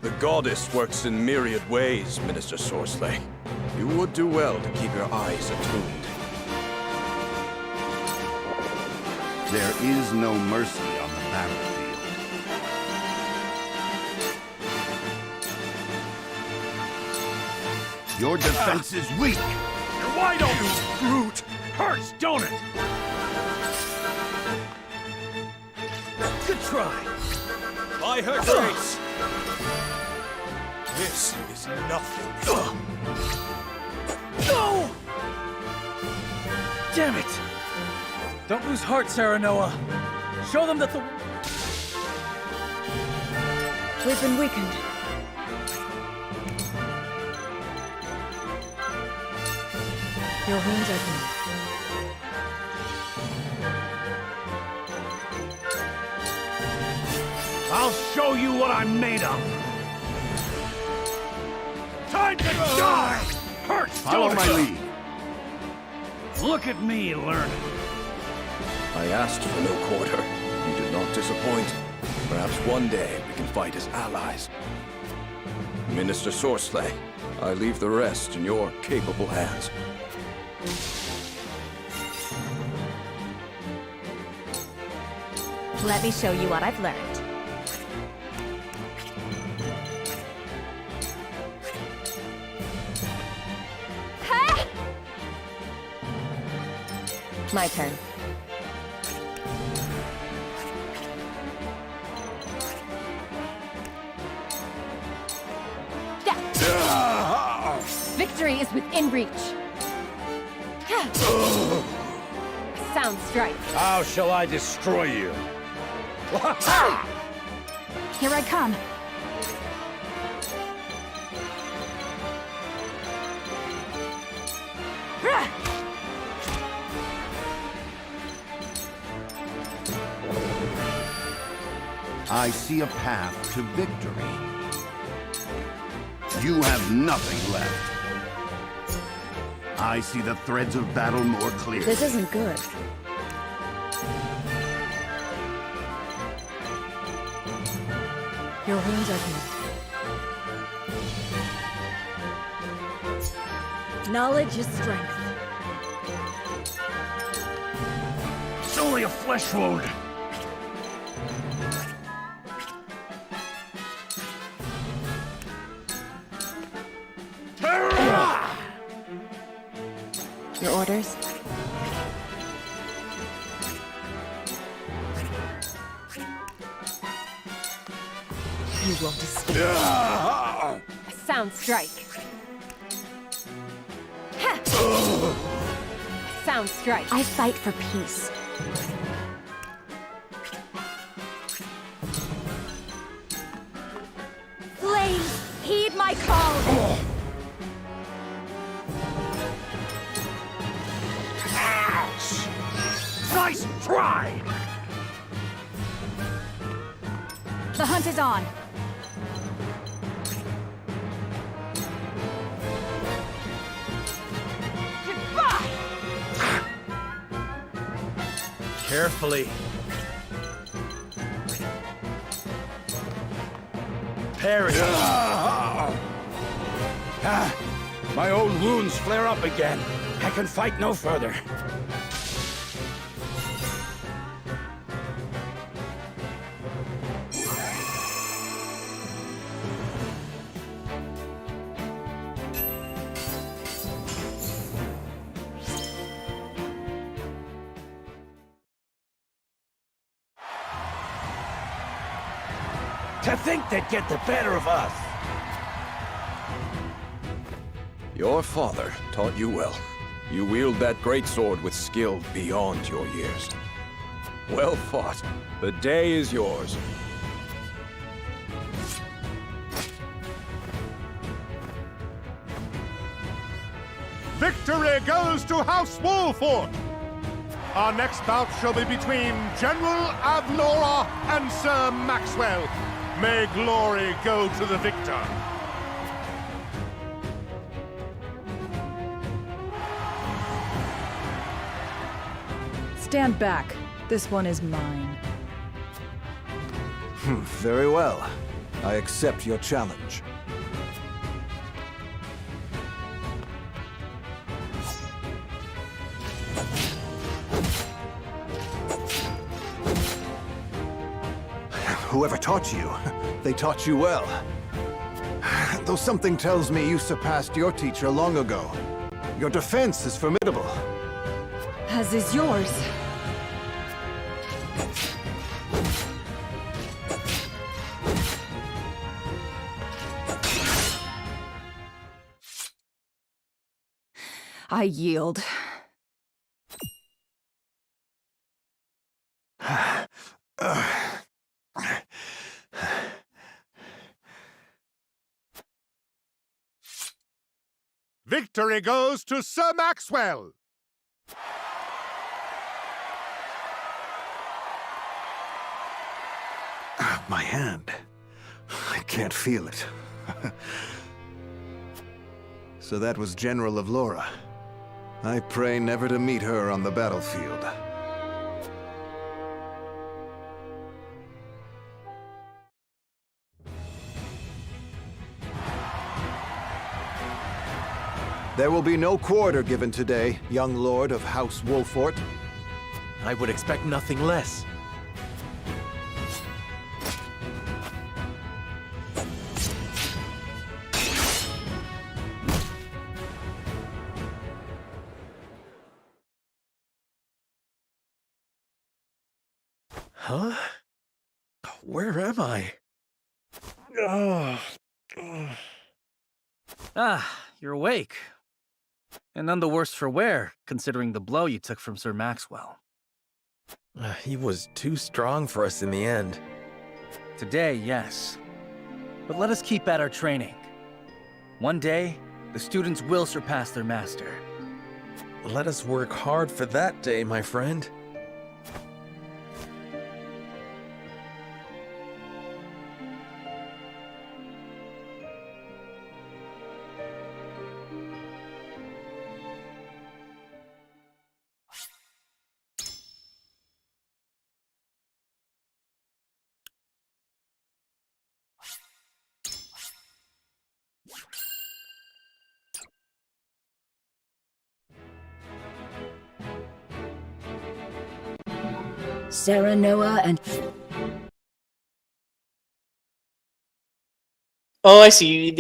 The goddess works in myriad ways, Minister Sorsley. You would do well to keep your eyes attuned. There is no mercy on the battlefield. Your defense is weak. You're wide open! You brute! Hurts, don't it? Good try. By her grace! This is nothing. No! Damn it! Don't lose heart, Serenoa. Show them that the... We've been weakened. Your wounds are healed. I'll show you what I'm made of! Time to die! Hurts, Follow don't my it? lead. Look at me learn. I asked for no quarter. You did not disappoint. Perhaps one day we can fight as allies. Minister Sorsley, I leave the rest in your capable hands. Let me show you what I've learned. My turn. Victory is within reach. Sound strike. How shall I destroy you? Here I come. I see a path to victory. You have nothing left. I see the threads of battle more clearly. This isn't good. Your wounds are healed. Knowledge is strength. It's only a flesh wound. Your orders? You won't escape. A sound strike. Sound strike. I fight for peace. Flames, heed my call. Ouch! Nice try! The hunt is on. Carefully. Parry. My old wounds flare up again. I can fight no further. To think they'd get the better of us! Your father taught you well. You wield that great sword with skill beyond your years. Well fought. The day is yours. Victory goes to House Wolford! Our next bout shall be between General Avlora and Sir Maxwell. May glory go to the victor. Stand back. This one is mine. Very well. I accept your challenge. Whoever taught you, they taught you well. Though something tells me you surpassed your teacher long ago. Your defense is formidable. As is yours. I yield. Victory goes to Sir Maxwell! My hand. I can't feel it. So that was General Avlora. I pray never to meet her on the battlefield. There will be no quarter given today, young lord of House Wolfort. I would expect nothing less. Huh? Where am I? Ah, you're awake. And none the worse for wear, considering the blow you took from Sir Maxwell. He was too strong for us in the end. Today, yes. But let us keep at our training. One day, the students will surpass their master. Let us work hard for that day, my friend. Serenoa and... Oh, I see.